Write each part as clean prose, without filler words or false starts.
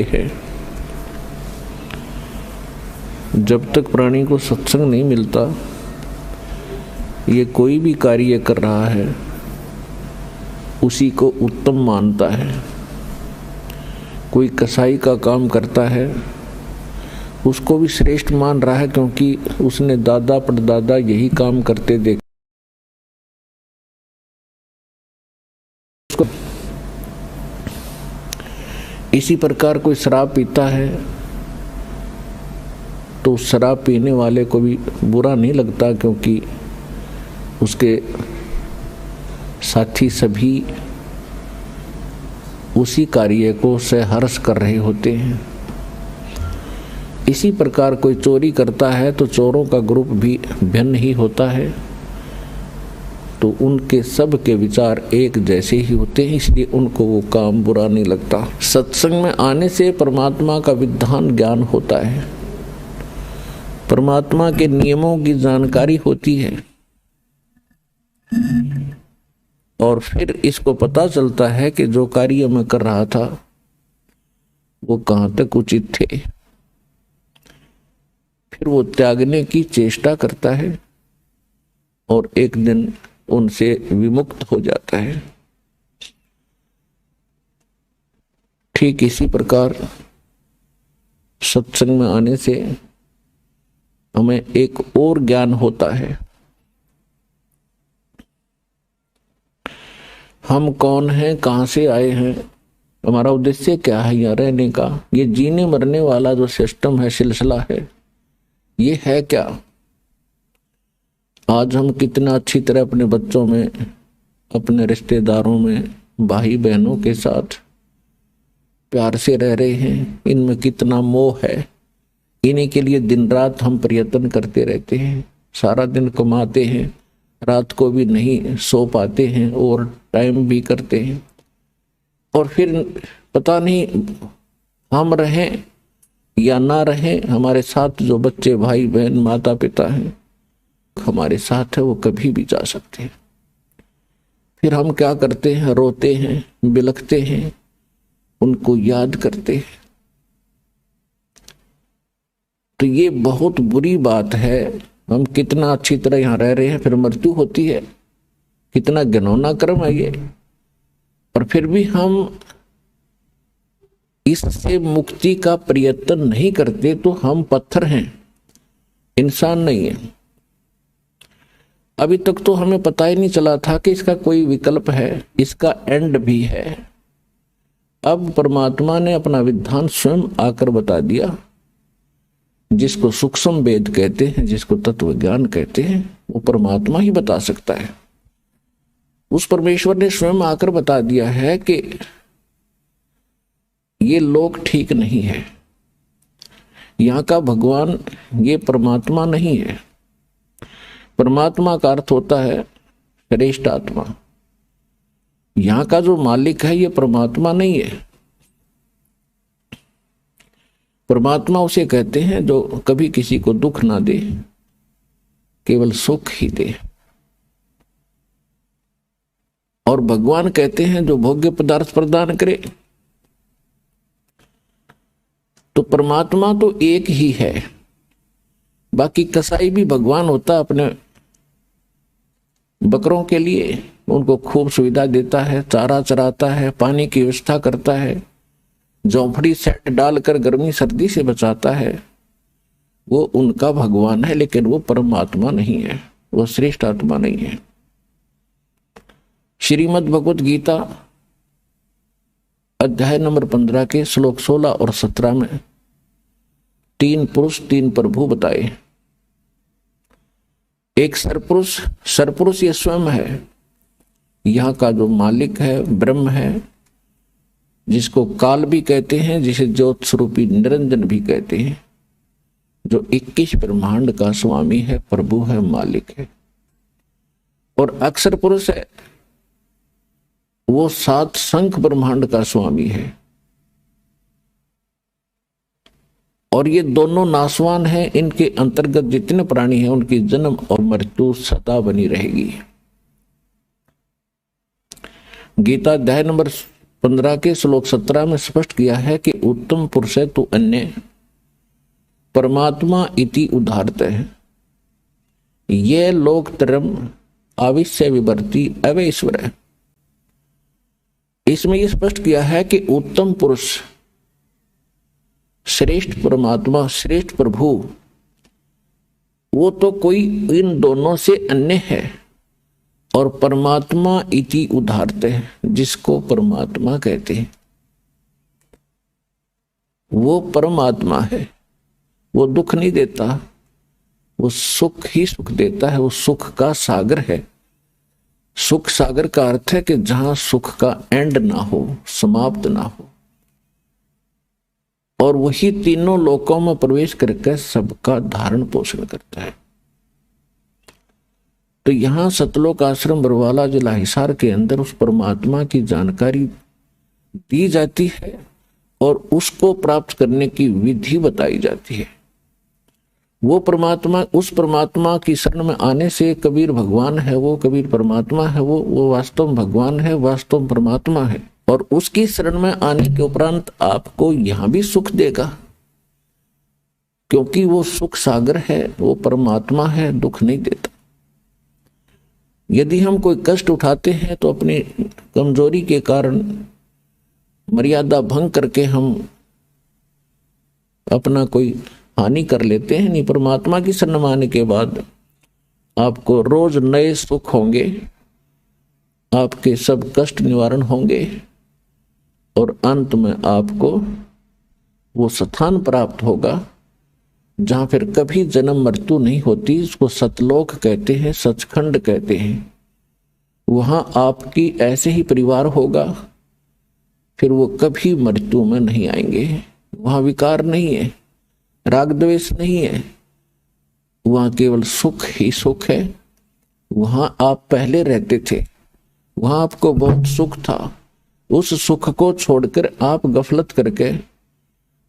है। जब तक प्राणी को सत्संग नहीं मिलता, ये कोई भी कार्य कर रहा है उसी को उत्तम मानता है। कोई कसाई का काम करता है उसको भी श्रेष्ठ मान रहा है, क्योंकि उसने दादा परदादा यही काम करते देख। इसी प्रकार कोई शराब पीता है तो शराब पीने वाले को भी बुरा नहीं लगता, क्योंकि उसके साथी सभी उसी कार्य को सहर्ष कर रहे होते हैं। इसी प्रकार कोई चोरी करता है तो चोरों का ग्रुप भी भिन्न ही होता है, तो उनके सब के विचार एक जैसे ही होते हैं, इसलिए उनको वो काम बुरा नहीं लगता। सत्संग में आने से परमात्मा का विधान ज्ञान होता है, परमात्मा के नियमों की जानकारी होती है, और फिर इसको पता चलता है कि जो कार्य मैं कर रहा था वो कहाँ तक उचित थे। फिर वो त्यागने की चेष्टा करता है और एक दिन उनसे विमुक्त हो जाता है। ठीक इसी प्रकार सत्संग में आने से हमें एक और ज्ञान होता है। हम कौन हैं, कहाँ से आए हैं, हमारा उद्देश्य क्या है यहाँ रहने का। ये जीने मरने वाला जो सिस्टम है, सिलसिला है, ये है क्या। आज हम कितना अच्छी तरह अपने बच्चों में, अपने रिश्तेदारों में, भाई बहनों के साथ प्यार से रह रहे हैं। इनमें कितना मोह है, इन्हीं के लिए दिन रात हम प्रयत्न करते रहते हैं। सारा दिन कमाते हैं, रात को भी नहीं सो पाते हैं और टाइम भी करते हैं, और फिर पता नहीं हम रहें या ना रहें, हमारे साथ जो बच्चे भाई बहन माता पिता हैं हमारे साथ है, वो कभी भी जा सकते हैं। फिर हम क्या करते हैं, रोते हैं, बिलखते हैं, उनको याद करते हैं। तो ये बहुत बुरी बात है। हम कितना अच्छी तरह यहाँ रह रहे हैं, फिर मृत्यु होती है, कितना घिनौना कर्म है ये। और फिर भी हम इससे मुक्ति का प्रयत्न नहीं करते, तो हम पत्थर हैं, इंसान नहीं है। अभी तक तो हमें पता ही नहीं चला था कि इसका कोई विकल्प है, इसका एंड भी है। अब परमात्मा ने अपना विधान स्वयं आकर बता दिया। जिसको सूक्ष्म वेद कहते हैं, जिसको तत्व ज्ञान कहते हैं, वो परमात्मा ही बता सकता है। उस परमेश्वर ने स्वयं आकर बता दिया है कि ये लोक ठीक नहीं है, यहाँ का भगवान ये परमात्मा नहीं है। परमात्मा का अर्थ होता है श्रेष्ठ आत्मा। यहाँ का जो मालिक है ये परमात्मा नहीं है। परमात्मा उसे कहते हैं जो कभी किसी को दुख ना दे, केवल सुख ही दे। और भगवान कहते हैं जो भोग्य पदार्थ प्रदान करे। तो परमात्मा तो एक ही है। बाकी कसाई भी भगवान होता, अपने बकरों के लिए उनको खूब सुविधा देता है, चारा चराता है, पानी की व्यवस्था करता है, झोंपड़ी सेट डालकर गर्मी सर्दी से बचाता है। वो उनका भगवान है, लेकिन वो परमात्मा नहीं है, वो श्रेष्ठ आत्मा नहीं है। श्रीमद् भगवत गीता अध्याय नंबर 15 के श्लोक 16 और 17 में 3 पुरुष 3 प्रभु बताए। एक सरपुरुष ये स्वयं है, यहाँ का जो मालिक है ब्रह्म है, जिसको काल भी कहते हैं, जिसे ज्योत स्वरूपी निरंजन भी कहते हैं, जो 21 ब्रह्मांड का स्वामी है, प्रभु है, मालिक है। और अक्षर पुरुष है, वो 7 शंख ब्रह्मांड का स्वामी है। और ये दोनों नासवान हैं, इनके अंतर्गत जितने प्राणी हैं उनकी जन्म और मृत्यु सदा बनी रहेगी। गीता अध्याय नंबर 15 के श्लोक 17 में स्पष्ट किया है कि उत्तम पुरुष है तो अन्य परमात्मा इति उदाहरते है, ये लोकतरम आविश्य विवर्ती अवैश्वर है। इसमें यह स्पष्ट किया है कि उत्तम पुरुष, श्रेष्ठ परमात्मा, श्रेष्ठ प्रभु, वो तो कोई इन दोनों से अन्य है। और परमात्मा इति उदाहरते हैं, जिसको परमात्मा कहते हैं, वो परमात्मा है। वो दुख नहीं देता, वो सुख ही सुख देता है। वो सुख का सागर है। सुख सागर का अर्थ है कि जहां सुख का एंड ना हो, समाप्त ना हो। और वही तीनों लोकों में प्रवेश करके सबका धारण पोषण करता है। तो यहां सतलोक आश्रम बरवाला जिला हिसार के अंदर उस परमात्मा की जानकारी दी जाती है और उसको प्राप्त करने की विधि बताई जाती है। वो परमात्मा, उस परमात्मा की शरण में आने से कबीर भगवान है, वो कबीर परमात्मा है, वो वास्तव में भगवान है, वास्तव में परमात्मा है। और उसकी शरण में आने के उपरांत आपको यहां भी सुख देगा, क्योंकि वो सुख सागर है, वो परमात्मा है, दुख नहीं देता। यदि हम कोई कष्ट उठाते हैं तो अपनी कमजोरी के कारण, मर्यादा भंग करके हम अपना कोई हानि कर लेते हैं। नहीं, परमात्मा की शरण में आने के बाद आपको रोज नए सुख होंगे, आपके सब कष्ट निवारण होंगे और अंत में आपको वो स्थान प्राप्त होगा जहां फिर कभी जन्म मृत्यु नहीं होती। इसको सतलोक कहते हैं, सचखंड कहते हैं। वहां आपकी ऐसे ही परिवार होगा, फिर वो कभी मृत्यु में नहीं आएंगे। वहां विकार नहीं है, राग द्वेष नहीं है, वहां केवल सुख ही सुख है। वहां आप पहले रहते थे, वहां आपको बहुत सुख था, उस सुख को छोड़कर आप गफलत करके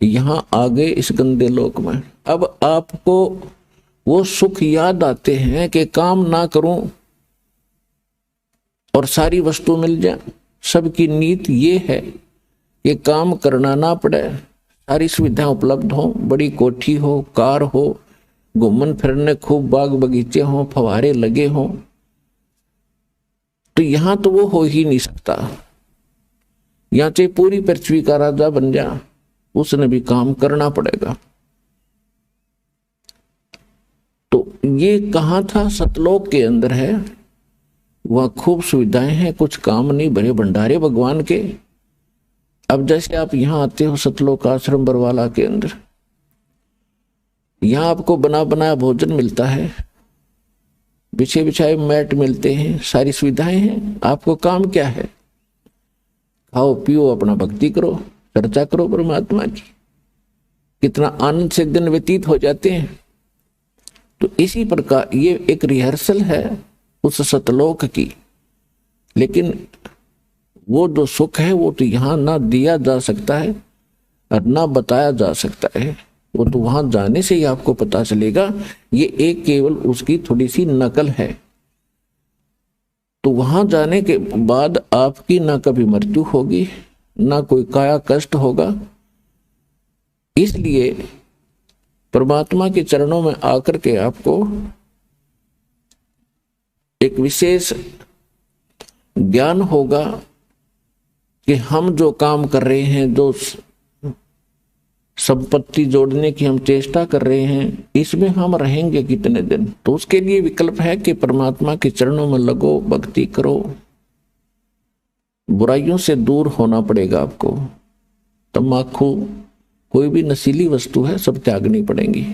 यहां आ गए इस गंदे लोक में। अब आपको वो सुख याद आते हैं कि काम ना करूं और सारी वस्तु मिल जाए। सबकी नीति ये है कि काम करना ना पड़े, सारी सुविधाएं उपलब्ध हो, बड़ी कोठी हो, कार हो, घूमन फिरने खूब बाग बगीचे हो, फवारे लगे हो। तो यहां तो वो हो ही नहीं सकता। यहां चाहे पूरी पृथ्वी का राजा बन जा, उसने भी काम करना पड़ेगा। तो ये कहां था? सतलोक के अंदर है। वहां खूब सुविधाएं हैं, कुछ काम नहीं, भरे भंडारे भगवान के। अब जैसे आप यहां आते हो सतलोक आश्रम बरवाला के अंदर, यहां आपको बना बनाया भोजन मिलता है, बिछे बिछाए मैट मिलते हैं, सारी सुविधाएं हैं। आपको काम क्या है? खाओ पियो, अपना भक्ति करो, चर्चा करो परमात्मा की। कितना आनंद से दिन व्यतीत हो जाते हैं। तो इसी प्रकार ये एक रिहर्सल है उस सतलोक की। लेकिन वो जो सुख है वो तो यहां ना दिया जा सकता है और ना बताया जा सकता है। वो तो वहां जाने से ही आपको पता चलेगा। ये एक केवल उसकी थोड़ी सी नकल है। तो वहां जाने के बाद आपकी ना कभी मृत्यु होगी, ना कोई काया कष्ट होगा। इसलिए परमात्मा के चरणों में आकर के आपको एक विशेष ज्ञान होगा कि हम जो काम कर रहे हैं, जो संपत्ति जोड़ने की हम चेष्टा कर रहे हैं, इसमें हम रहेंगे कितने दिन। तो उसके लिए विकल्प है कि परमात्मा के चरणों में लगो, भक्ति करो। बुराइयों से दूर होना पड़ेगा आपको। तम्बाकू, कोई भी नशीली वस्तु है, सब त्यागनी पड़ेंगी।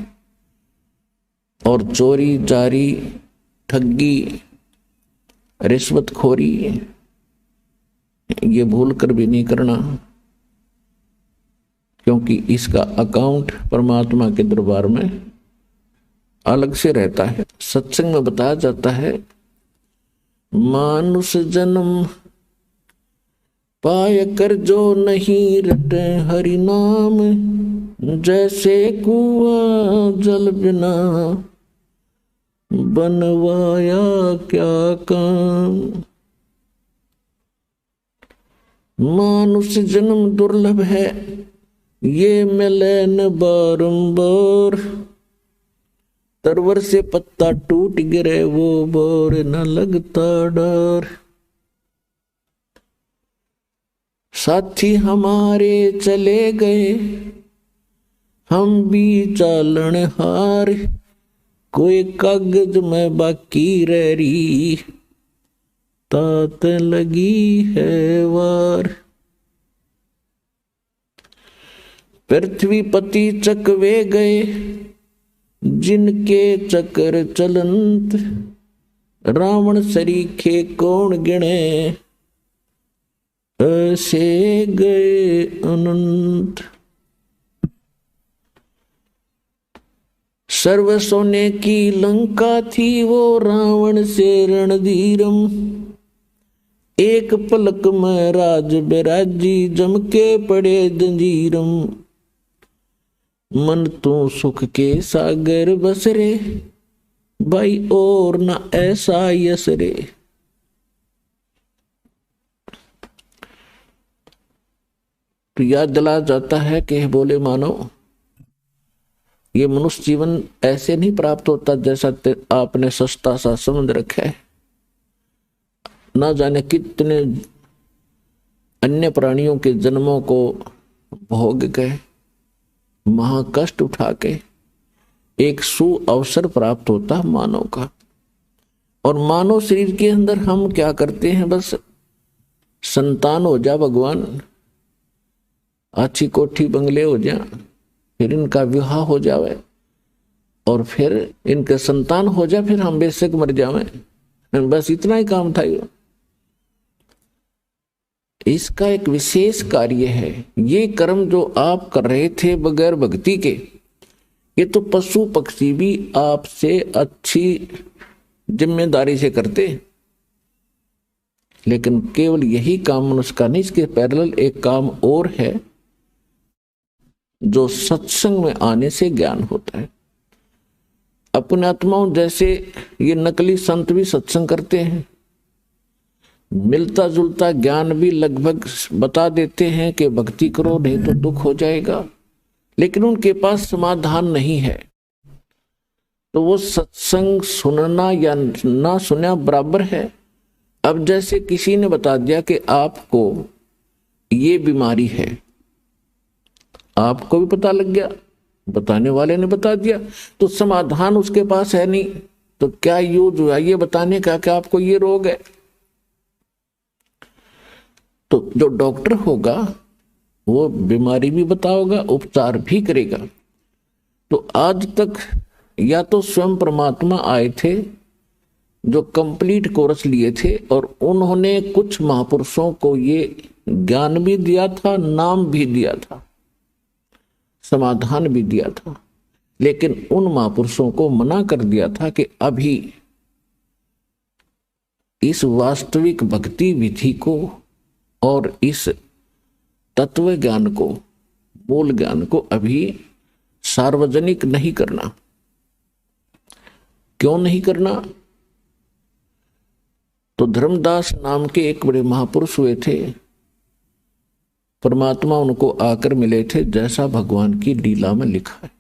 और चोरी जारी, ठगी, रिश्वतखोरी, ये भूल कर भी नहीं करना, क्योंकि इसका अकाउंट परमात्मा के दरबार में अलग से रहता है। सत्संग में बताया जाता है, मानुष जन्म पाय कर जो नहीं रटे हरि नाम, जैसे कुआं जल बिना बनवाया क्या काम। मानुष जन्म दुर्लभ है, ये मिले न बारंबार। तरवर से पत्ता टूट गिरे, वो बोर न लगता डर। साथी हमारे चले गए, हम भी चालन हार। कोई कागज में बाकी रह रही, तात लगी है वार। पृथ्वी पति चकवे गए, जिनके चक्र चलंत। रावण सरीखे कौन गिने, ऐसे गए अनंत। सर्व सोने की लंका थी, वो रावण से रणधीरम। एक पलक में राज बिराजी, जम के पड़े जंजीरम। मन तो सुख के सागर बसरे, भाई और न ऐसा यसरे। तो याद दिला जाता है कि बोले मानो, ये मनुष्य जीवन ऐसे नहीं प्राप्त होता जैसा आपने सस्ता सा समझ रखा है। ना जाने कितने अन्य प्राणियों के जन्मों को भोग गए, महाकष्ट उठा के एक सु अवसर प्राप्त होता मानव का। और मानव शरीर के अंदर हम क्या करते हैं, बस संतान हो जा भगवान, अच्छी कोठी बंगले हो जा, फिर इनका विवाह हो जावे और फिर इनके संतान हो जाए, फिर हम बेशक मर जावे, बस इतना ही काम था। इसका एक विशेष कार्य है। ये कर्म जो आप कर रहे थे बगैर भक्ति के, ये तो पशु पक्षी भी आपसे अच्छी जिम्मेदारी से करते। लेकिन केवल यही काम मनुष्य का नहीं, इसके पैरेलल एक काम और है जो सत्संग में आने से ज्ञान होता है। अपने आत्माओं जैसे ये नकली संत भी सत्संग करते हैं, मिलता जुलता ज्ञान भी लगभग बता देते हैं कि भक्ति करो नहीं तो दुख हो जाएगा, लेकिन उनके पास समाधान नहीं है। तो वो सत्संग सुनना या ना सुनना बराबर है। अब जैसे किसी ने बता दिया कि आपको ये बीमारी है, आपको भी पता लग गया, बताने वाले ने बता दिया, तो समाधान उसके पास है नहीं, तो क्या यूज हुआ ये बताने का कि आपको ये रोग है। तो जो डॉक्टर होगा वो बीमारी भी बताओगा, उपचार भी करेगा। तो आज तक या तो स्वयं परमात्मा आए थे जो कंप्लीट कोर्स लिए थे, और उन्होंने कुछ महापुरुषों को ये ज्ञान भी दिया था, नाम भी दिया था, समाधान भी दिया था, लेकिन उन महापुरुषों को मना कर दिया था कि अभी इस वास्तविक भक्ति विधि को और इस तत्व ज्ञान को, मूल ज्ञान को अभी सार्वजनिक नहीं करना। क्यों नहीं करना? तो धर्मदास नाम के एक बड़े महापुरुष हुए थे, परमात्मा उनको आकर मिले थे जैसा भगवान की लीला में लिखा है।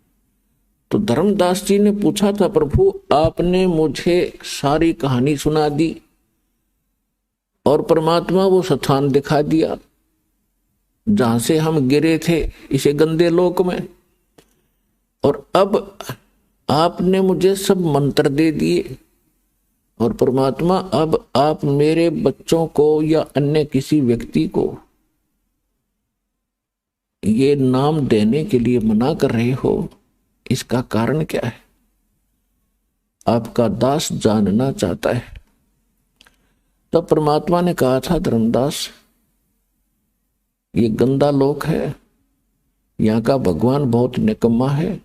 तो धर्मदास जी ने पूछा था, प्रभु आपने मुझे सारी कहानी सुना दी और परमात्मा वो स्थान दिखा दिया जहां से हम गिरे थे इसे गंदे लोक में, और अब आपने मुझे सब मंत्र दे दिए, और परमात्मा अब आप मेरे बच्चों को या अन्य किसी व्यक्ति को ये नाम देने के लिए मना कर रहे हो, इसका कारण क्या है? आपका दास जानना चाहता है। तब तो परमात्मा ने कहा था, धर्मदास ये गंदा लोक है, यहाँ का भगवान बहुत निकम्मा है,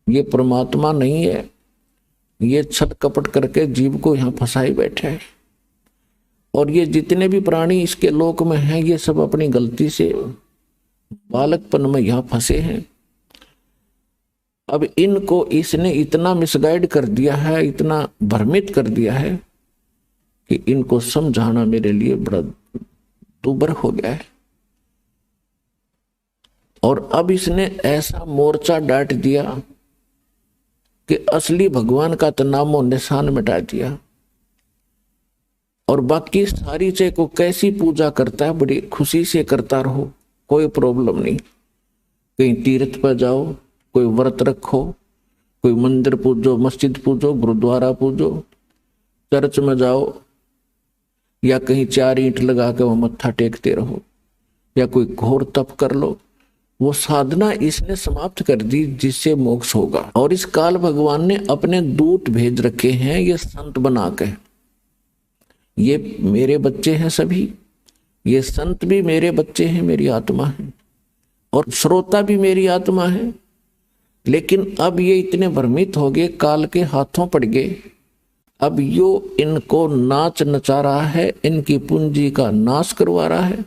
ये परमात्मा नहीं है, ये छल कपट करके जीव को यहाँ फंसाई बैठे है, और ये जितने भी प्राणी इसके लोक में हैं ये सब अपनी गलती से बालकपन में यहाँ फंसे हैं। अब इनको इसने इतना मिसगाइड कर दिया है, इतना भ्रमित कर दिया है कि इनको समझाना मेरे लिए बड़ा दूबर हो गया है। और अब इसने ऐसा मोर्चा डांट दिया कि असली भगवान का तो नामो निशान मिटा दिया। और बाकी सारी चीज को कैसी पूजा करता है, बड़ी खुशी से करता रहो, कोई प्रॉब्लम नहीं। कहीं तीर्थ पर जाओ, कोई व्रत रखो, कोई मंदिर पूजो, मस्जिद पूजो, गुरुद्वारा पूजो, चर्च में जाओ, या कहीं 4 ईंट लगा के वहां मत्था टेकते रहो, या कोई घोर तप कर लो। वो साधना इसने समाप्त कर दी जिससे मोक्ष होगा। और इस काल भगवान ने अपने दूत भेज रखे हैं, ये संत बना के। ये मेरे बच्चे हैं सभी, ये संत भी मेरे बच्चे हैं, मेरी आत्मा है, और श्रोता भी मेरी आत्मा है। लेकिन अब ये इतने भ्रमित हो गए, काल के हाथों पड़ गए। अब यो इनको नाच नचा रहा है, इनकी पूंजी का नाश करवा रहा है।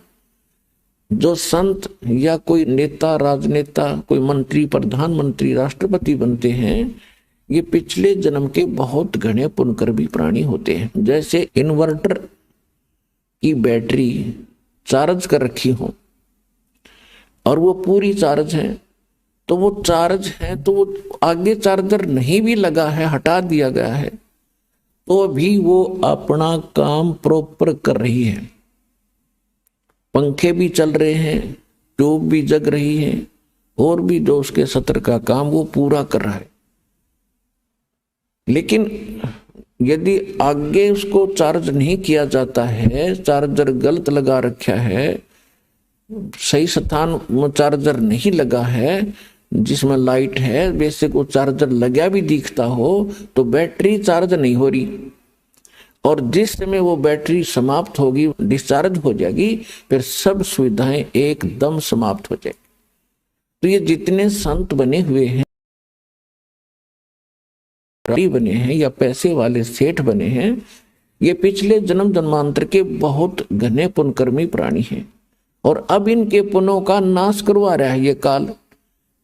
जो संत या कोई नेता, राजनेता, कोई मंत्री, प्रधानमंत्री, राष्ट्रपति बनते हैं, ये पिछले जन्म के बहुत घने पुण्यकर्मी प्राणी होते हैं। जैसे इन्वर्टर की बैटरी चार्ज कर रखी हो और वो पूरी चार्ज है, तो वो चार्ज है, तो वो आगे चार्जर नहीं भी लगा है, हटा दिया गया है, तो भी वो अपना काम प्रॉपर कर रही है। पंखे भी चल रहे हैं, ट्यूब भी जग रही है, और भी जो उसके सत्र का काम वो पूरा कर रहा है। लेकिन यदि आगे उसको चार्ज नहीं किया जाता है, चार्जर गलत लगा रखा है, सही स्थान में चार्जर नहीं लगा है, जिसमें लाइट है, वैसे को चार्जर लगा भी दिखता हो, तो बैटरी चार्ज नहीं हो रही। और जिस समय वो बैटरी समाप्त होगी, डिस्चार्ज हो जाएगी, फिर सब सुविधाएं एकदम समाप्त हो जाएगी। तो ये जितने संत बने हुए हैं, बने हैं या पैसे वाले सेठ बने हैं, ये पिछले जन्म जन्मांतर के बहुत घने पुण्यकर्मी प्राणी हैं। और अब इनके पुण्यों का नाश करवा रहा है ये काल।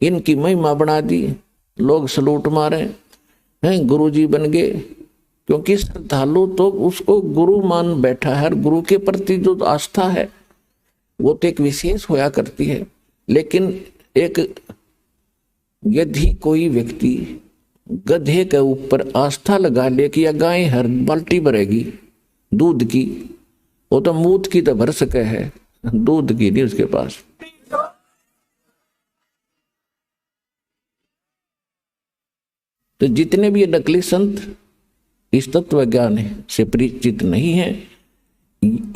इनकी महिमा बढ़ा दी, लोग सलूट मारे हैं, गुरु जी बन गए, क्योंकि श्रद्धालु तो उसको गुरु मान बैठा है। और गुरु के प्रति जो आस्था है वो तो एक विशेष होया करती है। लेकिन एक यदि कोई व्यक्ति गधे के ऊपर आस्था लगा ले कि या गाय हर बाल्टी भरेगी दूध की, वो तो मूत की तो भर सके है, दूध की नहीं उसके पास। तो जितने भी ये नकली संत इस तत्व ज्ञान से परिचित नहीं है,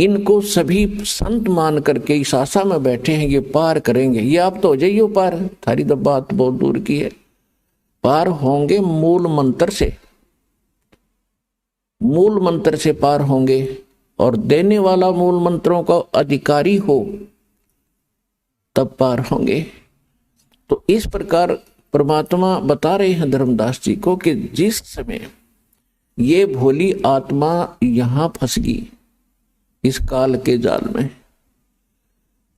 इनको सभी संत मान करके इस आशा में बैठे हैं ये पार करेंगे। ये आप तो हो जाइए पार, थारी तो बात बहुत दूर की है। पार होंगे मूल मंत्र से, मूल मंत्र से पार होंगे, और देने वाला मूल मंत्रों का अधिकारी हो तब पार होंगे। तो इस प्रकार परमात्मा बता रहे हैं धर्मदास जी को कि जिस समय ये भोली आत्मा यहां फंस गई इस काल के जाल में,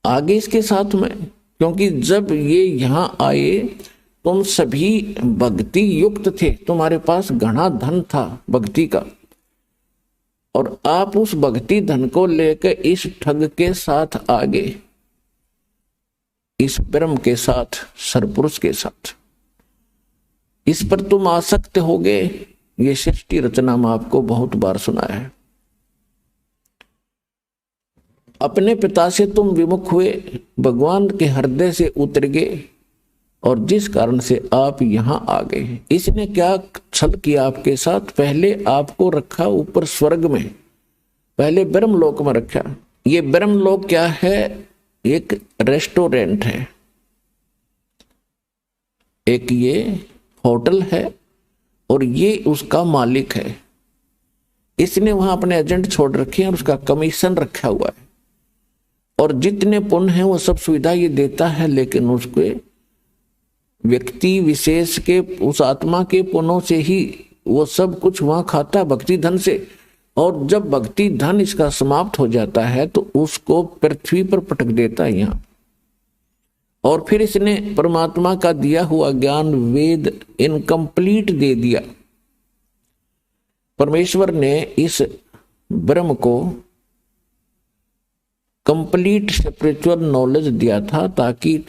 आगे इसके साथ में, क्योंकि जब ये यहां आए तुम सभी भक्ति युक्त थे, तुम्हारे पास घना धन था भक्ति का, और आप उस भक्ति धन को लेकर इस ठग के साथ आगे, इस ब्रह्म के साथ, सरपुरुष के साथ, इस पर तुम आसक्त हो गए। ये सृष्टि रचना में आपको बहुत बार सुनाया है। अपने पिता से तुम विमुख हुए, भगवान के हृदय से उतर गए, और जिस कारण से आप यहां आ गए। इसने क्या छल किया आपके साथ? पहले आपको रखा ऊपर स्वर्ग में, पहले ब्रह्मलोक में रखा। ये ब्रह्मलोक क्या है? एक रेस्टोरेंट है, एक ये होटल है, और ये उसका मालिक है। इसने वहां अपने एजेंट छोड़ रखे हैं और उसका कमीशन रखा हुआ है, और जितने पुण्य हैं वो सब सुविधा ये देता है, लेकिन उसके व्यक्ति विशेष के, उस आत्मा के पुण्यों से ही वो सब कुछ वहां खाता, भक्ति धन से। और जब भक्ति धन इसका समाप्त हो जाता है तो उसको पृथ्वी पर पटक देता है यहाँ। और फिर इसने परमात्मा का दिया हुआ ज्ञान, वेद, इनकम्प्लीट दे दिया। परमेश्वर ने इस ब्रह्म को कंप्लीट स्पिरिचुअल नॉलेज दिया था ताकि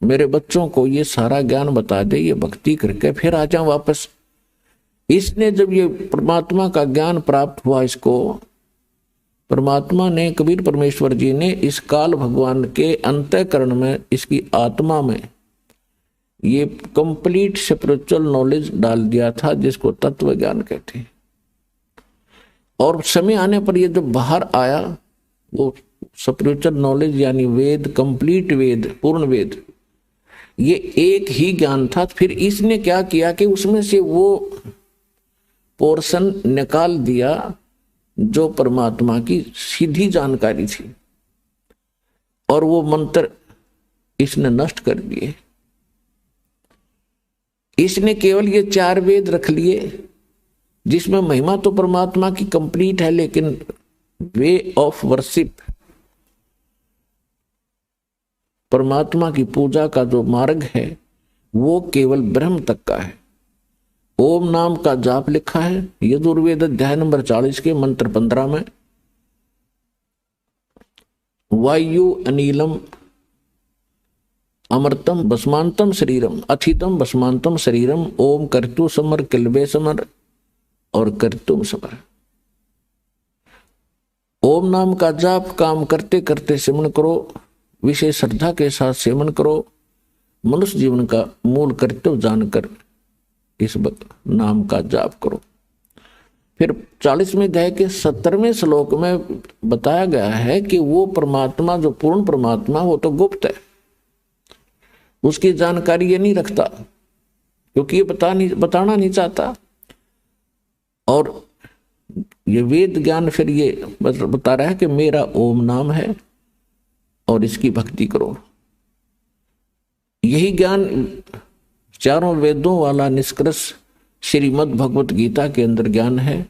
मेरे बच्चों को ये सारा ज्ञान बता दे, ये भक्ति करके फिर आ जाऊं वापस। इसने जब ये परमात्मा का ज्ञान प्राप्त हुआ, इसको परमात्मा ने, कबीर परमेश्वर जी ने इस काल भगवान के अंतःकरण में, इसकी आत्मा में ये कंप्लीट स्पिरिचुअल नॉलेज डाल दिया था, जिसको तत्व ज्ञान कहते हैं। और समय आने पर ये जो बाहर आया वो स्पिरिचुअल नॉलेज यानी वेद, कंप्लीट वेद, पूर्ण वेद, ये एक ही ज्ञान था। फिर इसने क्या किया कि उसमें से वो पोर्शन निकाल दिया जो परमात्मा की सीधी जानकारी थी, और वो मंत्र इसने नष्ट कर दिए। इसने केवल ये 4 वेद रख लिए, जिसमें महिमा तो परमात्मा की कंप्लीट है, लेकिन वे ऑफ वर्शिप, परमात्मा की पूजा का जो मार्ग है वो केवल ब्रह्म तक का है। ओम नाम का जाप लिखा है यजुर्वेद अध्याय नंबर 40 के मंत्र 15 में। वायु अनिलम अमृतम भस्मांतम शरीरम अथितम भस्मांतम शरीरम ओम कर्तु समर किलबे समर और कर्तुम समर। ओम नाम का जाप काम करते करते सेवन करो, विशेष श्रद्धा के साथ सेवन करो, मनुष्य जीवन का मूल कर्तव्य जानकर इस नाम का जाप करो। फिर 40वें अध्याय के 17वें श्लोक में बताया गया है कि वो परमात्मा, जो पूर्ण परमात्मा, वो तो गुप्त है, उसकी जानकारी ये नहीं रखता, क्योंकि ये बताना नहीं चाहता। और ये वेद ज्ञान फिर ये बता रहा है कि मेरा ओम नाम है और इसकी भक्ति करो। यही ज्ञान चारों वेदों वाला निष्कर्ष श्रीमद् भगवत गीता के अंदर ज्ञान है।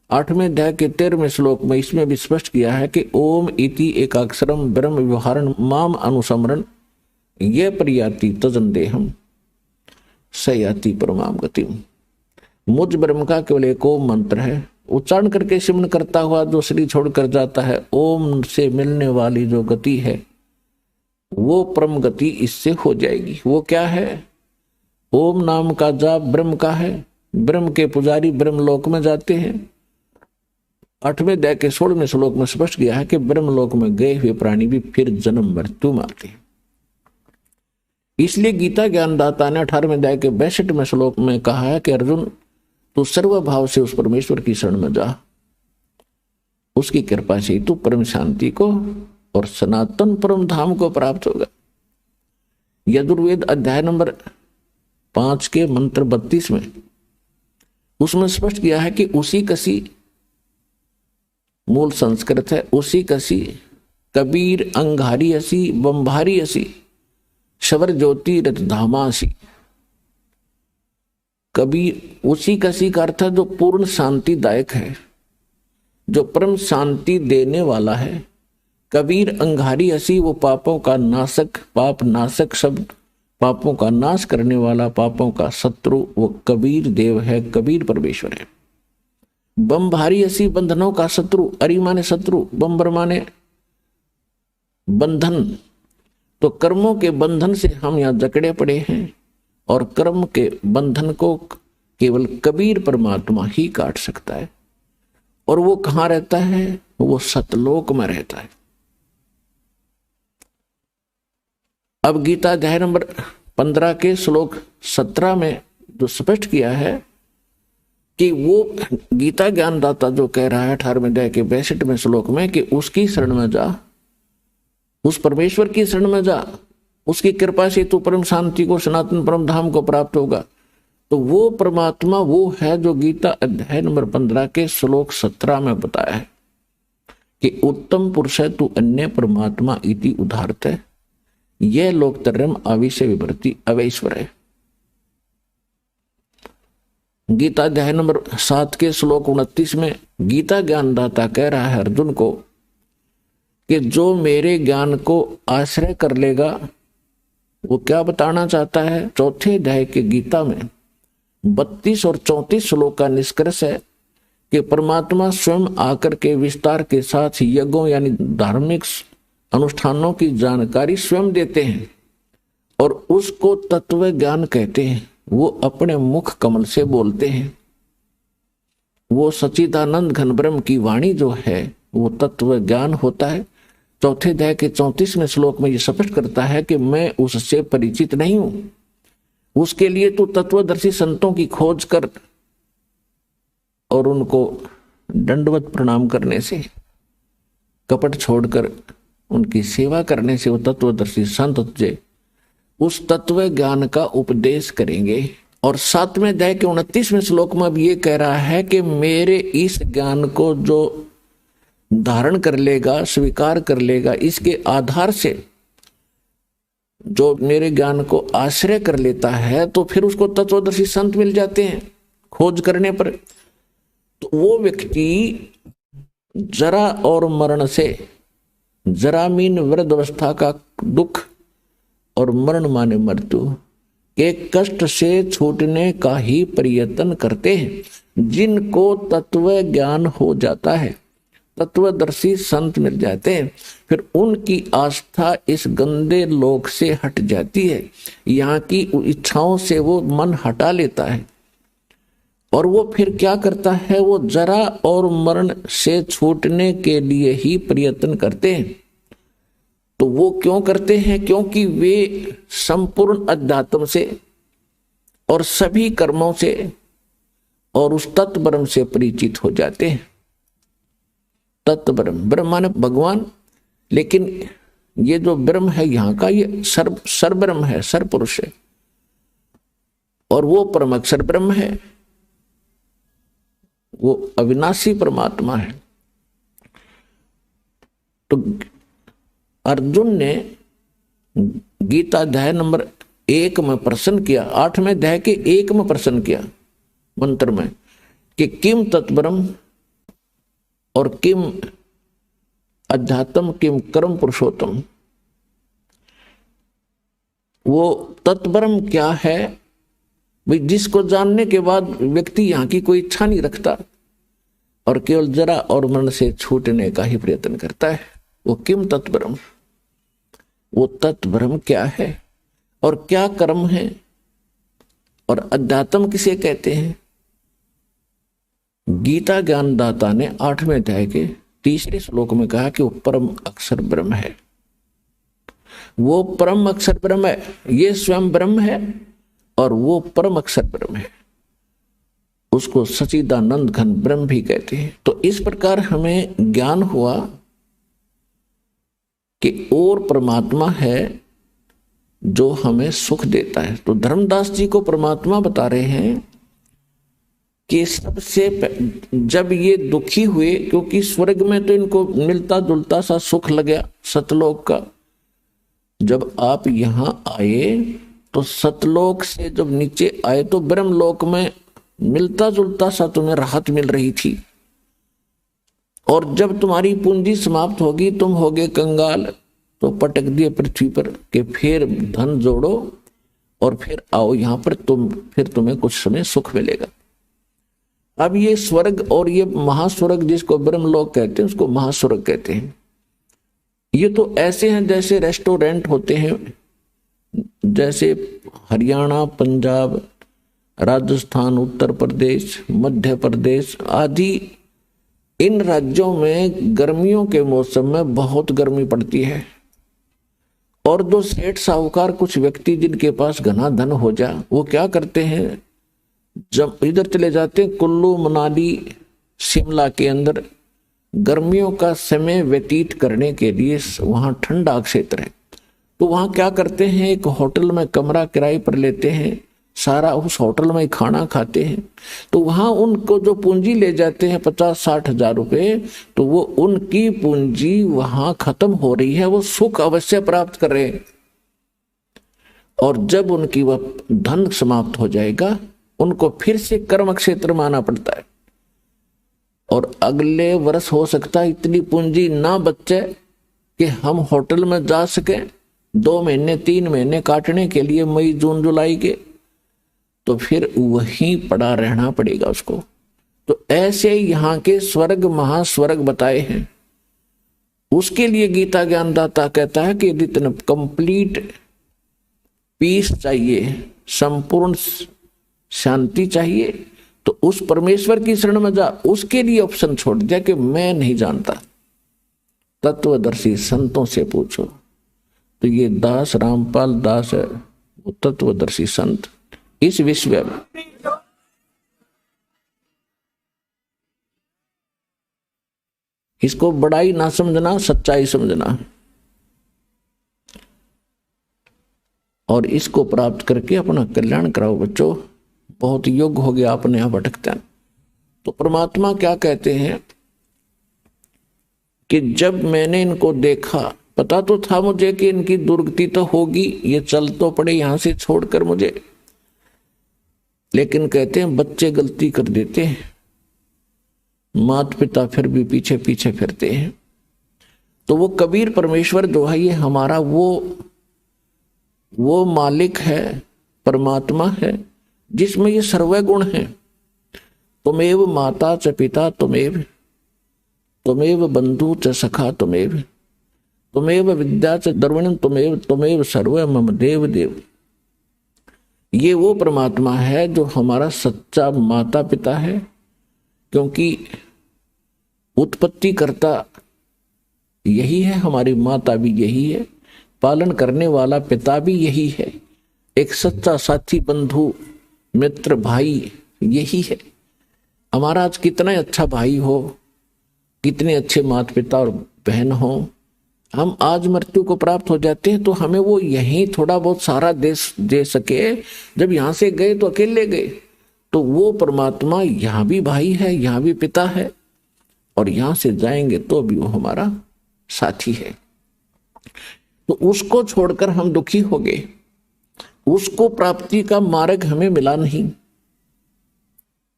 8वें अध्याय के 13वें श्लोक में इसमें भी स्पष्ट किया है कि ओम इति एकाक्षरम ब्रह्म व्यवहारण माम अनुसमरण ये परियाति तजन देहम सयाति परमाम गतिम। मुझ ब्रह्म का केवल एक ओम मंत्र है, उच्चारण करके सिमरन करता हुआ जो शरीर छोड़कर जाता है, ओम से मिलने वाली जो गति है वो परम गति इससे हो जाएगी। वो क्या है? ओम नाम का जाप ब्रह्म का है, ब्रह्म के पुजारी ब्रह्म लोक में जाते हैं। 8वें अध्याय के 16वें श्लोक में स्पष्ट किया है कि ब्रह्म लोक में गए हुए प्राणी भी फिर जन्म मृत्यु में आते हैं। इसलिए गीता ज्ञानदाता ने 18वें अध्याय के 62वें श्लोक में कहा है कि अर्जुन तू सर्वभाव से उस परमेश्वर की शरण में जा, उसकी कृपा से तू परम शांति को और सनातन परम धाम को प्राप्त होगा। यजुर्वेद अध्याय नंबर 5 के मंत्र 32 में उसमें स्पष्ट किया है कि उसी कसी, मूल संस्कृत है, उसी कसी कबीर अंगारी असी बंभारी असी शवर ज्योति रत धामासी। कबीर उसी कसी का अर्थ है जो पूर्ण शांतिदायक है, जो परम शांति देने वाला है। कबीर अंगारी असी वो पापों का नाशक, पाप नाशक शब्द, पापों का नाश करने वाला, पापों का शत्रु वो कबीर देव है, कबीर परमेश्वर है। बंभारी असी बंधनों का शत्रु, अरि माने शत्रु, बंबर माने बंधन। तो कर्मों के बंधन से हम यहाँ जकड़े पड़े हैं और कर्म के बंधन को केवल कबीर परमात्मा ही काट सकता है। और वो कहाँ रहता है? वो सतलोक में रहता है। अब गीता अध्याय नंबर 15 के श्लोक 17 में जो स्पष्ट किया है कि वो गीता ज्ञानदाता जो कह रहा है 18वें अध्याय के 62वें श्लोक में कि उसकी शरण में जा, उस परमेश्वर की शरण में जा, उसकी कृपा से तू परम शांति को, सनातन परम धाम को प्राप्त होगा। तो वो परमात्मा वो है जो गीता अध्याय नंबर 15 के श्लोक 17 में बताया है कि उत्तम पुरुष है तू अन्य परमात्मा इति उदाहरत है, यह लोकतर्यम आविष्य विभ्रति अवैश्वर है। गीता अध्याय नंबर 7 के श्लोक 29 में गीता ज्ञानदाता कह रहा है अर्जुन को कि जो मेरे ज्ञान को आश्रय कर लेगा, वो क्या बताना चाहता है? 4थे अध्याय के गीता में 32 और 34 श्लोक का निष्कर्ष है कि परमात्मा स्वयं आकर के विस्तार के साथ यज्ञों यानी धार्मिक अनुष्ठानों की जानकारी स्वयं देते हैं और उसको तत्व ज्ञान कहते हैं। वो अपने मुख कमल से बोलते हैं। वो सच्चिदानंद घन ब्रह्म की वाणी जो है वो तत्व ज्ञान होता है। चौथे अध्याय के 34वें श्लोक में ये स्पष्ट करता है कि मैं उससे परिचित नहीं हूं, उसके लिए तू तत्वदर्शी संतों की खोज कर और उनको दंडवत प्रणाम करने से, कपट छोड़कर उनकी सेवा करने से वो तत्वदर्शी संत तुझे उस तत्व ज्ञान का उपदेश करेंगे। और 7वें अध्याय के 29वें श्लोक में अब ये कह रहा है कि मेरे इस ज्ञान को जो धारण कर लेगा, स्वीकार कर लेगा, इसके आधार से जो मेरे ज्ञान को आश्रय कर लेता है तो फिर उसको तत्वदर्शी संत मिल जाते हैं खोज करने पर। तो वो व्यक्ति जरा और मरण से, जरामीन वृद्धावस्था का दुख और मरण माने मृत्यु के कष्ट से छूटने का ही प्रयत्न करते हैं। जिनको तत्व ज्ञान हो जाता है, तत्वदर्शी संत मिल जाते हैं, फिर उनकी आस्था इस गंदे लोक से हट जाती है। यहाँ की इच्छाओं से वो मन हटा लेता है और वो फिर क्या करता है, वो जरा और मरण से छूटने के लिए ही प्रयत्न करते हैं। तो वो क्यों करते हैं? क्योंकि वे संपूर्ण अध्यात्म से और सभी कर्मों से और उस तत्व ब्रह्म से परिचित हो जाते हैं। तत्व ब्रह्म, ब्रह्म माने भगवान, लेकिन ये जो ब्रह्म है यहाँ का ये सर ब्रह्म है, सर पुरुष है, और वो परम अक्षर ब्रह्म है, वो अविनाशी परमात्मा है। तो अर्जुन ने गीता अध्याय नंबर 1 में प्रश्न किया, 8वें अध्याय के 1 में प्रश्न किया मंत्र में कि किम तत्ब्रह्म और किम अध्यात्म किम कर्म पुरुषोत्तम। वो तत्ब्रह्म क्या है भाई, जिसको जानने के बाद व्यक्ति यहाँ की कोई इच्छा नहीं रखता और केवल जरा और मरण से छूटने का ही प्रयत्न करता है। वो किम तत्ब्रह्म, वो तत्ब्रह्म क्या है और क्या कर्म है और अध्यात्म किसे कहते हैं। गीता ज्ञानदाता ने 8वें अध्याय के 3रे श्लोक में कहा कि वो परम अक्षर ब्रह्म है। वो परम अक्षर ब्रह्म है, ये स्वयं ब्रह्म है और वो परम अक्षर ब्रह्म है, उसको सच्चिदानंद घन ब्रह्म भी कहते हैं। तो इस प्रकार हमें ज्ञान हुआ कि और परमात्मा है जो हमें सुख देता है। तो धर्मदास जी को परमात्मा बता रहे हैं कि सबसे जब ये दुखी हुए, क्योंकि स्वर्ग में तो इनको मिलता जुलता सा सुख लग गया सतलोक का, जब आप यहां आए तो सतलोक से जब नीचे आए तो ब्रह्मलोक में मिलता जुलता सा तुम्हें राहत मिल रही थी। और जब तुम्हारी पूंजी समाप्त होगी, तुम होगे कंगाल, तो पटक दिए पृथ्वी पर कि फिर धन जोड़ो और फिर आओ यहां पर, फिर तुम्हें कुछ समय सुख मिलेगा। अब ये स्वर्ग और ये महास्वर्ग जिसको ब्रह्मलोक कहते हैं उसको महास्वर्ग कहते हैं। ये तो ऐसे हैं जैसे रेस्टोरेंट होते हैं, जैसे हरियाणा, पंजाब, राजस्थान, उत्तर प्रदेश, मध्य प्रदेश आदि इन राज्यों में गर्मियों के मौसम में बहुत गर्मी पड़ती है। और दो सेठ साहूकार कुछ व्यक्ति जिनके पास घना धन हो जा, वो क्या करते हैं, जब इधर चले जाते हैं कुल्लू, मनाली, शिमला के अंदर गर्मियों का समय व्यतीत करने के लिए। वहां ठंडा क्षेत्र है तो वहां क्या करते हैं, एक होटल में कमरा किराए पर लेते हैं, सारा उस होटल में खाना खाते हैं। तो वहां उनको जो पूंजी ले जाते हैं 50-60 हजार रुपए, तो वो उनकी पूंजी वहां खत्म हो रही है, वो सुख अवश्य प्राप्त कर रहे हैं। और जब उनकी वह धन समाप्त हो जाएगा, उनको फिर से कर्म क्षेत्र में आना पड़ता है। और अगले वर्ष हो सकता है इतनी पूंजी ना बचे कि हम होटल में जा सके 2 महीने 3 महीने काटने के लिए, मई जून जुलाई के, तो फिर वहीं पड़ा रहना पड़ेगा उसको। तो ऐसे यहाँ के स्वर्ग महास्वर्ग बताए हैं उसके लिए गीता ज्ञानदाता कहता है कि यदि तुम्हें कंप्लीट पीस चाहिए, संपूर्ण शांति चाहिए, तो उस परमेश्वर की शरण में जा। उसके लिए ऑप्शन छोड़ दिया कि मैं नहीं जानता, तत्वदर्शी संतों से पूछो। तो ये दास रामपाल दास है, वो तत्वदर्शी संत इस विश्व में। इसको बड़ाई ना समझना, सच्चाई समझना, और इसको प्राप्त करके अपना कल्याण कराओ बच्चों। बहुत योग्य हो गया, अपने यहां भटकते हैं। तो परमात्मा क्या कहते हैं कि जब मैंने इनको देखा, पता तो था मुझे कि इनकी दुर्गति तो होगी, ये चल तो पड़े यहां से छोड़कर मुझे, लेकिन कहते हैं बच्चे गलती कर देते हैं, माता पिता फिर भी पीछे पीछे फिरते हैं। तो वो कबीर परमेश्वर जो है, ये हमारा वो मालिक है, परमात्मा है, जिसमें ये सर्व गुण है। तुमेव माता च पिता तुमेव बंधु च सखा तुमेव विद्या च द्रविणम तुमेव सर्व मम देव देव। ये वो परमात्मा है जो हमारा सच्चा माता पिता है, क्योंकि उत्पत्ति करता यही है, हमारी माता भी यही है, पालन करने वाला पिता भी यही है, एक सच्चा साथी बंधु मित्र भाई यही है। हमारा आज कितना अच्छा भाई हो, कितने अच्छे माता पिता और बहन हो, हम आज मृत्यु को प्राप्त हो जाते हैं तो हमें वो यहीं थोड़ा बहुत सारा दे सके। जब यहां से गए तो अकेले गए, तो वो परमात्मा यहां भी भाई है, यहां भी पिता है, और यहां से जाएंगे तो भी वो हमारा साथी है। तो उसको छोड़कर हम दुखी हो गए, उसको प्राप्ति का मार्ग हमें मिला नहीं,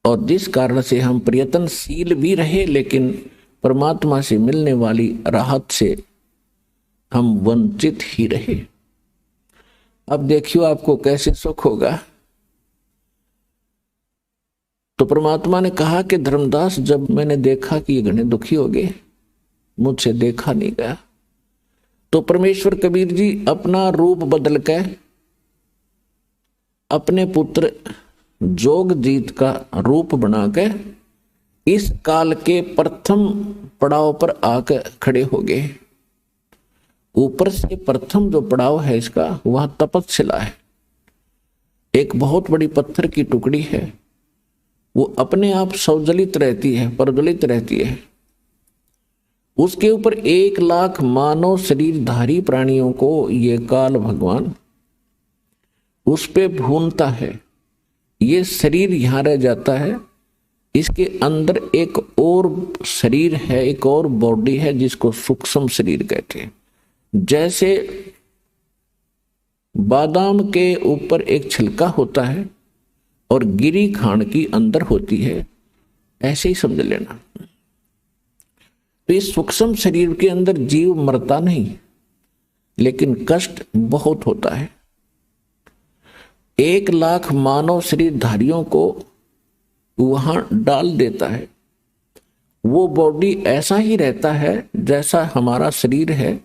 और जिस कारण से हम प्रयत्नशील भी रहे, लेकिन परमात्मा से मिलने वाली राहत से हम वंचित ही रहे। अब देखियो आपको कैसे सुख होगा। तो परमात्मा ने कहा कि धर्मदास, जब मैंने देखा कि ये घने दुखी हो गए, मुझसे देखा नहीं गया, तो परमेश्वर कबीर जी अपना रूप बदल कर अपने पुत्र जोगजीत का रूप बनाकर इस काल के प्रथम पड़ाव पर आकर खड़े हो गए। ऊपर से प्रथम जो पड़ाव है इसका, वह तपतशिला है। एक बहुत बड़ी पत्थर की टुकड़ी है, वो अपने आप सौजलित रहती है, प्रज्वलित रहती है। उसके ऊपर 1,00,000 मानव शरीरधारी प्राणियों को ये काल भगवान उस पे भूनता है। ये शरीर यहां रह जाता है, इसके अंदर एक और शरीर है, एक और बॉडी है, जिसको सूक्ष्म शरीर कहते हैं। जैसे बादाम के ऊपर एक छिलका होता है और गिरी खांड की अंदर होती है, ऐसे ही समझ लेना। तो इस सूक्ष्म शरीर के अंदर जीव मरता नहीं, लेकिन कष्ट बहुत होता है। 1,00,000 मानव शरीरधारियों को वहां डाल देता है। वो बॉडी ऐसा ही रहता है जैसा हमारा शरीर है,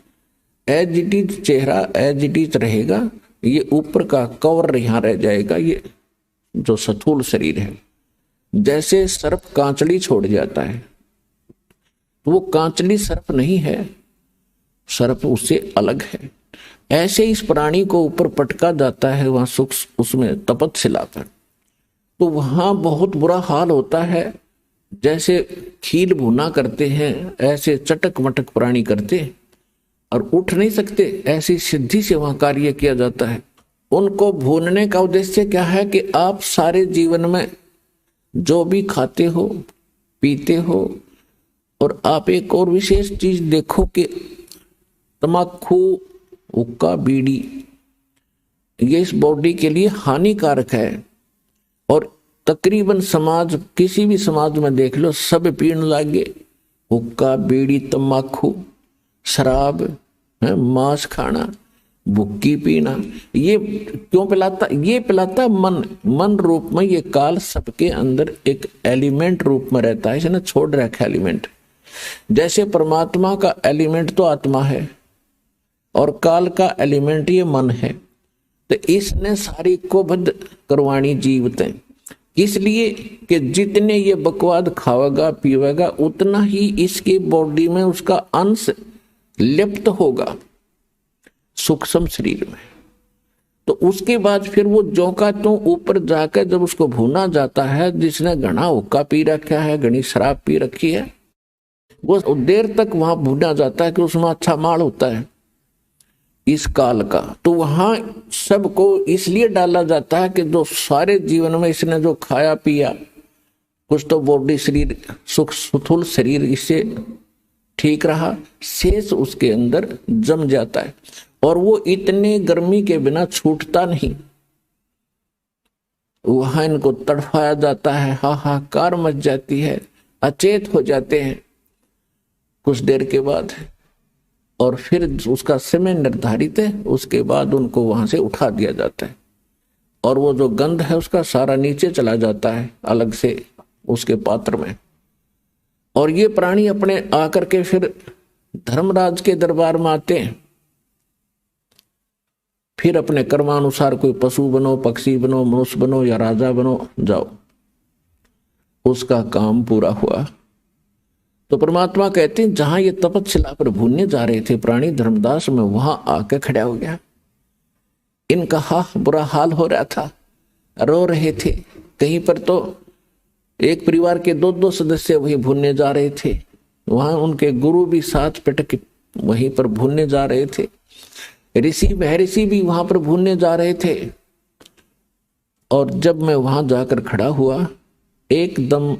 एज इट इज चेहरा एज इट इज रहेगा। ये ऊपर का कवर यहां रह जाएगा, ये जो स्थूल शरीर है। जैसे सर्प कांचली छोड़ जाता है, तो वो कांचली सर्प नहीं है, सर्प उससे अलग है। ऐसे इस प्राणी को ऊपर पटका जाता है वहां सूक्ष्म, उसमें तपतशिला पर। तो वहां बहुत बुरा हाल होता है। जैसे खील भुना करते हैं, ऐसे चटक मटक प्राणी करते और उठ नहीं सकते, ऐसी सिद्धि से वहां कार्य किया जाता है। उनको भूनने का उद्देश्य क्या है कि आप सारे जीवन में जो भी खाते हो पीते हो, और आप एक और विशेष चीज देखो कि तम्बाकू, हुक्का, बीड़ी, ये इस बॉडी के लिए हानिकारक है। और तकरीबन समाज, किसी भी समाज में देख लो, सब पीने लगे हुक्का, बीड़ी, तम्बाकू, शराब, मांस खाना, भुक्की पीना। ये क्यों पिलाता? ये पिलाता मन रूप में। ये काल सबके अंदर एक एलिमेंट रूप में रहता है, इसने छोड़ रखा एलिमेंट। जैसे परमात्मा का एलिमेंट तो आत्मा है और काल का एलिमेंट ये मन है, तो इसने सारी को बद्ध करवाणी जीवते, इसलिए कि जितने ये बकवाद खावेगा पीवेगा उतना ही इसकी बॉडी में उसका अंश लिप्त होगा सूक्ष्म शरीर में। तो उसके बाद फिर वो जो का तो ऊपर जाकर जब उसको भूना जाता है, जिसने घना हुक्का पी रखा है, घनी शराब पी रखी है, वो देर तक वहां भूना जाता है कि उसमें अच्छा माल होता है इस काल का। तो वहां सबको इसलिए डाला जाता है कि जो सारे जीवन में इसने जो खाया पिया, कुछ तो बॉडी शरीर सुख स्थूल शरीर इससे ठीक रहा, शेष उसके अंदर जम जाता है और वो इतने गर्मी के बिना छूटता नहीं। वहां इनको तड़फाया जाता है, हाहाकार मच जाती है, अचेत हो जाते हैं कुछ देर के बाद, और फिर उसका समय निर्धारित है, उसके बाद उनको वहां से उठा दिया जाता है और वो जो गंध है उसका सारा नीचे चला जाता है अलग से उसके पात्र में। और ये प्राणी अपने आकर के फिर धर्मराज के दरबार में आते हैं, फिर अपने कर्मानुसार कोई पशु बनो, पक्षी बनो, मनुष्य बनो या राजा बनो, जाओ, उसका काम पूरा हुआ। तो परमात्मा कहते हैं जहां ये तपस्या पर भूनने जा रहे थे प्राणी धर्मदास में, वहां आके खड़ा हो गया। इनका बुरा हाल हो रहा था, रो रहे थे। कहीं पर तो एक परिवार के दो दो सदस्य वही भूनने जा रहे थे, वहां उनके गुरु भी साथ पिटक वहीं पर भूनने जा रहे थे, ऋषि महर्षि भी वहां पर भूनने जा रहे थे। और जब मैं वहां जाकर खड़ा हुआ, एकदम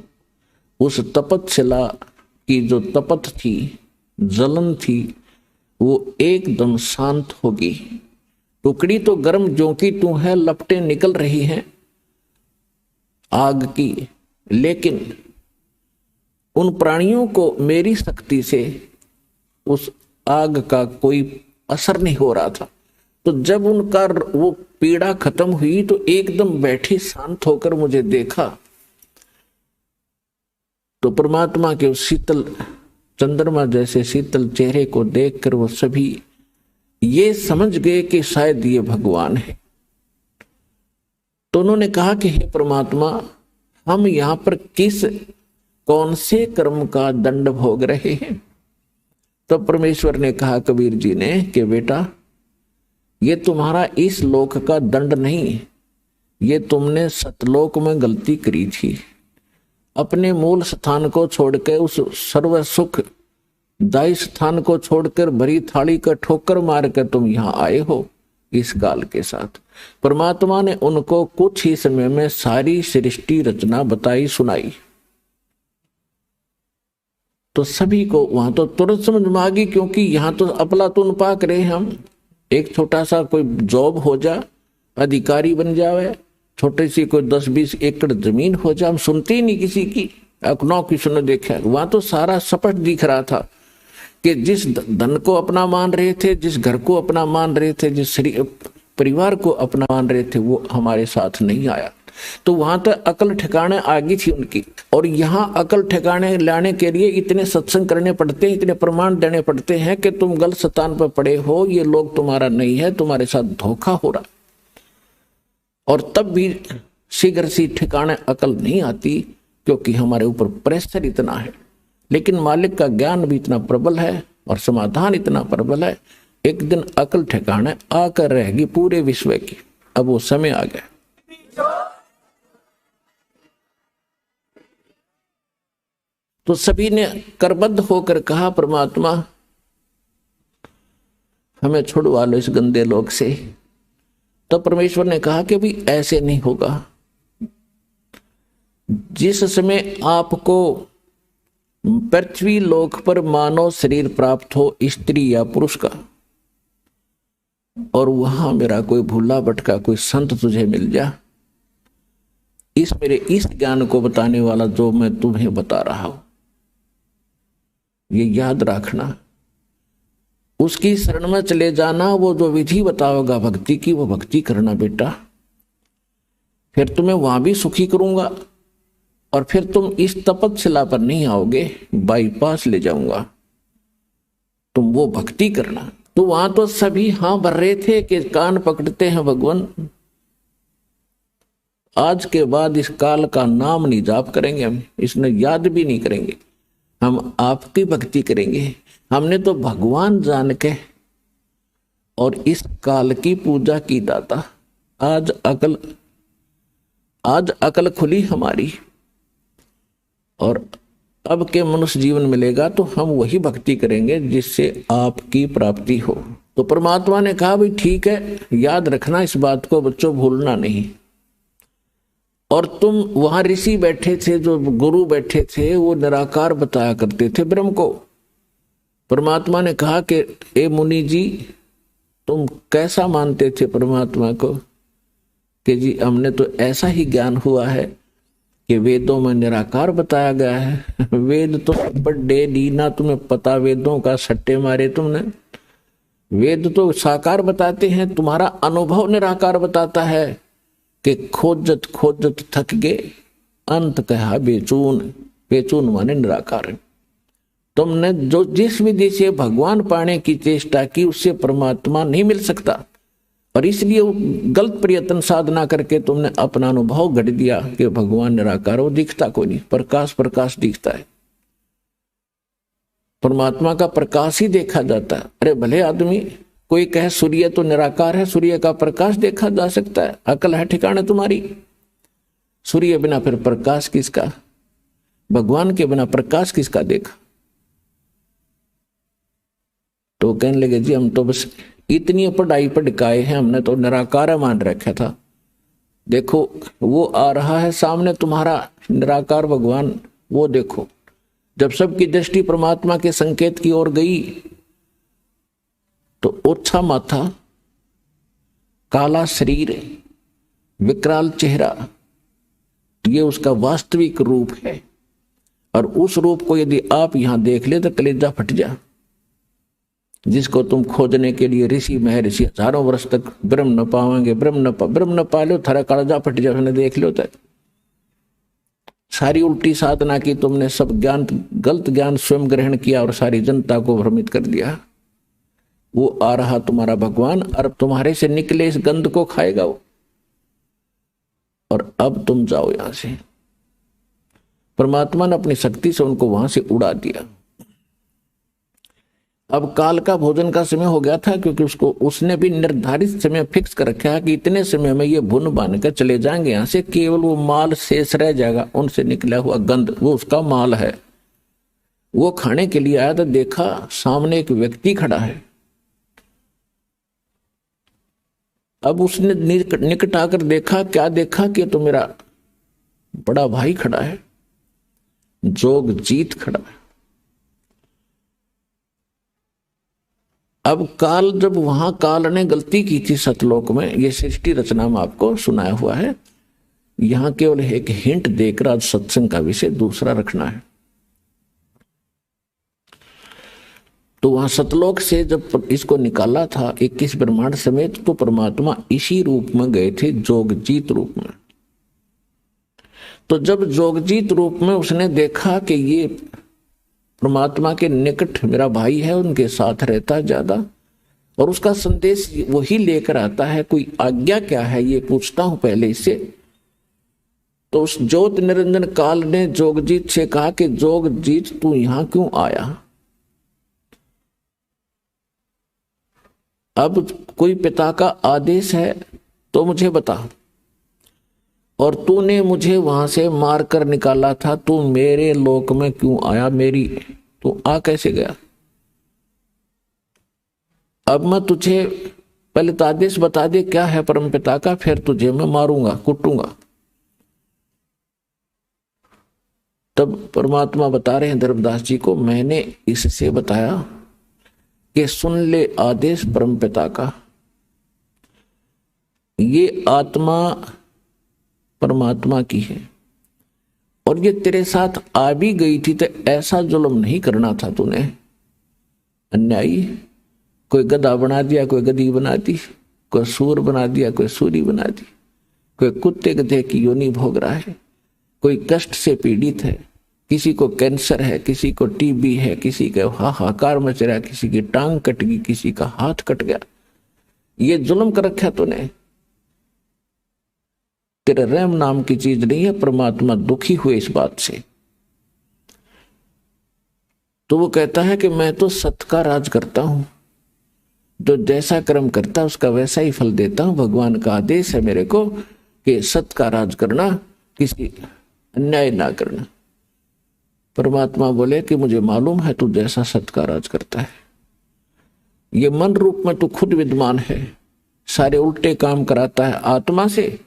उस तपस्या की जो तपत थी, जलन थी, वो एकदम शांत होगी। टुकड़ी तो गर्म जो की तू है, लपटें निकल रही हैं आग की, लेकिन उन प्राणियों को मेरी शक्ति से उस आग का कोई असर नहीं हो रहा था। तो जब उनका वो पीड़ा खत्म हुई तो एकदम बैठे शांत होकर मुझे देखा, तो परमात्मा के उस शीतल चंद्रमा जैसे शीतल चेहरे को देखकर वो सभी ये समझ गए कि शायद ये भगवान है। तो उन्होंने कहा कि हे परमात्मा, हम यहां पर कौन से कर्म का दंड भोग रहे हैं? तो परमेश्वर ने कहा कबीर जी ने कि बेटा, ये तुम्हारा इस लोक का दंड नहीं, ये तुमने सतलोक में गलती करी थी। अपने मूल स्थान को छोड़कर, उस सर्व सुख दायी स्थान को छोड़कर भरी थाली का ठोकर मार कर तुम यहां आए हो इस काल के साथ। परमात्मा ने उनको कुछ ही समय में सारी सृष्टि रचना बताई सुनाई। तो सभी को वहां तो तुरंत समझ में आ गई, क्योंकि यहां तो अफलातून पाक रहे हम। एक छोटा सा कोई जॉब हो जा, अधिकारी बन जावे, छोटी सी कोई 10-20 एकड़ जमीन हो जाए, हम सुनते ही नहीं किसी की, अखनौ किसी ने देखा। वहां तो सारा सपट दिख रहा था कि जिस धन को अपना मान रहे थे, जिस घर को अपना मान रहे थे, जिस परिवार को अपना मान रहे थे, वो हमारे साथ नहीं आया। तो वहां तक अकल ठिकाने आ गई थी उनकी। और यहाँ अकल ठिकाने लाने के लिए इतने सत्संग करने पड़ते हैं, इतने प्रमाण देने पड़ते हैं कि तुम गलत स्थान पर पड़े हो, ये लोग तुम्हारा नहीं है, तुम्हारे साथ धोखा हो रहा। और तब भी शीघ्र सी ठिकाने अकल नहीं आती, क्योंकि हमारे ऊपर प्रेशर इतना है। लेकिन मालिक का ज्ञान भी इतना प्रबल है और समाधान इतना प्रबल है, एक दिन अकल ठिकाने आकर रहेगी पूरे विश्व की। अब वो समय आ गया। तो सभी ने करबद्ध होकर कहा, परमात्मा हमें छुड़वा लो इस गंदे लोक से। तो परमेश्वर ने कहा कि भी ऐसे नहीं होगा। जिस समय आपको पृथ्वी लोक पर मानव शरीर प्राप्त हो, स्त्री या पुरुष का, और वहां मेरा कोई भूला भटका कोई संत तुझे मिल जा, इस मेरे इस ज्ञान को बताने वाला जो मैं तुम्हें बता रहा हूं, ये याद रखना, उसकी शरण में चले जाना। वो जो विधि बताओगा भक्ति की, वो भक्ति करना बेटा, फिर तुम्हें वहां भी सुखी करूंगा और फिर तुम इस तपस्या पर नहीं आओगे, बाईपास ले जाऊंगा, तुम वो भक्ति करना। तो वहां तो सभी हां भर रहे थे कि कान पकड़ते हैं भगवान, आज के बाद इस काल का नाम नहीं जाप करेंगे, हम इसने याद भी नहीं करेंगे, हम आपकी भक्ति करेंगे। हमने तो भगवान जान के और इस काल की पूजा की दाता। आज अकल खुली हमारी, और अब के मनुष्य जीवन मिलेगा तो हम वही भक्ति करेंगे जिससे आपकी प्राप्ति हो। तो परमात्मा ने कहा भाई ठीक है, याद रखना इस बात को बच्चों, भूलना नहीं। और तुम वहां ऋषि बैठे थे, जो गुरु बैठे थे, वो निराकार बताया करते थे ब्रह्म को। परमात्मा ने कहा कि ए मुनि जी, तुम कैसा मानते थे परमात्मा को? कि जी हमने तो ऐसा ही ज्ञान हुआ है कि वेदों में निराकार बताया गया है। वेद तो बड़े नीना, तुम्हें पता वेदों का सट्टे मारे तुमने। वेद तो साकार बताते हैं, तुम्हारा अनुभव निराकार बताता है कि खोजत खोजत थक गए, अंत कहा बेचून। बेचून माने निराकार। तुमने जो जिस विधि से भगवान पाने की चेष्टा की उससे परमात्मा नहीं मिल सकता, और इसलिए गलत प्रयत्न साधना करके तुमने अपना अनुभव गढ़ दिया कि भगवान निराकार, वो दिखता कोई नहीं, प्रकाश प्रकाश दिखता है, परमात्मा का प्रकाश ही देखा जाता है। अरे भले आदमी कोई कहे सूर्य तो निराकार है, सूर्य का प्रकाश देखा जा सकता है, अकल है ठिकाने तुम्हारी? सूर्य बिना फिर प्रकाश किसका? भगवान के बिना प्रकाश किसका देखा? तो कहने लगे जी हम तो बस इतनी पढ़ाई पढ़काए हैं, हमने तो निराकार मान रखा था। देखो वो आ रहा है सामने तुम्हारा निराकार भगवान, वो देखो। जब सबकी दृष्टि परमात्मा के संकेत की ओर गई तो ओछा माथा, काला शरीर, विकराल चेहरा, ये उसका वास्तविक रूप है। और उस रूप को यदि आप यहां देख ले तो कलेजा फट जा। जिसको तुम खोजने के लिए ऋषि महर्षि हजारों वर्ष तक ब्रह्म न पावेंगे, ब्रह्म न पा लो, थारा कलेजा फट जा, उसने देख लो। तक सारी उल्टी साधना की तुमने, सब ज्ञान गलत ज्ञान स्वयं ग्रहण किया और सारी जनता को भ्रमित कर दिया। वो आ रहा तुम्हारा भगवान, और तुम्हारे से निकले इस गंध को खाएगा वो। और अब तुम जाओ यहां से। परमात्मा ने अपनी शक्ति से उनको वहां से उड़ा दिया। अब काल का भोजन का समय हो गया था, क्योंकि उसने भी निर्धारित समय फिक्स कर रखा है कि इतने समय में ये भुन बांध कर चले जाएंगे यहां से, केवल वो माल शेष रह जाएगा, उनसे निकला हुआ गंध, वो उसका माल है। वो खाने के लिए आया तो देखा सामने एक व्यक्ति खड़ा है। अब उसने निकट आकर देखा, क्या देखा कि तो मेरा बड़ा भाई खड़ा है, जोगजीत खड़ा है। अब काल, जब वहां काल ने गलती की थी सतलोक में, ये सृष्टि रचना में आपको सुनाया हुआ है, यहां केवल एक हिंट देकर आज सत्संग का विषय दूसरा रखना है। तो वहां सतलोक से जब इसको निकाला था 21 ब्रह्मांड समेत, तो परमात्मा इसी रूप में गए थे, जोगजीत रूप में। तो जब जोगजीत रूप में उसने देखा कि ये परमात्मा के निकट मेरा भाई है, उनके साथ रहता है ज्यादा, और उसका संदेश वही लेकर आता है, कोई आज्ञा क्या है ये पूछता हूं पहले इससे। तो उस ज्योत निरंजन काल ने जोगजीत से कहा कि जोगजीत तू यहां क्यों आया? अब कोई पिता का आदेश है तो मुझे बता, और तूने मुझे वहां से मार कर निकाला था, तू मेरे लोक में क्यों आया? मेरी तू आ कैसे गया? अब मैं तुझे पहले तो आदेश बता दे क्या है परम पिता का, फिर तुझे मैं मारूंगा, कुटूंगा। तब परमात्मा बता रहे हैं धर्मदास जी को, मैंने इससे बताया कि सुन ले आदेश परम पिता का। ये आत्मा परमात्मा की है, और ये तेरे साथ आ भी गई थी तो ऐसा जुल्म नहीं करना था तूने। अन्यायी, कोई गधा बना दिया, कोई गधी बना दी, कोई सूर बना दिया, कोई सूरी बना दी, कोई कुत्ते गधे की योनि भोग रहा है, कोई कष्ट से पीड़ित है, किसी को कैंसर है, किसी को टीबी है, किसी का हाहाकार मच रहा है, किसी की टांग कट गई, किसी का हाथ कट गया, ये जुल्म कर रखा तूने। तेरे रहम नाम की चीज नहीं है। परमात्मा दुखी हुए इस बात से। तो वो कहता है कि मैं तो सत्य का राज करता हूं, जो जैसा कर्म करता है उसका वैसा ही फल देता हूं। भगवान का आदेश है मेरे को कि सत्य का राज करना, किसी अन्याय ना करना। परमात्मा बोले कि मुझे मालूम है तू जैसा सत्य का राज करता है, ये मन रूप में तू खुद विद्वान है, सारे उल्टे काम कराता है आत्मा से,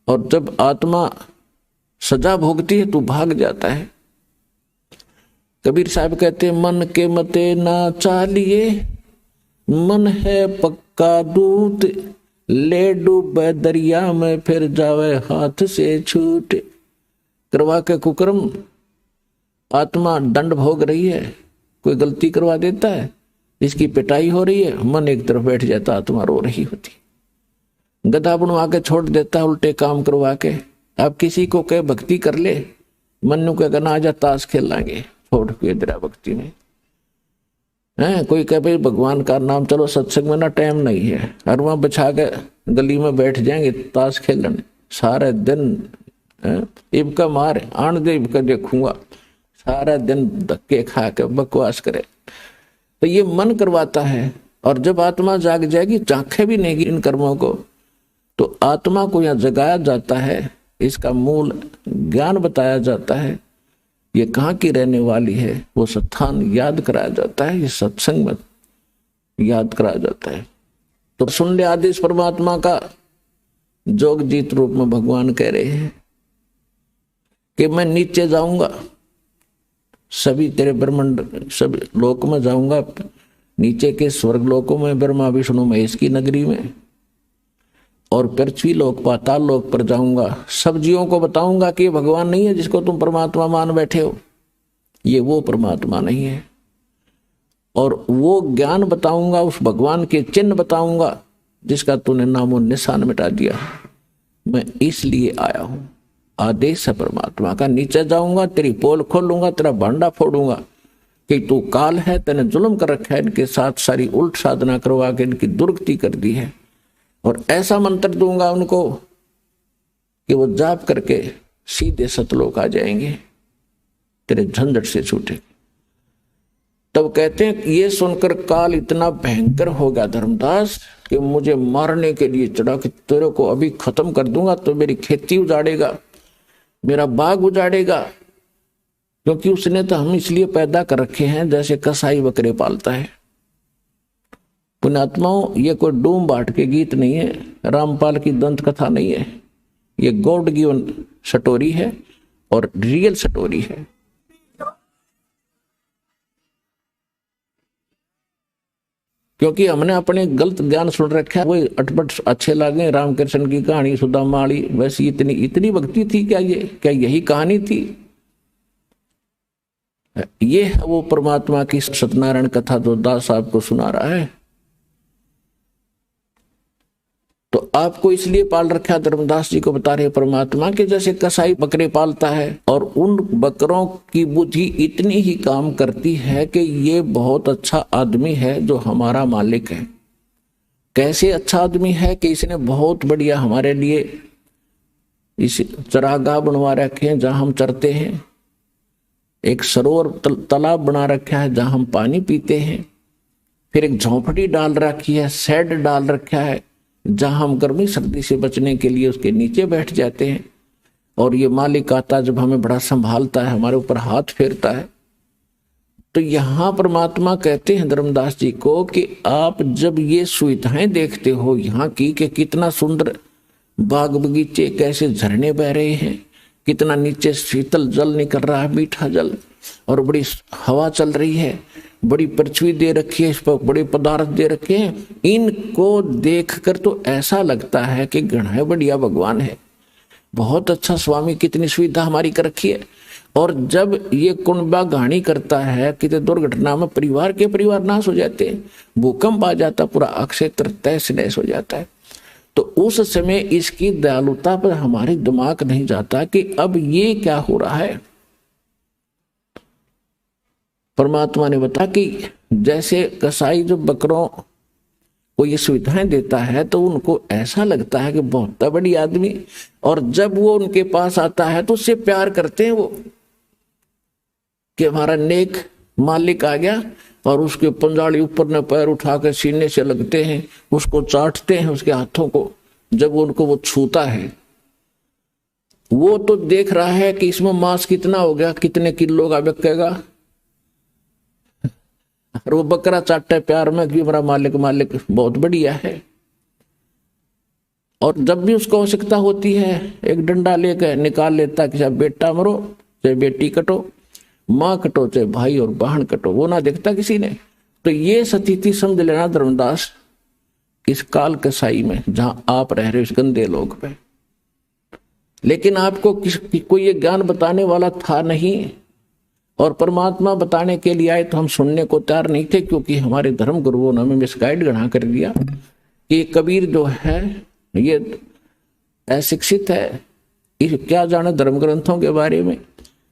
और जब आत्मा सजा भोगती है तू भाग जाता है। कबीर साहब कहते हैं, मन के मते ना चालिए, मन है पक्का दूत, ले डूबे दरिया में फिर जावे हाथ से छूट। करवा के कुकर्म आत्मा दंड भोग रही है, कोई गलती करवा देता है, इसकी पिटाई हो रही है, मन एक तरफ बैठ जाता, आत्मा रो रही होती, गधा बनवा के छोड़ देता, उल्टे काम करवा के। आप किसी को कहे भक्ति कर ले, मनु कहेगा ना आजा ताश खेल लाएंगे, छोड़ के इधर भक्ति में है। कोई कहे भाई भगवान का नाम, चलो सत्संग में ना टाइम नहीं है, और वहां बिछा के गली में बैठ जाएंगे ताश खेलने सारे दिन। इबका मार आन दे, इबका देखूंगा, सारा दिन धक्के खा के बकवास करे। तो ये मन करवाता है। और जब आत्मा जाग जाएगी, झांखे भी नहीं इन कर्मों को, तो आत्मा को यहाँ जगाया जाता है, इसका मूल ज्ञान बताया जाता है, ये कहाँ की रहने वाली है, वो स्थान याद कराया जाता है, ये सत्संग में याद कराया जाता है। तो सुन ले आदेश परमात्मा का। जोग जीत रूप में भगवान कह रहे हैं कि मैं नीचे जाऊंगा, सभी तेरे ब्रह्मांड सब लोक में जाऊंगा, नीचे के स्वर्ग लोकों में, ब्रह्मा विष्णु महेश की नगरी में, और पृथ्वी लोक पाताल लोक पर जाऊंगा। सब जीवों को बताऊंगा कि ये भगवान नहीं है जिसको तुम परमात्मा मान बैठे हो, ये वो परमात्मा नहीं है। और वो ज्ञान बताऊंगा, उस भगवान के चिन्ह बताऊंगा जिसका तूने नामो निशान मिटा दिया। मैं इसलिए आया हूं, आदेश है परमात्मा का। नीचे जाऊंगा, तेरी पोल खोलूंगा, तेरा भांडा फोड़ूंगा कि तू काल है, तेने जुल्म कर रखा है, इनके साथ सारी उल्ट साधना करवा के इनकी दुर्गति कर दी है। और ऐसा मंत्र दूंगा उनको कि वो जाप करके सीधे सतलोक आ जाएंगे, तेरे झंझट से छूटे। तब कहते हैं ये सुनकर काल इतना भयंकर हो गया धर्मदास कि मुझे मारने के लिए चढ़ा कि तेरे को अभी खत्म कर दूंगा, तो मेरी खेती उजाड़ेगा, मेरा बाग उजाड़ेगा। क्योंकि उसने तो हम इसलिए पैदा कर रखे हैं जैसे कसाई बकरे पालता है। पुण्यात्माओं, ये कोई डूम बाट के गीत नहीं है, रामपाल की दंत कथा नहीं है, ये गॉड गिवन स्टोरी है और रियल स्टोरी है। क्योंकि हमने अपने गलत ज्ञान सुन रखा है, वही अटपट अच्छे लगे। रामकृष्ण की कहानी, सुदामाली, वैसी इतनी भक्ति थी क्या? ये क्या यही कहानी थी? ये है वो परमात्मा की सत्यनारायण कथा जो दास साहब को सुना रहा है। तो आपको इसलिए पाल रखा, धर्मदास जी को बता रहे परमात्मा के जैसे कसाई बकरे पालता है, और उन बकरों की बुद्धि इतनी ही काम करती है कि ये बहुत अच्छा आदमी है जो हमारा मालिक है। कैसे अच्छा आदमी है कि इसने बहुत बढ़िया हमारे लिए इस चरागाह बनवा रखे हैं जहां हम चरते हैं, एक सरोवर तालाब बना रखा है जहां हम पानी पीते हैं, फिर एक झोंपड़ी डाल रखी है, शेड डाल रखा है जहां हम गर्मी सर्दी से बचने के लिए उसके नीचे बैठ जाते हैं। और ये मालिक आता जब हमें बड़ा संभालता है, हमारे ऊपर हाथ फेरता है। तो यहां परमात्मा कहते हैं धर्मदास जी को कि आप जब ये सुविधाएं देखते हो यहाँ की कि कितना सुंदर बाग बगीचे, कैसे झरने बह रहे हैं, कितना नीचे शीतल जल निकल रहा है, मीठा जल, और बड़ी हवा चल रही है, बड़ी पृथ्वी दे रखी है, इस पर बड़े पदार्थ दे रखे हैं, इनको देखकर तो ऐसा लगता है कि गणा बढ़िया भगवान है, बहुत अच्छा स्वामी, कितनी सुविधा हमारी कर रखी है। और जब ये कुंडबा घाणी करता है, कितने दुर्घटना में परिवार के परिवार नाश हो जाते हैं, भूकंप आ जाता, पूरा क्षेत्र तहस नहस हो जाता है, तो उस समय इसकी दयालुता पर हमारे दिमाग नहीं जाता कि अब ये क्या हो रहा है। परमात्मा ने बताया कि जैसे कसाई जो बकरों को ये सुविधाएं देता है तो उनको ऐसा लगता है कि बहुत बड़ी आदमी, और जब वो उनके पास आता है तो उससे प्यार करते हैं वो कि हमारा नेक मालिक आ गया, और उसके पंजाड़ी ऊपर ने पैर उठा कर सीने से लगते हैं, उसको चाटते हैं उसके हाथों को। जब उनको वो छूता है, वो तो देख रहा है कि इसमें मांस कितना हो गया, कितने किलो का बिकेगा, और वो बकरा चाटता है प्यार में कि हमारा मालिक मालिक बहुत बढ़िया है। और जब भी उसको आवश्यकता होती है एक डंडा लेकर निकाल लेता कि चाहे बेटा मरो चाहे बेटी कटो, माँ कटो चाहे भाई और बहन कटो, वो ना देखता किसी ने। तो ये स्थिति समझ लेना धर्मदास इस काल कसाई में जहां आप रह रहे हो, इस गंदे लोग पे। लेकिन आपको कोई ये ज्ञान बताने वाला था नहीं, और परमात्मा बताने के लिए आए तो हम सुनने को तैयार नहीं थे, क्योंकि हमारे धर्म गुरुओं ने हमें मिसगाइड गढ़ा कर दिया कि कबीर जो है ये अशिक्षित है, ये क्या जाने धर्म ग्रंथों के बारे में,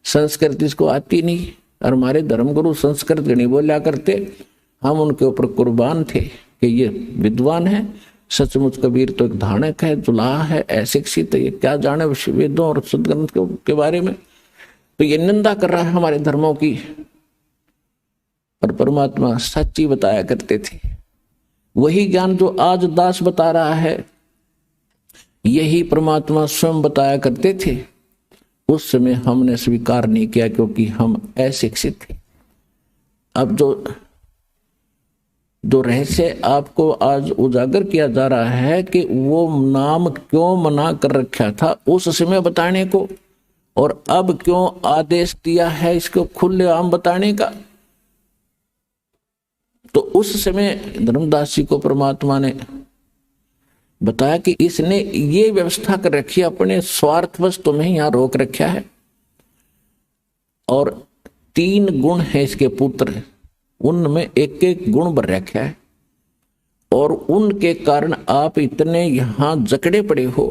संस्कृत इसको आती नहीं। और हमारे धर्म गुरु संस्कृत नहीं बोला करते, हम उनके ऊपर कुर्बान थे कि ये विद्वान है, सचमुच कबीर तो एक धानक है, जुलाहा है, अशिक्षित है, ये क्या जाने वेदों और सदग्रंथ के बारे में। तो ये निंदा कर रहा है हमारे धर्मों की। और परमात्मा सच्ची बताया करते थे, वही ज्ञान जो आज दास बता रहा है यही परमात्मा स्वयं बताया करते थे। उस समय हमने स्वीकार नहीं किया क्योंकि हम अशिक्षित थे। अब जो रहस्य आपको आज उजागर किया जा रहा है कि वो नाम क्यों मना कर रखा था उस समय बताने को, और अब क्यों आदेश दिया है इसको खुलेआम बताने का। तो उस समय धर्मदास जी को परमात्मा ने बताया कि इसने ये व्यवस्था कर रखी है, अपने स्वार्थवश तुम्हें यहां रोक रखा है, और 3 गुण है इसके पुत्र, उनमें एक एक गुण भर रखा है, और उनके कारण आप इतने यहां जकड़े पड़े हो।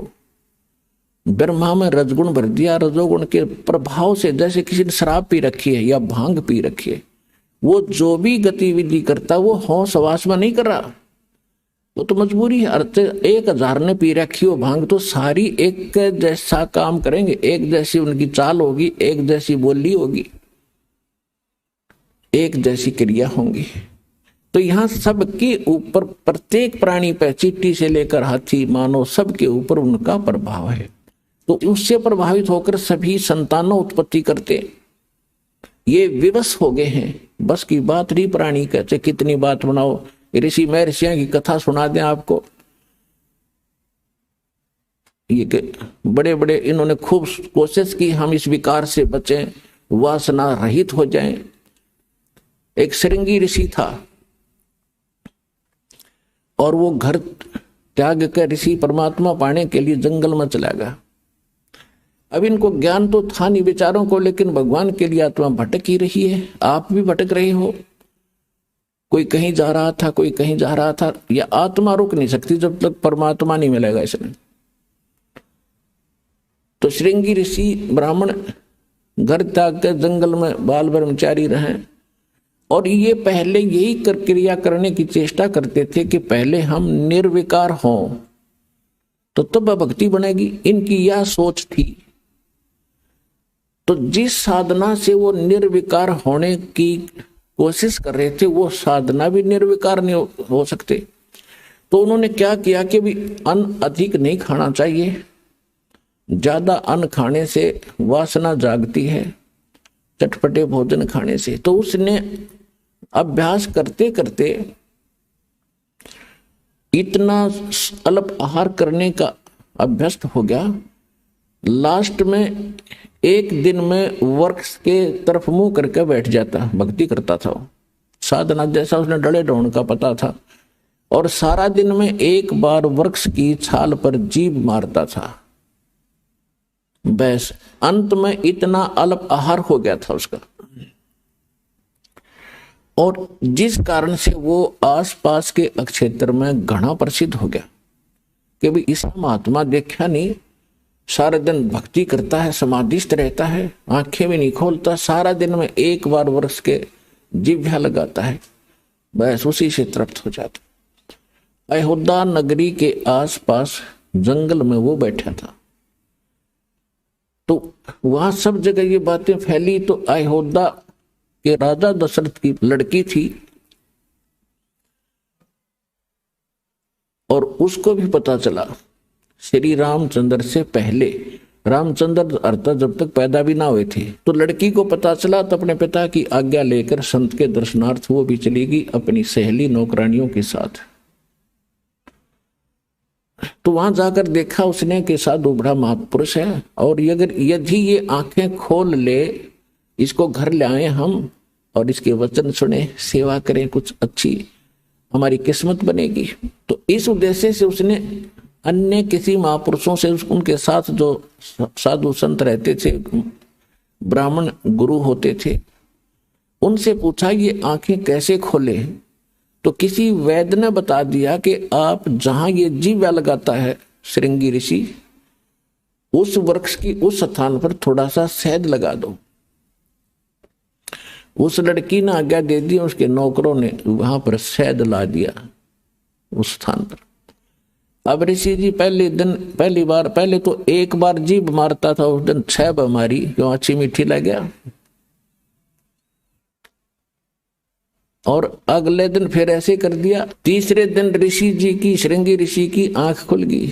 ब्रह्मा में रजगुण भर दिया, रजोगुण के प्रभाव से जैसे किसी ने शराब पी रखी है या भांग पी रखी है, वो जो भी गतिविधि करता वो होश हवास में नहीं कर रहा, वो तो मजबूरी है। 1000 ने पी रखी हो भांग तो सारी एक जैसा काम करेंगे, एक जैसी उनकी चाल होगी, एक जैसी बोली होगी, एक जैसी क्रिया होंगी। तो यहां सबके ऊपर, प्रत्येक प्राणी पर, चींटी से लेकर हाथी मानव, सबके ऊपर उनका प्रभाव है। तो उससे प्रभावित होकर सभी संतानों उत्पत्ति करते, ये विवश हो गए हैं। बस की बात नहीं प्राणी कहते, कितनी बात बनाओ, ऋषि महर्षियों की कथा सुना दें आपको, ये बड़े बड़े इन्होंने खूब कोशिश की हम इस विकार से बचें, वासना रहित हो जाएं। एक श्रृंगी ऋषि था और वो घर त्याग कर ऋषि परमात्मा पाने के लिए जंगल में चला गया। अब इनको ज्ञान तो था नहीं बेचारों को, लेकिन भगवान के लिए आत्मा भटक ही रही है। आप भी भटक रहे हो, कोई कहीं जा रहा था, कोई कहीं जा रहा था। यह आत्मा रुक नहीं सकती जब तक परमात्मा नहीं मिलेगा इसने। तो श्रृंगी ऋषि ब्राह्मण घर त्याग कर जंगल में बाल ब्रह्मचारी रहे, और ये पहले यही क्रिया करने की चेष्टा करते थे कि पहले हम निर्विकार हों तो तब भक्ति बनेगी, इनकी यह सोच थी। तो जिस साधना से वो निर्विकार होने की कोशिश कर रहे थे वो साधना भी निर्विकार नहीं हो सकते। तो उन्होंने क्या किया कि भी अन्न अधिक नहीं खाना चाहिए, ज्यादा अन्न खाने से वासना जागती है, चटपटे भोजन खाने से। तो उसने अभ्यास करते करते इतना अल्प आहार करने का अभ्यस्त हो गया, लास्ट में एक दिन में वृक्ष के तरफ मुंह करके बैठ जाता, भक्ति करता था। साधना जैसा उसने डले ढूंढ का पता था, और सारा दिन में एक बार वृक्ष की छाल पर जीभ मारता था। बस अंत में इतना अल्प आहार हो गया था उसका, और जिस कारण से वो आसपास के क्षेत्र में घना प्रसिद्ध हो गया। कि भी इस महात्मा देखा नहीं, सारा दिन भक्ति करता है, समाधिस्थ रहता है, आंखें भी नहीं खोलता, सारा दिन में एक बार वर्ष के जिह्वा लगाता है, बस उसी से तृप्त हो जाता। अयोध्या नगरी के आसपास जंगल में वो बैठा था, तो वहां सब जगह ये बातें फैली। तो अयोध्या के राजा दशरथ की लड़की थी और उसको भी पता चला श्री रामचंद्र से पहले, रामचंद्र अर्थात जब तक पैदा भी ना हुए थे, तो लड़की को पता चला, तो अपने पिता की आज्ञा लेकर संत के दर्शनार्थ वो भी चली गई अपनी सहेली नौकरानियों के साथ। तो वहां जाकर देखा उसने कि साधु बड़ा महापुरुष है, और अगर यदि ये आंखें खोल ले, इसको घर ले आए हम और इसके वचन सुने, सेवा करें, कुछ अच्छी हमारी किस्मत बनेगी। तो इस उद्देश्य से उसने अन्य किसी महापुरुषों से, उनके साथ जो साधु संत रहते थे, ब्राह्मण गुरु होते थे, उनसे पूछा ये आंखें कैसे खोले। तो किसी वैद्य ने बता दिया कि आप जहां ये जीवा लगाता है श्रृंगी ऋषि, उस वृक्ष की उस स्थान पर थोड़ा सा शहद लगा दो। उस लड़की ने आज्ञा दे दी, उसके नौकरों ने वहां पर शहद ला दिया उस स्थान पर। अब ऋषि जी पहले तो एक बार जीभ मारता था, उस दिन 6 बार मारी, क्यों अच्छी मीठी लग गया। और अगले दिन फिर ऐसे कर दिया। तीसरे दिन ऋषि जी की, श्रृंगी ऋषि की आंख खुल गई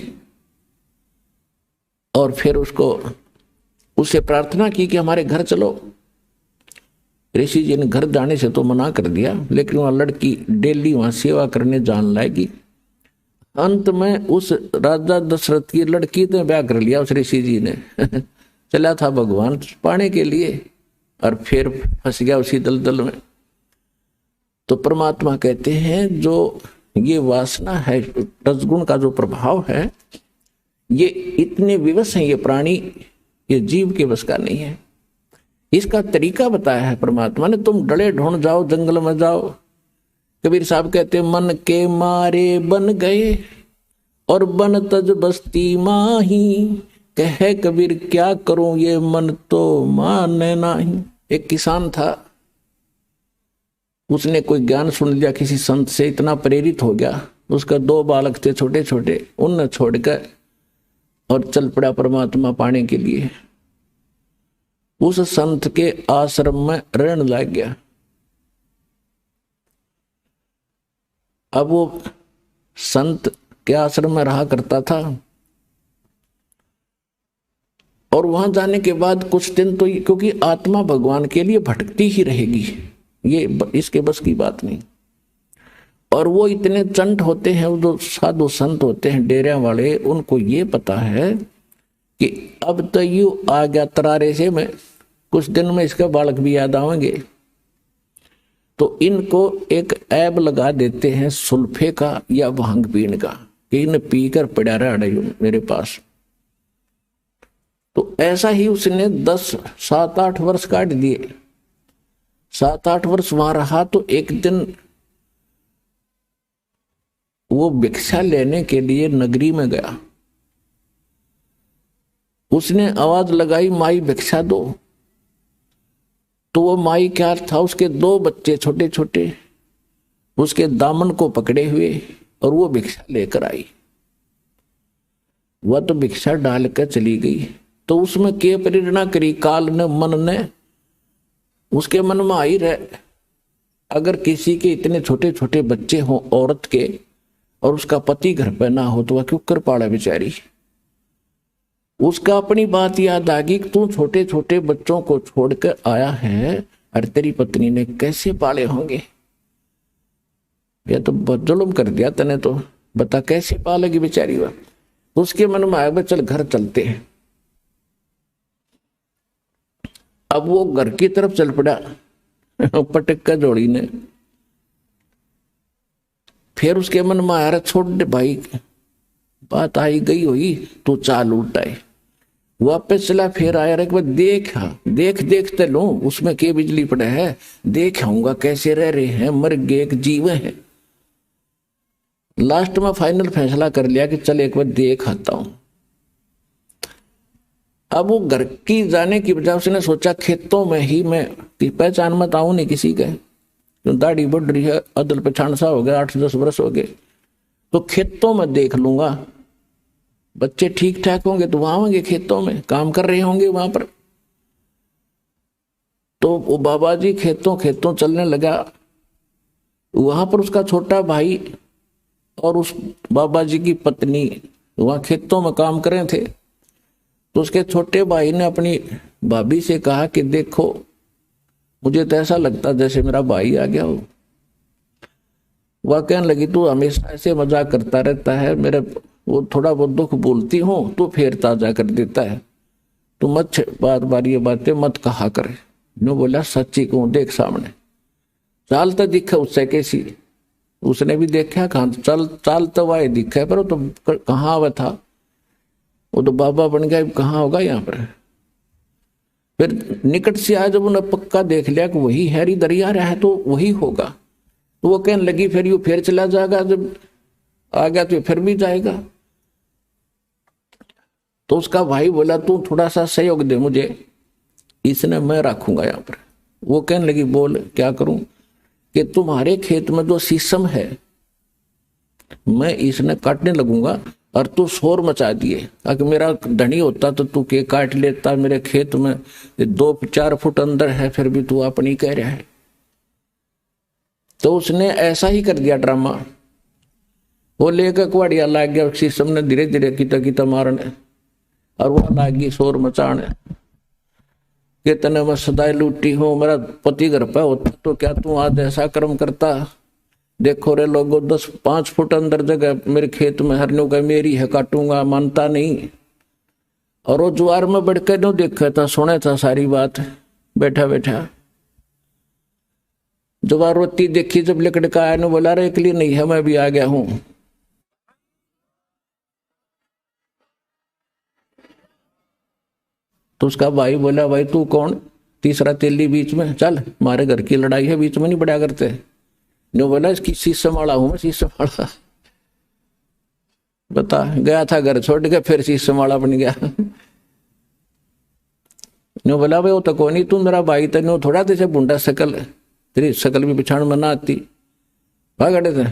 और फिर उससे प्रार्थना की कि हमारे घर चलो। ऋषि जी ने घर जाने से तो मना कर दिया, लेकिन वहां लड़की डेली वहां सेवा करने जान लाएगी। अंत में उस राजा दशरथ की लड़की ने ब्याह कर लिया उस ऋषि जी ने। चला था भगवान पाने के लिए और फिर फंस गया उसी दलदल में। तो परमात्मा कहते हैं जो ये वासना है, रजगुण का जो प्रभाव है, ये इतने विवश हैं, ये प्राणी, ये जीव के बस का नहीं है। इसका तरीका बताया है परमात्मा ने। तुम डले ढूंढ जाओ, जंगल में जाओ। कबीर साहब कहते मन के मारे बन गए और बन तज बस्ती माही, कहे कबीर क्या करूं ये मन तो माने नहीं। एक किसान था, उसने कोई ज्ञान सुन लिया किसी संत से, इतना प्रेरित हो गया, उसका 2 बालक थे छोटे छोटे, उनने छोड़कर और चल पड़ा परमात्मा पाने के लिए। उस संत के आश्रम में रहने लग गया। अब वो संत के आश्रम में रहा करता था और वहां जाने के बाद कुछ दिन तो, क्योंकि आत्मा भगवान के लिए भटकती ही रहेगी, ये इसके बस की बात नहीं। और वो इतने चंट होते हैं, वो जो साधु संत होते हैं डेरे वाले, उनको ये पता है कि अब तो यू आ गया तरारे से, मैं कुछ दिन में इसका बालक भी याद आएंगे। तो इनको एक ऐब लगा देते हैं सुल्फे का या भांग पीने का, कि इन्हें पीकर पड़ा रहा मेरे पास। तो ऐसा ही उसने 7-8 वर्ष काट दिए। 7-8 वर्ष वहां रहा। तो एक दिन वो भिक्षा लेने के लिए नगरी में गया। उसने आवाज लगाई, माई भिक्षा दो। तो वो माई क्या था, उसके 2 बच्चे छोटे छोटे उसके दामन को पकड़े हुए, और वो भिक्षा लेकर आई। वह तो भिक्षा डाल कर चली गई। तो उसमें के प्रेरणा करी, काल ने, मन ने, उसके मन में आई रहे, अगर किसी के इतने छोटे छोटे बच्चे हों औरत के, और उसका पति घर पे ना हो, तो वह क्यों कर पाड़ा बेचारी। उसका अपनी बात याद आ गई कि तू छोटे छोटे बच्चों को छोड़कर आया है, और तेरी पत्नी ने कैसे पाले होंगे। यह तो बहुत जुल्म कर दिया तने, तो बता कैसे पालेगी बेचारी वह। उसके मन में आया, चल घर चलते हैं। अब वो घर की तरफ चल पड़ा पटक का जोड़ी ने। फिर उसके मन में आया, छोड़ दे भाई, बात आई गई हुई, तू चाल उल्टाए। वापस चला, फिर आया, देख देखते लो उसमें के बिजली पड़े है, देख आऊंगा कैसे रह रहे हैं, मर गए, एक जीव है। लास्ट में फाइनल फैसला कर लिया कि चल एक बार देख आता हूं। अब वो घर की जाने की वजह उसने सोचा खेतों में ही मैं की पहचान मत आऊं नहीं किसी के, क्यों दाढ़ी बढ़ रही है, अदल पछाण सा हो गया, 8-10 वर्ष हो गए, तो खेतों में देख लूंगा, बच्चे ठीक ठाक होंगे तो वहां होंगे, खेतों में काम कर रहे होंगे वहां पर। तो वो बाबा जी खेतों खेतों चलने लगा। वहां पर उसका छोटा भाई और उस बाबा जी की पत्नी वहां खेतों में काम कर रहे थे। तो उसके छोटे भाई ने अपनी भाभी से कहा कि देखो मुझे तो ऐसा लगता जैसे मेरा भाई आ गया हो। वह कहने लगी तू हमेशा ऐसे मजाक करता रहता है, मेरे वो थोड़ा बहुत दुख बोलती हूँ तो फिर ताजा कर देता है, तू मत बार बार ये बातें मत कहा करे। नो बोला सच्ची कहूं देख सामने चाल तो दिखा उससे कैसी, उसने भी देखा कहा चल चाल तो वाए दिखा पर वो तो कहाँ हुआ था, वो तो बाबा बन गया, कहाँ होगा यहाँ पर। फिर निकट से आया, जब उन्हें पक्का देख लिया कि वही हैरी दरिया रहा है तो वही होगा, तो वो कहने लगी फिर यू फिर चला जाएगा, जब आ गया तो फिर भी जाएगा। तो उसका भाई बोला तू थोड़ा सा सहयोग दे मुझे, इसने मैं रखूंगा यहाँ पर। वो कहने लगी बोल क्या करूं, कि तुम्हारे खेत में जो शीशम है मैं इसने काटने लगूंगा और तू शोर मचा दिए, अगर मेरा धनी होता तो तू के काट लेता, मेरे खेत में 2-4 फुट अंदर है फिर भी तू अपनी कह रहा है। तो उसने ऐसा ही कर दिया ड्रामा, वो लेकर कुआड़िया लाग गया शीशम ने धीरे धीरे किता किता मारने, और वो लागी शोर मचाने कि तने मैं सदाई लूटी हूं, मेरा पति घर पे होता तो क्या तू आज ऐसा कर्म करता, देखो रे लोगों 10-5 फुट अंदर जगह मेरे खेत में हरनों का मेरी है, काटूंगा, मानता नहीं। और वो जुआर में बढ़ के नो देखा था, सुना था सारी बात बैठा बैठा। जुआर रोती देखी, जब लकड़ का आया, बोला रे एक लिए नहीं है मैं भी आ गया हूं। तो उसका भाई बोला भाई तू कौन, तीसरा तेली बीच में, चल हमारे घर की लड़ाई है बीच में नहीं बढ़ा करते। जो बोला इसकी शीशम वाला हूं मैं, शीशम वाला। बता गया था घर छोड़ के फिर शीशम वाला बन गया। नो बोला भाई वो तो कौन ही तू मेरा भाई, तेनो थोड़ा तेरे बुंडा शकल, तेरी शकल भी पिछाड़ में ना आती, भागड़े थे।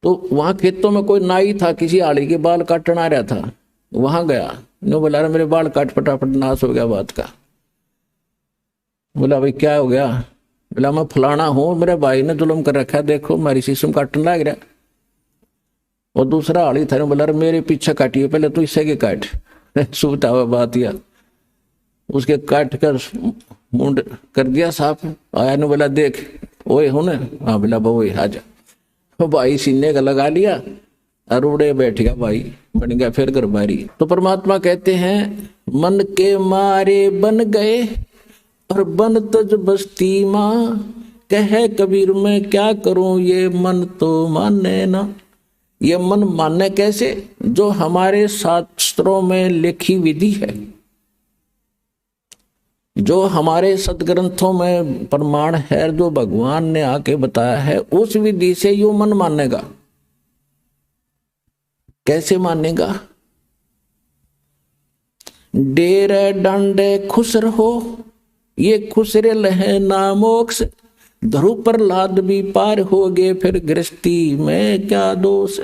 तो वहां खेतों में कोई नाई था, किसी आड़ी के बाल काटना आ रहा था, वहां गया। नो बोला मेरे बाल काट फटाफट नाश हो गया बात का। बोला भाई क्या हो गया, बोला मैं फलाना हूं, मेरे भाई ने जुल्म कर रखा, देखो मेरी शीशम काटने लग रहा। और दूसरा आड़ी था, बोला मेरे पीछे काटिए पहले तो इससे के काट। सुबता हुआ बात या उसके काट कर मुंड कर दिया साफ। आया ने बोला देख ओए हो ना, हाँ बोला वो आजा। भाई सीने का लगा लिया और उड़े बैठ गया, भाई बन गया फिर घर बारी। तो परमात्मा कहते हैं मन के मारे बन गए और बन तज बस्ती मां, कहे कबीर मैं क्या करूं ये मन तो माने ना। ये मन मानने कैसे, जो हमारे शास्त्रों में लिखी विधि है, जो हमारे सदग्रंथों में प्रमाण है, जो भगवान ने आके बताया है, उस विधि से यो मन मानेगा। कैसे मानेगा, डेरे डंडे खुसर हो, ये खुसरे लहे नामोक्ष, धरु पर लाद भी पार हो गए, फिर गृहस्थी में क्या दोष।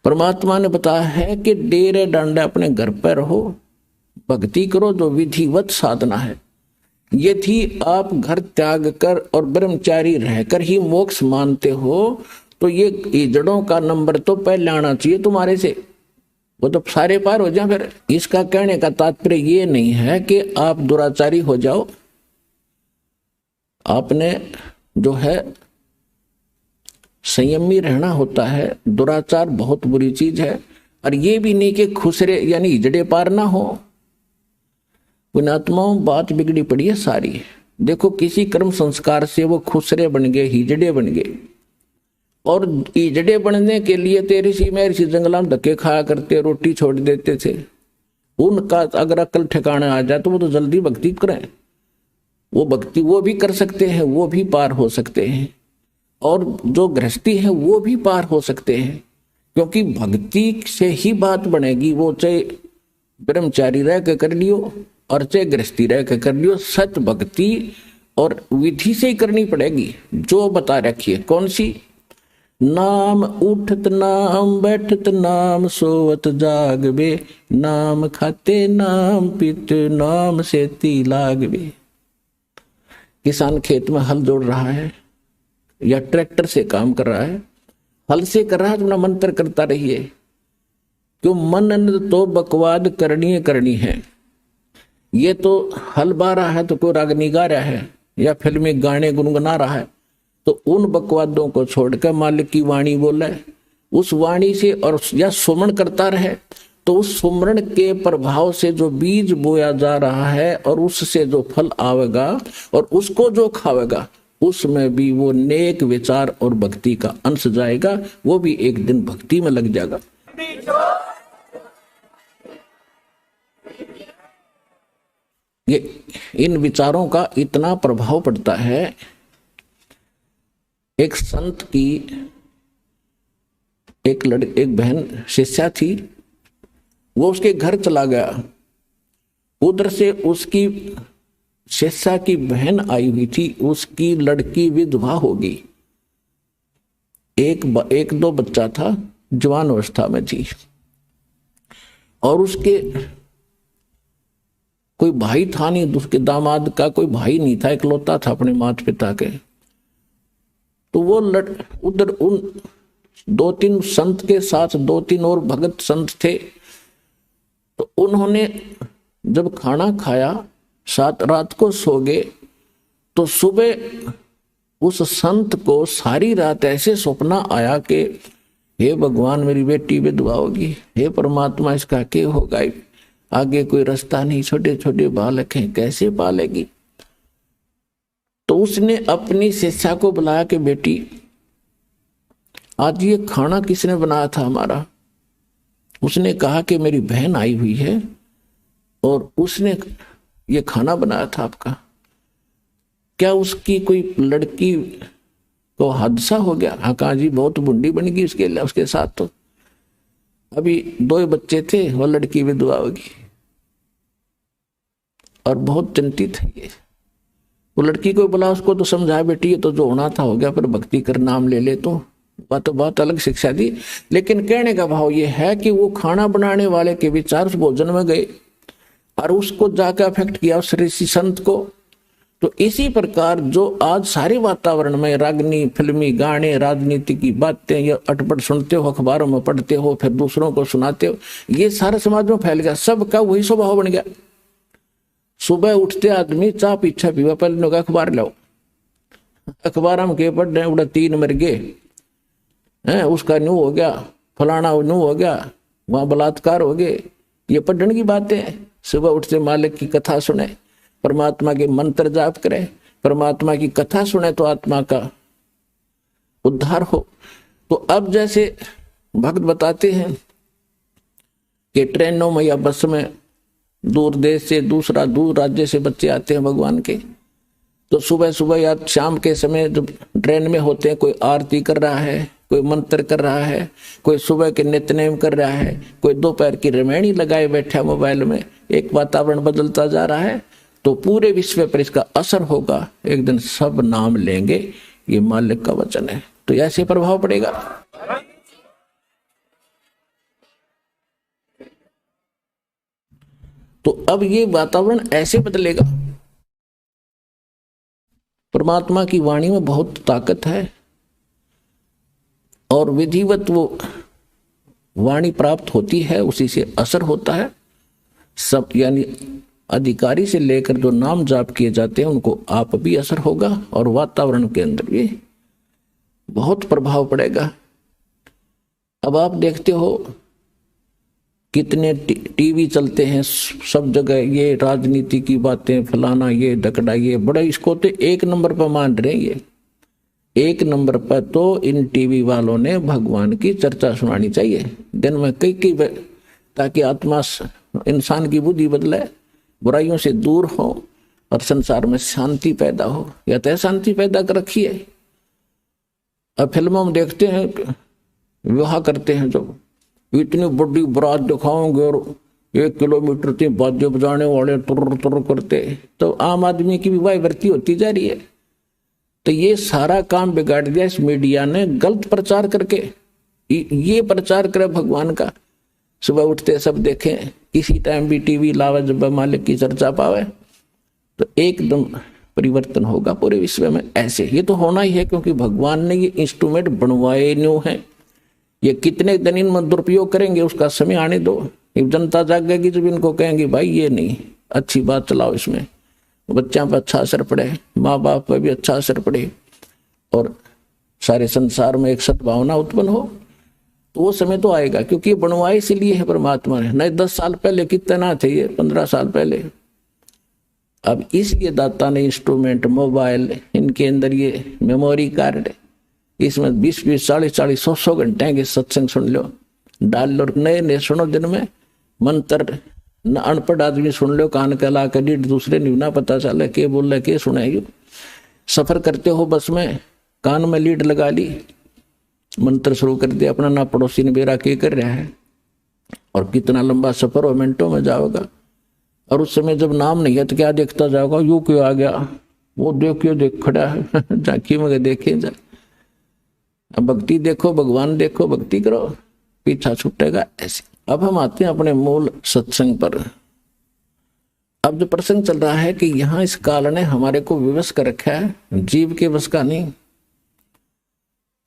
परमात्मा ने बताया है कि डेरे डंडे अपने घर पर रहो, भक्ति करो, जो विधिवत साधना है। यदि आप घर त्याग कर और ब्रह्मचारी रहकर ही मोक्ष मानते हो तो ये जड़ों का नंबर तो पहले आना चाहिए तुम्हारे से, वो तो सारे पार हो जाए। फिर इसका कहने का तात्पर्य ये नहीं है कि आप दुराचारी हो जाओ, आपने जो है संयमी रहना होता है। दुराचार बहुत बुरी चीज है, और ये भी नहीं कि खुसरे यानी हिजड़े पार ना हो। पुण्यात्माओं बात बिगड़ी पड़ी है सारी। देखो किसी कर्म संस्कार से वो खुसरे बन गए, हिजड़े बन गए, और हिजड़े बनने के लिए तेरे सी मेरे सी जंगला में धक्के खाया करते, रोटी छोड़ देते थे। उनका अगर अकल ठिकाने आ जाए तो वो तो जल्दी भक्ति करें, वो भक्ति वो भी कर सकते हैं, वो भी पार हो सकते हैं। और जो गृहस्थी है वो भी पार हो सकते हैं, क्योंकि भक्ति से ही बात बनेगी। वो चाहे ब्रह्मचारी रह के कर लियो और चाहे गृहस्थी रह के कर लियो, सच भक्ति और विधि से ही करनी पड़ेगी जो बता रखिए। कौन सी? नाम उठत नाम बैठत नाम सोवत जागबे, नाम खाते नाम पीत नाम सेती लागबे। किसान खेत में हल जोड़ रहा है या ट्रैक्टर से काम कर रहा है, हल से कर रहा है तो अपना मंत्र करता रहिए, क्यों मन तो बकवाद करनी है। ये तो हल बा रहा है तो कोई रागनी गा रहा है या फिल्मी गाने गुनगुना रहा है, तो उन बकवादों को छोड़कर मालिक की वाणी बोले, उस वाणी से और या सुमरण करता रहे, तो उस सुमरण के प्रभाव से जो बीज बोया जा रहा है और उससे जो फल आवेगा और उसको जो खावेगा, उसमें भी वो नेक विचार और भक्ति का अंश जाएगा, वो भी एक दिन भक्ति में लग जाएगा। ये इन विचारों का इतना प्रभाव पड़ता है। एक संत की एक बहन शिष्या थी, वो उसके घर चला गया, उधर से उसकी शिष्या की बहन आई हुई थी, उसकी लड़की विधवा होगी, एक दो बच्चा था, जवान अवस्था में थी, और उसके कोई भाई था नहीं, उसके दामाद का कोई भाई नहीं था, इकलौता था अपने माता पिता के। तो वो उधर उन दो तीन संत के साथ दो तीन और भगत संत थे, तो उन्होंने जब खाना खाया, रात को सो गए, तो सुबह उस संत को सारी रात ऐसे सपना आया कि हे भगवान मेरी बेटी विधवा होगी, हे परमात्मा इसका क्या होगा, आगे कोई रास्ता नहीं, छोटे छोटे बालक हैं, कैसे पालेगी। तो उसने अपनी शिष्या को बुलाया कि बेटी आज ये खाना किसने बनाया था हमारा। उसने कहा कि मेरी बहन आई हुई है और उसने ये खाना बनाया था आपका। क्या उसकी कोई लड़की को हादसा हो गया? हाँ कहा जी, बहुत बुढ़ी बन गई उसके साथ, तो अभी दो बच्चे थे, वो लड़की विधवा होगी और बहुत चिंतित है ये। वो लड़की को बोला, उसको तो समझाया बेटी ये तो जो होना था हो गया, पर भक्ति कर नाम ले ले, तो बहुत अलग शिक्षा दी। लेकिन कहने का भाव ये है कि वो खाना बनाने वाले के विचार उस भोजन में गए और उसको जाकर अफेक्ट किया उस ऋषि संत को। तो इसी प्रकार जो आज सारे वातावरण में रागनी फिल्मी गाने राजनीति की बातें या अटपट सुनते हो, अखबारों में पढ़ते हो, फिर दूसरों को सुनाते हो, ये सारे समाज में फैल गया, सबका वही स्वभाव बन गया। सुबह उठते आदमी चाह पीछा पीवा, पहले का अखबार लो, अखबार हम के पढ़ रहे उड़ा 3 मर गए हैं, उसका न्यू हो गया, फलाना न्यू हो गया, वहां बलात्कार हो गए, ये पढ़ने की बातें हैं। सुबह उठते मालिक की कथा सुने, परमात्मा के मंत्र जाप करें, परमात्मा की कथा सुने तो आत्मा का उद्धार हो। तो अब जैसे भक्त बताते हैं कि ट्रेनों में या बस में दूर देश से दूर राज्य से बच्चे आते हैं भगवान के, तो सुबह सुबह या शाम के समय जब ट्रेन में होते हैं, कोई आरती कर रहा है, कोई मंत्र कर रहा है, कोई सुबह के नित्यनेम कर रहा है, कोई दोपहर की रमैनी लगाए बैठा मोबाइल में, एक वातावरण बदलता जा रहा है। तो पूरे विश्व पर इसका असर होगा, एक दिन सब नाम लेंगे, ये मालिक का वचन है। तो ऐसे प्रभाव पड़ेगा। तो अब ये वातावरण ऐसे बदलेगा। परमात्मा की वाणी में बहुत ताकत है और विधिवत वो वाणी प्राप्त होती है, उसी से असर होता है। सब यानी अधिकारी से लेकर जो नाम जाप किए जाते हैं उनको आप भी असर होगा और वातावरण के अंदर भी बहुत प्रभाव पड़ेगा। अब आप देखते हो कितने टीवी चलते हैं, सब जगह ये राजनीति की बातें, फलाना ये डकड़ा, ये बड़ा, इसको तो 1 नंबर पर मान रहे हैं। ये 1 नंबर पर तो इन टीवी वालों ने भगवान की चर्चा सुनानी चाहिए दिन में कई ताकि आत्मा इंसान की बुद्धि बदले, बुराइयों से दूर हो और संसार में शांति पैदा हो। या तो शांति पैदा कर रखी है, अब फिल्मों में देखते हैं विवाह करते हैं जब इतनी बड़ी बारात दिखाओगे और 1 किलोमीटर तक बाजे बजाने वाले तुर तुर करते, तो आम आदमी की विवाह वृत्ति होती जा रही है। तो ये सारा काम बिगाड़ दिया इस मीडिया ने गलत प्रचार करके। ये प्रचार करे भगवान का, सुबह उठते सब देखें, किसी टाइम भी टीवी लावे जब मालिक की चर्चा पावे, तो एकदम परिवर्तन होगा पूरे विश्व में। ऐसे ये तो होना ही है, क्योंकि भगवान ने ये इंस्ट्रूमेंट बनवाए न्यू है। ये कितने दिन इनमें दुरुपयोग करेंगे उसका समय आने दो। जनता जागेगी जब इनको कहेंगे भाई ये नहीं, अच्छी बात चलाओ, इसमें बच्चों पर अच्छा असर पड़े, माँ बाप पर भी अच्छा असर पड़े और सारे संसार में एक सद्भावना उत्पन्न हो, तो वो समय तो आएगा। क्योंकि बनवाए इसलिए है परमात्मा ने। नहीं 10 साल पहले कितने ना थे, ये 15 साल पहले। अब इसलिए दाता ने इंस्ट्रूमेंट, मोबाइल, इनके अंदर ये मेमोरी कार्ड, इसमें 20-20, 40-40, 100 घंटे के सत्संग सुन लो, डाल लो, नए नए सुनो दिन में मंत्र। न अनपढ़ आदमी सुन लो, कान का ला कर दूसरे नहीं ना पता चले के बोल रहे के सुनाई। सफर करते हो बस में, कान में लीड लगा ली, मंत्र शुरू कर दिया अपना, ना पड़ोसी ने बेरा के कर रहा है, और कितना लंबा सफर हो, मिनटों में जाओगा। और उस समय जब नाम नहीं है तो क्या देखता जाओगा, यू क्यों आ गया, वो देखियो देख खड़ा है झांकी में देखे जा। अब भक्ति देखो, भगवान देखो, भक्ति करो, पीछा छूटेगा ऐसे। अब हम आते हैं अपने मूल सत्संग पर। अब जो प्रसंग चल रहा है कि यहाँ इस काल ने हमारे को विवश कर रखा है, जीव के वश का नहीं।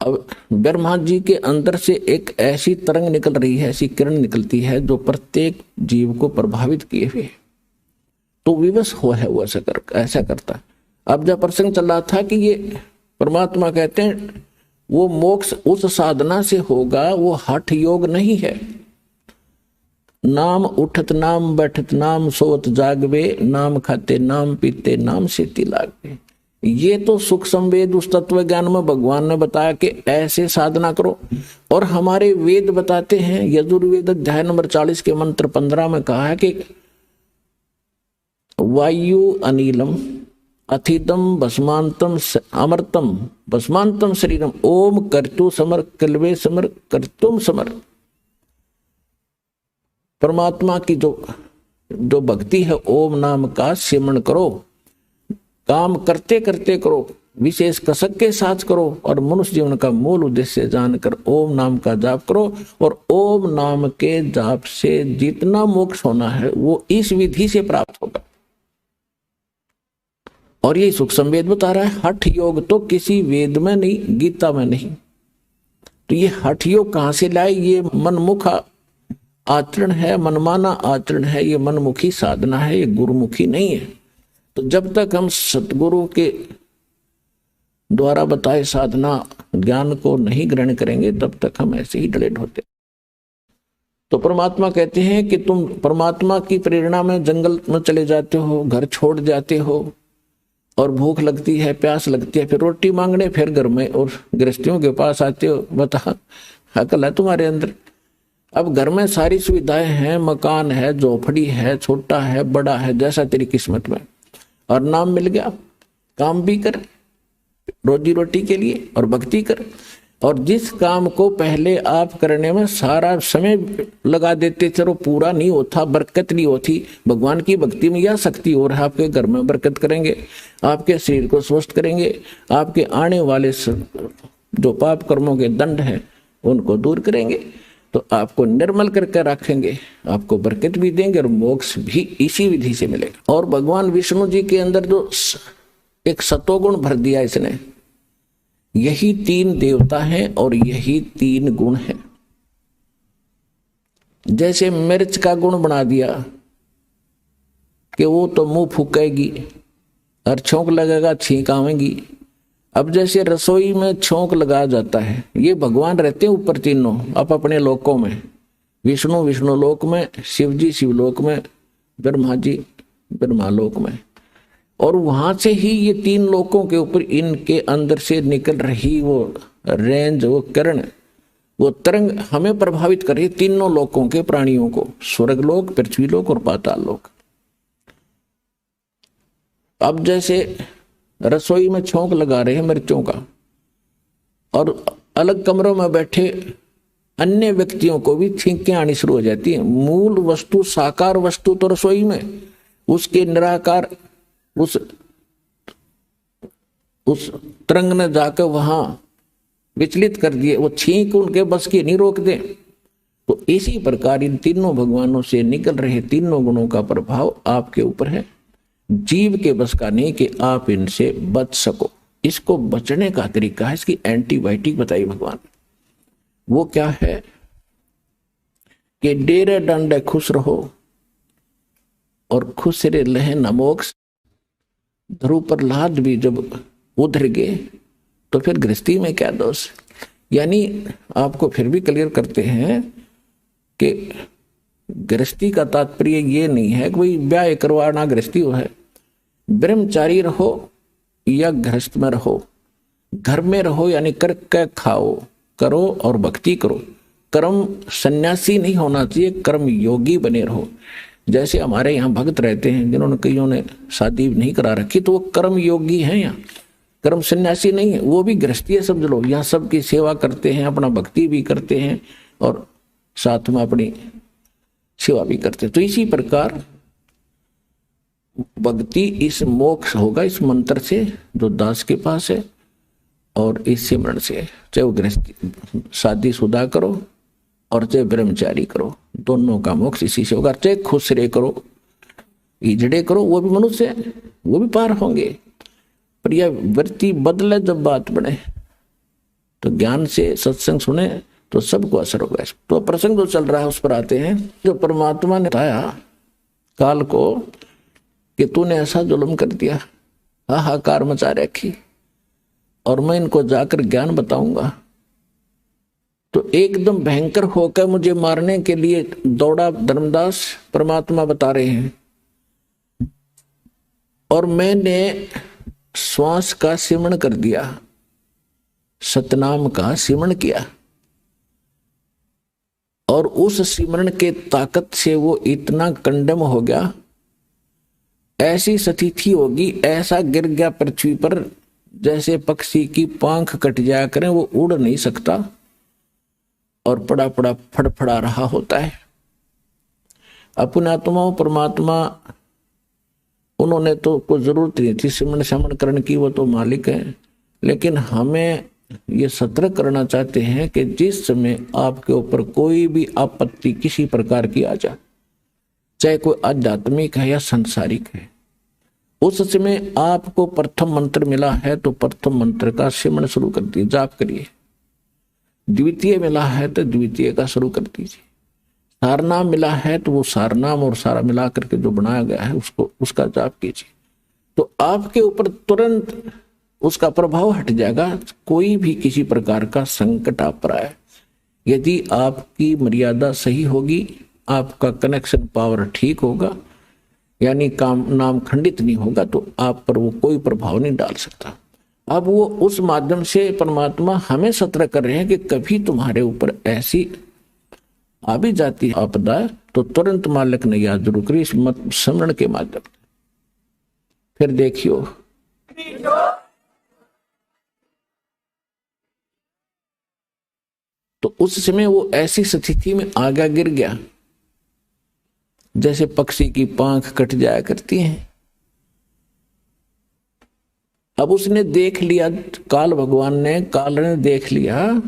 अब ब्रह्मा जी के अंदर से एक ऐसी तरंग निकल रही है, ऐसी किरण निकलती है जो प्रत्येक जीव को प्रभावित किए हुए, तो विवश हो है वो ऐसा करता। अब जब प्रसंग चल रहा था कि ये परमात्मा कहते हैं वो मोक्ष उस साधना से होगा, वो हठ योग नहीं है। नाम उठत नाम बैठत नाम सोत जागवे, नाम खाते नाम पीते नाम सेती लागवे। ये तो सुख संवेद उस तत्व ज्ञान में भगवान ने बताया कि ऐसे साधना करो। और हमारे वेद बताते हैं, यजुर्वेद अध्याय नंबर 40 के मंत्र 15 में कहा है कि वायु अनिलम अथिदम भस्मांतम अमृतम भस्मांतम शरीरम ओम कर्तु समर कल्वे समर कर्तुम समर। परमात्मा की जो भक्ति है, ओम नाम का सिमरण करो, काम करते करते करो, विशेष कसक के साथ करो, और मनुष्य जीवन का मूल उद्देश्य जानकर ओम नाम का जाप करो। और ओम नाम के जाप से जितना मोक्ष होना है वो इस विधि से प्राप्त होगा। और ये सुख संवेद बता रहा है। हठ योग तो किसी वेद में नहीं, गीता में नहीं। तो ये हठ योग कहां से लाए? ये मनमुख आचरण है, मनमाना आचरण है, ये मनमुखी साधना है, ये गुरुमुखी नहीं है। तो जब तक हम सतगुरु के द्वारा बताए साधना ज्ञान को नहीं ग्रहण करेंगे, तब तक हम ऐसे ही डले ढोते। तो परमात्मा कहते हैं कि तुम परमात्मा की प्रेरणा में जंगल में चले जाते हो, घर छोड़ जाते हो, और भूख लगती है, प्यास लगती है, फिर रोटी मांगने फिर घर में और गृहस्थियों के पास आते हो। बता अकल है तुम्हारे अंदर? अब घर में सारी सुविधाएं हैं, मकान है, झोपड़ी है, छोटा है, बड़ा है, जैसा तेरी किस्मत में, और नाम मिल गया, काम भी कर रोजी रोटी के लिए और भक्ति कर। और जिस काम को पहले आप करने में सारा समय लगा देते थे वो पूरा नहीं होता, बरकत नहीं होती। भगवान की भक्ति में यह शक्ति हो रहा है, आपके घर में बरकत करेंगे, आपके शरीर को स्वस्थ करेंगे, आपके आने वाले जो पाप कर्मों के दंड हैं उनको दूर करेंगे, तो आपको निर्मल करके रखेंगे, आपको बरकत भी देंगे और मोक्ष भी इसी विधि से मिलेगा। और भगवान विष्णु जी के अंदर जो एक सतोगुण भर दिया इसने, यही 3 देवता हैं और यही 3 गुण हैं। जैसे मिर्च का गुण बना दिया कि वो तो मुंह फूकेगी और छोंक लगेगा, छींक आवेगी। अब जैसे रसोई में छोंक लगाया जाता है, ये भगवान रहते हैं ऊपर तीनों आप अपने लोकों में, विष्णु विष्णु लोक में, शिव जी शिवलोक में, ब्रह्मा जी ब्रह्मालोक में। और वहां से ही ये 3 लोकों के ऊपर इनके अंदर से निकल रही वो रेंज, वो किरण, वो तरंग हमें प्रभावित कर रही है, तीनों लोकों के प्राणियों को, स्वर्गलोक, पृथ्वीलोक और पाताल लोक। अब जैसे रसोई में छोंक लगा रहे हैं मिर्चों का, और अलग कमरों में बैठे अन्य व्यक्तियों को भी छींकें आनी शुरू हो जाती है। मूल वस्तु साकार वस्तु तो रसोई में, उसके निराकार उस तरंग ने जाकर वहां विचलित कर दिए, वो छींक उनके बस की नहीं रोक दे। तो इसी प्रकार इन तीनों भगवानों से निकल रहे तीनों गुणों का प्रभाव आपके ऊपर है, जीव के बस का नहीं कि आप इनसे बच सको। इसको बचने का तरीका है, इसकी एंटीबायोटिक बताई भगवान। वो क्या है कि डेरे डंडे खुश रहो और खुश रे लहे न मोक्ष। ध्रुव प्रहलाद भी जब उधर गए तो फिर गृहस्थी में क्या दोष। यानी आपको फिर भी क्लियर करते हैं कि गृहस्थी का तात्पर्य ये नहीं है कि कोई ब्याह करवाना गृहस्थी हो है। ब्रह्मचारी रहो या गृहस्थ में रहो, घर में रहो यानी करके खाओ, करो और भक्ति करो। कर्म सन्यासी नहीं होना चाहिए, कर्म योगी बने रहो। जैसे हमारे यहाँ भक्त रहते हैं जिन्होंने कईयों ने शादी नहीं करा रखी, तो वो कर्म योगी हैं, यहाँ कर्म सन्यासी नहीं है, वो भी गृहस्थी समझ लो। यहाँ सबकी सेवा करते हैं, अपना भक्ति भी करते हैं और साथ में अपनी सेवा भी करते हैं। तो इसी प्रकार भक्ति इस मोक्ष होगा इस मंत्र से जो दास के पास है, और इस सिमरण से, चाहे वो गृहस्थी शादी शुदा करो और चाहे ब्रह्मचारी करो, दोनों का मोक्ष इसी से होगा। चाहे खुश रे करो, इजड़े करो, वो भी मनुष्य है, वो भी पार होंगे। पर यह वृत्ति बदले, जब बात बने तो ज्ञान से सत्संग सुने तो सबको असर होगा। तो प्रसंग जो चल रहा है उस पर आते हैं। जो परमात्मा ने बताया काल को कि तूने ऐसा जुल्म कर दिया, हाहाकार मचा रखी, और मैं इनको जाकर ज्ञान बताऊंगा। तो एकदम भयंकर होकर मुझे मारने के लिए दौड़ा धर्मदास, परमात्मा बता रहे हैं। और मैंने श्वास का सिमरण कर दिया, सतनाम का सिमरण किया, और उस सिमरण के ताकत से वो इतना कंडम हो गया, ऐसी स्थिति होगी, ऐसा गिर गया पृथ्वी पर जैसे पक्षी की पांख कट जाया करें, वो उड़ नहीं सकता और पड़ा पड़ा फड़फड़ा रहा होता है। अपने आत्मा परमात्मा उन्होंने तो कोई जरूरत नहीं थी सिमरण समरण करने की, वो तो मालिक है। लेकिन हमें ये सतर्क करना चाहते हैं कि जिस समय आपके ऊपर कोई भी आपत्ति किसी प्रकार की आ जाए, चाहे कोई आध्यात्मिक है या सांसारिक है, उस समय आपको प्रथम मंत्र मिला है तो प्रथम मंत्र का सिमरण शुरू कर दीजिए, जाप करिए। द्वितीय मिला है तो द्वितीय का शुरू कर दीजिए। सारनाम मिला है तो वो सारनाम और सारा मिला करके जो बनाया गया है उसको, उसका जाप कीजिए। तो आपके ऊपर तुरंत उसका प्रभाव हट जाएगा। कोई भी किसी प्रकार का संकट आप पर आए, यदि आपकी मर्यादा सही होगी, आपका कनेक्शन पावर ठीक होगा, यानी काम नाम खंडित नहीं होगा, तो आप पर वो कोई प्रभाव नहीं डाल सकता। अब वो उस माध्यम से परमात्मा हमें सतर्क कर रहे हैं कि कभी तुम्हारे ऊपर ऐसी आ भी जाती है आपदा, तो तुरंत मालिक ने याद जरूर करी इस स्मरण के माध्यम। फिर देखियो तो उस समय वो ऐसी स्थिति में आगा गिर गया जैसे पक्षी की पांख कट जाया करती है। अब उसने देख लिया, काल ने देख लिया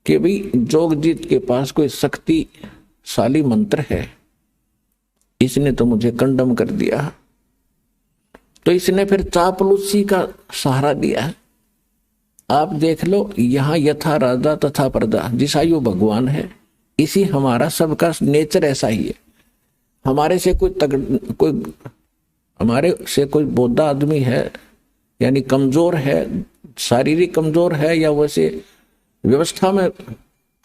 कि भाई जोगजीत के पास कोई शक्तिशाली मंत्र है, इसने तो मुझे कंडम कर दिया। तो इसने फिर चापलूसी का सहारा दिया। आप देख लो, यहां यथा राजा तथा प्रजा, जिसा यो भगवान है, इसी हमारा सबका नेचर ऐसा ही है। हमारे से कोई बोधा आदमी है, यानी कमजोर है, शारीरिक कमजोर है या वैसे व्यवस्था में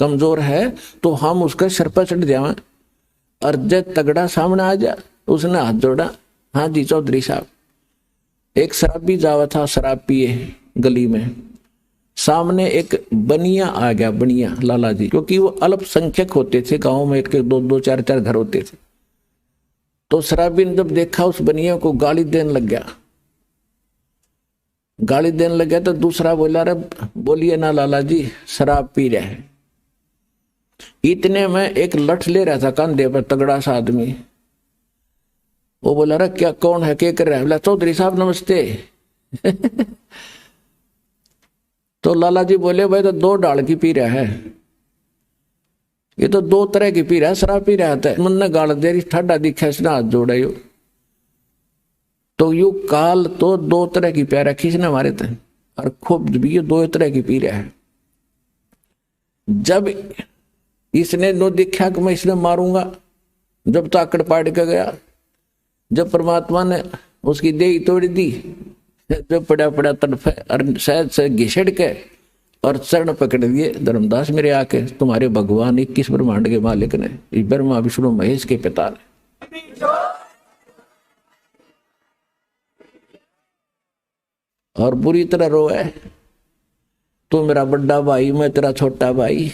कमजोर है, तो हम उसके सर पर चढ़ जाए। और जब तगड़ा सामने आ जाए, उसने हाथ जोड़ा, हाँ जी चौधरी साहब। एक शराबी जावा था, शराब पिए गली में, सामने एक बनिया आ गया, बनिया लाला जी, क्योंकि वो अल्पसंख्यक होते थे गांव में, एक दो दो चार चार घर होते थे। तो शराबी ने जब देखा, उस बनिया को गाली देने लग गया, गाली देने लगे तो दूसरा बोला, अरे बोलिए ना लाला जी, शराब पी रहे हैं। इतने में एक लठ ले रहा था कंधे पर, तगड़ा सा आदमी। वो बोला, अरे क्या, कौन है, क्या कर रहा है? बोला, चौधरी साहब नमस्ते। तो लाला जी बोले, भाई तो 2 डाल की पी रहा है, ये तो 2 तरह की पी रहा है, शराब पी रहा था। मन ने गाल दे रही, ठाडा दिखा, इसने हाथ जोड़ा। यू तो यू काल तो 2 तरह की प्यारा खींचने मारे थे, और खूब भी ये 2 तरह की पी रहा है। जब इसने नो दिखा कि मैं इसने मारूंगा, जब ताकड़ पाड़ के गया, जब परमात्मा ने उसकी देही तोड़ दी, जो पड़ा पड़ा तड़फे और शायद से घिसड़ के और चरण पकड़ दिए। धर्मदास मेरे आके, तुम्हारे भगवान 21 ब्रह्मांड के मालिक ने, ब्रह्मा विष्णु महेश के पिता ने, और बुरी तरह रोए, तू मेरा बड़ा भाई, मैं तेरा छोटा भाई,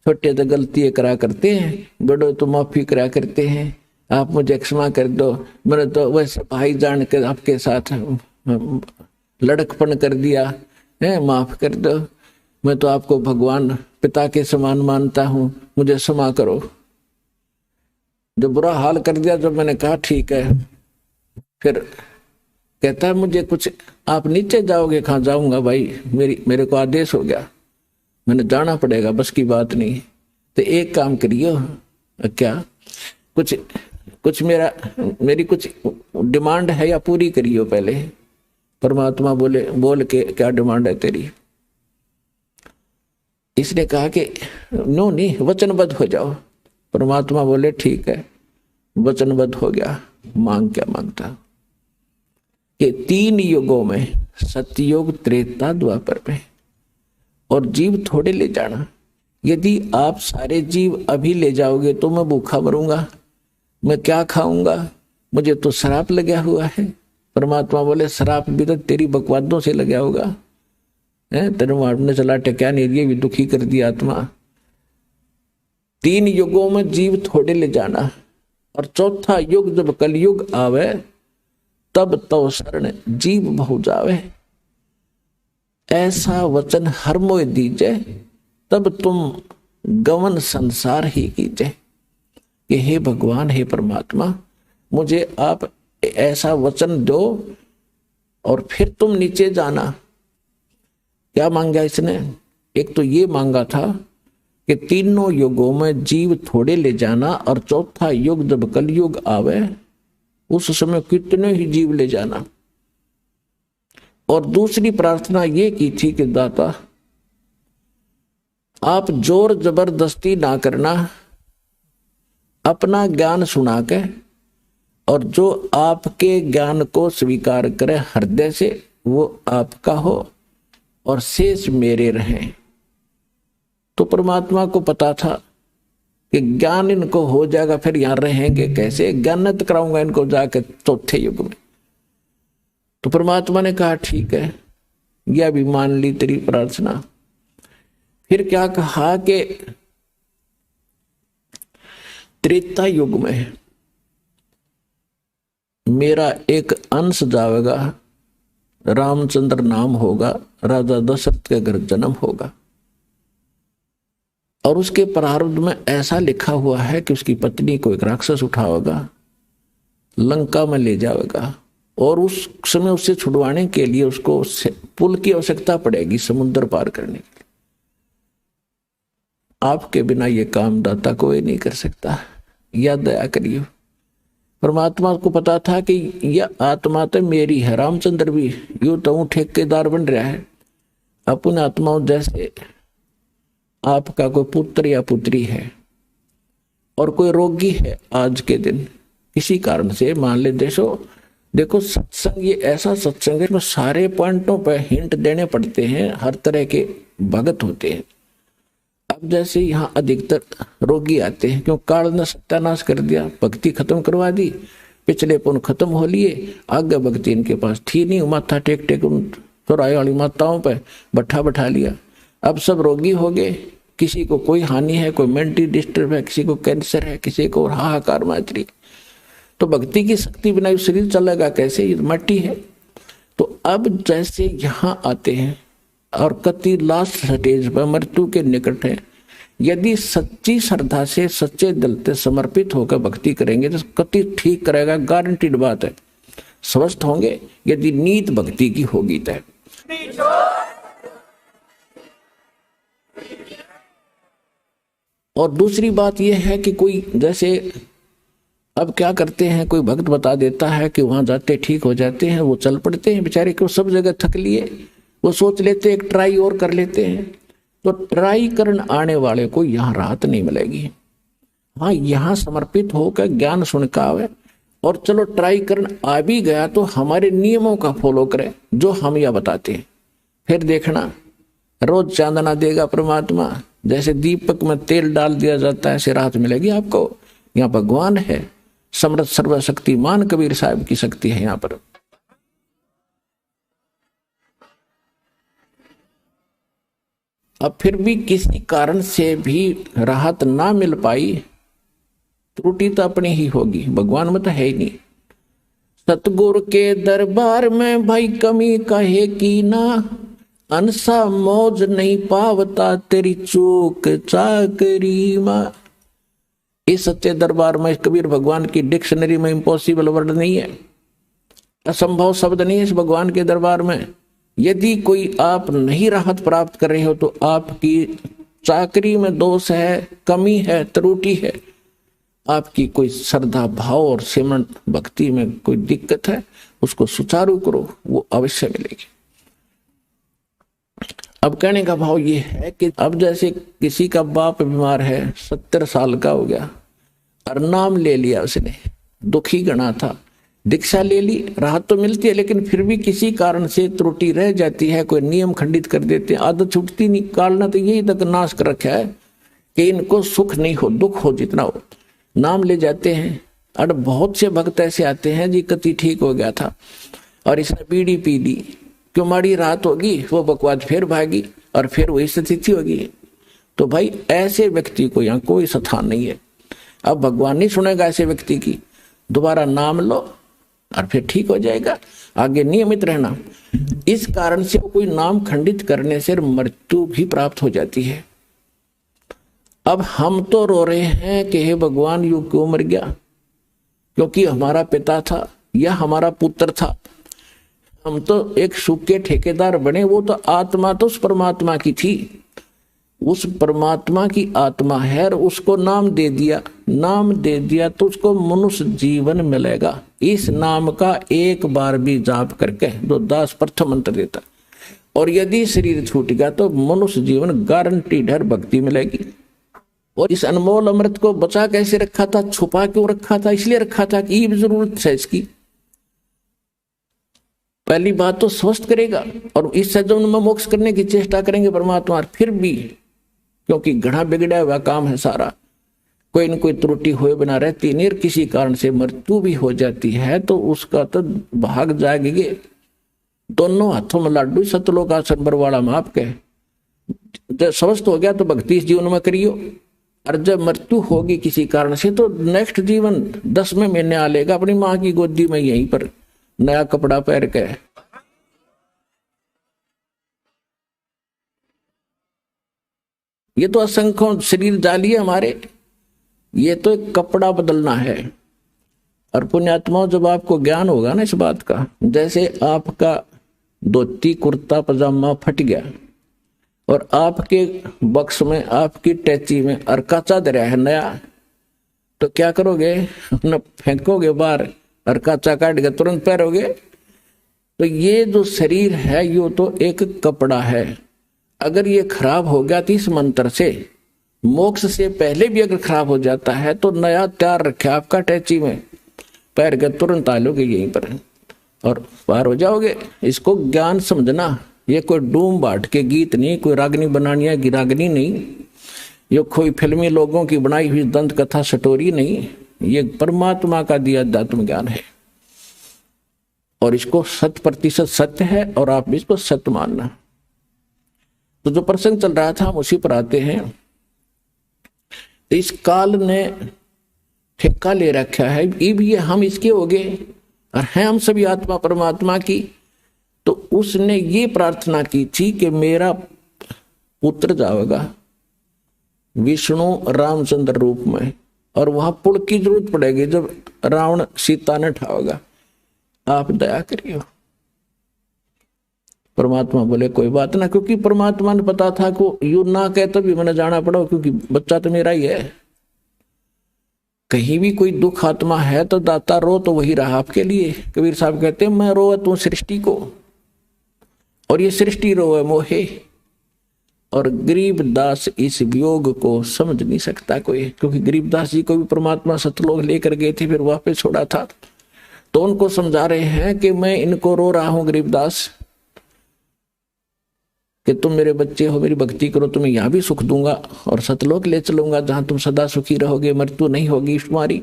छोटे तो गलतियां करा करते हैं, बड़े तो माफी करा करते हैं, आप मुझे क्षमा कर दो, मैंने तो वैसे भाई जान के आपके साथ लड़कपन कर दिया है, माफ कर दो, मैं तो आपको भगवान पिता के समान मानता हूं, मुझे क्षमा करो। जो बुरा हाल कर दिया, जब मैंने कहा ठीक है, फिर कहता है, मुझे कुछ, आप नीचे जाओगे? कहाँ जाऊंगा भाई, मेरे को आदेश हो गया, मैंने जाना पड़ेगा, बस की बात नहीं। तो एक काम करियो, क्या, कुछ मेरी कुछ डिमांड है या पूरी करियो पहले। परमात्मा बोले, बोल के, क्या डिमांड है तेरी? इसने कहा कि नो नहीं, वचनबद्ध हो जाओ। परमात्मा बोले, ठीक है, वचनबद्ध हो गया। मांग क्या मांगता? कि 3 युगों में, सतयुग, त्रेता, द्वापर में, और जीव थोड़े ले जाना। यदि आप सारे जीव अभी ले जाओगे तो मैं भूखा मरूंगा, मैं क्या खाऊंगा, मुझे तो शराब लगा हुआ है। परमात्मा बोले, शराब भी तो तेरी बकवादों से लगा होगा, तेरे मारने चला टक्या नहीं, ये भी दुखी कर दिया आत्मा। 3 युगों में जीव थोड़े ले जाना, और चौथा युग जब कलयुग आवे, तब तो शरण जीव बहु जावे। ऐसा वचन हर मोय दीजे, तब तुम गवन संसार ही कीजे। कि हे भगवान, हे परमात्मा, मुझे आप ऐसा वचन दो, और फिर तुम नीचे जाना। क्या मांगा इसने? एक तो ये मांगा था कि 3 युगों में जीव थोड़े ले जाना, और चौथा युग जब कलयुग आवे, उस समय कितने ही जीव ले जाना। और दूसरी प्रार्थना ये की थी कि दाता, आप जोर जबरदस्ती ना करना, अपना ज्ञान सुना के, और जो आपके ज्ञान को स्वीकार करे हृदय से, वो आपका हो, और शेष मेरे रहें। तो परमात्मा को पता था कि ज्ञान इनको हो जाएगा, फिर यहां रहेंगे कैसे, ज्ञानित कराऊंगा इनको जाके चौथे युग में। तो परमात्मा ने कहा, ठीक है, यह भी मान ली तेरी प्रार्थना। फिर क्या कहा कि त्रेता युग में मेरा एक अंश जाएगा, रामचंद्र नाम होगा, राजा दशरथ के घर जन्म होगा, और उसके प्रारब्ध में ऐसा लिखा हुआ है कि उसकी पत्नी को एक राक्षस उठाएगा, लंका में ले जाएगा, और उस समय उससे छुड़वाने के लिए उसको पुल की आवश्यकता पड़ेगी, समुद्र पार करने के लिए। आपके बिना ये काम दाता कोई नहीं कर सकता, या दया करियो। परमात्मा को पता था कि यह आत्मा तो मेरी है, रामचंद्र भी यूं तो ठेकेदार बन रहा है। अपने आत्माओं जैसे आपका कोई पुत्र या पुत्री है, और कोई रोगी है आज के दिन किसी कारण से, मान ले देखो सत्संग ये ऐसा सत्संग है, सारे पॉइंटों पर हिंट देने पड़ते हैं, हर तरह के भगत होते हैं। अब जैसे यहाँ अधिकतर रोगी आते हैं, क्यों काल ने सत्यानाश कर दिया, भक्ति खत्म करवा दी, पिछले पुण्य खत्म हो लिए, आगे भक्ति इनके पास थी नहीं, माथा टेक टेक उन चौराहे वाली माताओं पे बैठा लिया। अब सब रोगी हो गए, किसी को कोई हानि है, कोई मेंटली डिस्टर्ब है, किसी को कैंसर है, किसी को हाहाकार मात्री। तो भक्ति की शक्ति बिना शरीर चलेगा कैसे, ये मट्टी है। तो तो अब जैसे यहाँ आते हैं और कति लास्ट स्टेज पर मृत्यु के निकट है, यदि सच्ची श्रद्धा से सच्चे दिल से समर्पित होकर भक्ति करेंगे तो कति ठीक करेगा, गारंटीड बात है, स्वस्थ होंगे यदि नीत भक्ति की होगी तय। और दूसरी बात यह है कि कोई जैसे अब क्या करते हैं, कोई भक्त बता देता है कि वहां जाते ठीक हो जाते हैं, वो चल पड़ते हैं बेचारे, क्यों सब जगह थक लिए, वो सोच लेते एक ट्राई और कर लेते हैं। तो ट्राई करने आने वाले को यहाँ राहत नहीं मिलेगी। हाँ, यहाँ समर्पित होकर ज्ञान सुन का आवे और चलो ट्राई करने आ भी गया तो हमारे नियमों का फॉलो करे जो हम यह बताते हैं, फिर देखना रोज चांदना देगा परमात्मा। जैसे दीपक में तेल डाल दिया जाता है ऐसे राहत मिलेगी आपको। यहाँ भगवान है, समर्थ सर्वशक्तिमान कबीर साहब की शक्ति है यहाँ पर। अब फिर भी किसी कारण से भी राहत ना मिल पाई, त्रुटि तो अपनी ही होगी, भगवान में तो है ही नहीं। सतगुरु के दरबार में भाई कमी कहे की ना, अनसा मौज नहीं पावता तेरी चूक चाकरी मां। इस सच्चे दरबार में कबीर भगवान की डिक्शनरी में इम्पॉसिबल वर्ड नहीं है, असंभव शब्द नहीं है इस भगवान के दरबार में। यदि कोई आप नहीं राहत प्राप्त कर रहे हो तो आपकी चाकरी में दोष है, कमी है, त्रुटि है, आपकी कोई श्रद्धा भाव और सिमरन भक्ति में कोई दिक्कत है, उसको सुचारू करो, वो अवश्य मिलेगी। अब कहने का भाव ये है कि अब जैसे किसी का बाप बीमार है, 70 साल का हो गया और नाम ले लिया उसने, दुखी गणा था, दीक्षा ले ली, राहत तो मिलती है, लेकिन फिर भी किसी कारण से त्रुटि रह जाती है, कोई नियम खंडित कर देते हैं, आदत छूटती नहीं। कालना तो यही तक नाश कर रखा है कि इनको सुख नहीं हो, दुख हो जितना हो, नाम ले जाते हैं। और बहुत से भक्त ऐसे आते हैं जी कति ठीक हो गया था और इसने बीड़ी पी ली, क्यों माड़ी रात होगी, वो बकवाद फिर भागी और फिर वही स्थिति होगी। तो भाई ऐसे व्यक्ति को यहाँ कोई स्थान नहीं है। अब भगवान नहीं सुनेगा ऐसे व्यक्ति की, दोबारा नाम लो और फिर ठीक हो जाएगा, आगे नियमित रहना। इस कारण से कोई नाम खंडित करने से मृत्यु भी प्राप्त हो जाती है। अब हम तो रो रहे हैं कि हे भगवान यू क्यों मर गया, क्योंकि हमारा पिता था या हमारा पुत्र था, हम तो एक सूखे ठेकेदार बने, वो तो आत्मा तो उस परमात्मा की थी, उस परमात्मा की आत्मा है और उसको नाम दे दिया, नाम दे दिया तो उसको मनुष्य जीवन मिलेगा। इस नाम का एक बार भी जाप करके जो दास प्रथम मंत्र देता, और यदि शरीर छूट गया तो मनुष्य जीवन गारंटीड है, भक्ति मिलेगी। और इस अनमोल अमृत को बचा कैसे रखा था, छुपा क्यों रखा था, इसलिए रखा था कि ये जरूरत है इसकी। पहली बात तो स्वस्थ करेगा और इस सज्जन में मोक्ष करने की चेष्टा करेंगे परमात्मा। फिर भी क्योंकि घड़ा बिगड़ा हुआ काम है सारा, कोई न कोई त्रुटि हुए बिना रहती नहीं, किसी कारण से मृत्यु भी हो जाती है तो उसका तो भाग जाएंगे। दोनों हाथों में लाडू, सतलोक आसन बरवाड़ा में आपके। जब स्वस्थ हो गया तो भक्ति इस जीवन में करियो, और जब मृत्यु होगी किसी कारण से तो नेक्स्ट जीवन 10वें महीने आ लेगा अपनी माँ की गोदी में, यहीं पर नया कपड़ा पहन के। ये तो असंख्यों शरीर डालिए हमारे, ये तो एक कपड़ा बदलना है। और पुण्यात्माओं जब आपको ज्ञान होगा ना इस बात का, जैसे आपका धोती कुर्ता पजामा फट गया और आपके बक्स में आपकी टैची में अर्का चादर है नया, तो क्या करोगे, न फेंकोगे बाहर, अर्का चा काट के तुरंत पहनोगे। तो ये जो शरीर है ये तो एक कपड़ा है, अगर ये खराब हो गया तो इस मंत्र से मोक्ष से पहले भी अगर खराब हो जाता है तो नया तैयार रखे आपका टैची में, पैर के तुरंत आ लोगे यहीं पर और पार हो जाओगे। इसको ज्ञान समझना, ये कोई डूम बाट के गीत नहीं, कोई रागनी बनानी है गिरागनी नहीं, ये कोई फिल्मी लोगों की बनाई हुई दंत कथा स्टोरी नहीं, ये परमात्मा का दिया अध्यात्म ज्ञान है और इसको 100% सत्य है और आप इसको सत्य मानना। तो जो प्रसंग चल रहा था हम उसी पर आते हैं। इस काल ने ठेका ले रखा है, ये भी हम इसके हो गए और हैं हम सभी आत्मा परमात्मा की। तो उसने ये प्रार्थना की थी कि मेरा पुत्र जाएगा विष्णु रामचंद्र रूप में, और वहां पुल की जरूरत पड़ेगी जब रावण सीता ने ठावेगा, आप दया करियो। परमात्मा बोले कोई बात ना, क्योंकि परमात्मा ने पता था को यू ना कहे तो भी मैंने जाना पड़ा, क्योंकि बच्चा तो मेरा ही है। कहीं भी कोई दुख आत्मा है तो दाता रो तो वही रहा आपके लिए। कबीर साहब कहते हैं मैं रो तू सृष्टि को, और ये सृष्टि रोए मोहे, और गरीबदास इस वियोग को समझ नहीं सकता कोई, क्योंकि गरीबदास जी को भी परमात्मा सतलोक लेकर गए थे, फिर वापस छोड़ा था। तो उनको समझा रहे हैं कि मैं इनको रो रहा हूं गरीबदास, कि तुम मेरे बच्चे हो, मेरी भक्ति करो, तुम्हें यहां भी सुख दूंगा और सतलोक ले चलूंगा जहां तुम सदा सुखी रहोगे, मृत्यु नहीं होगी तुम्हारी।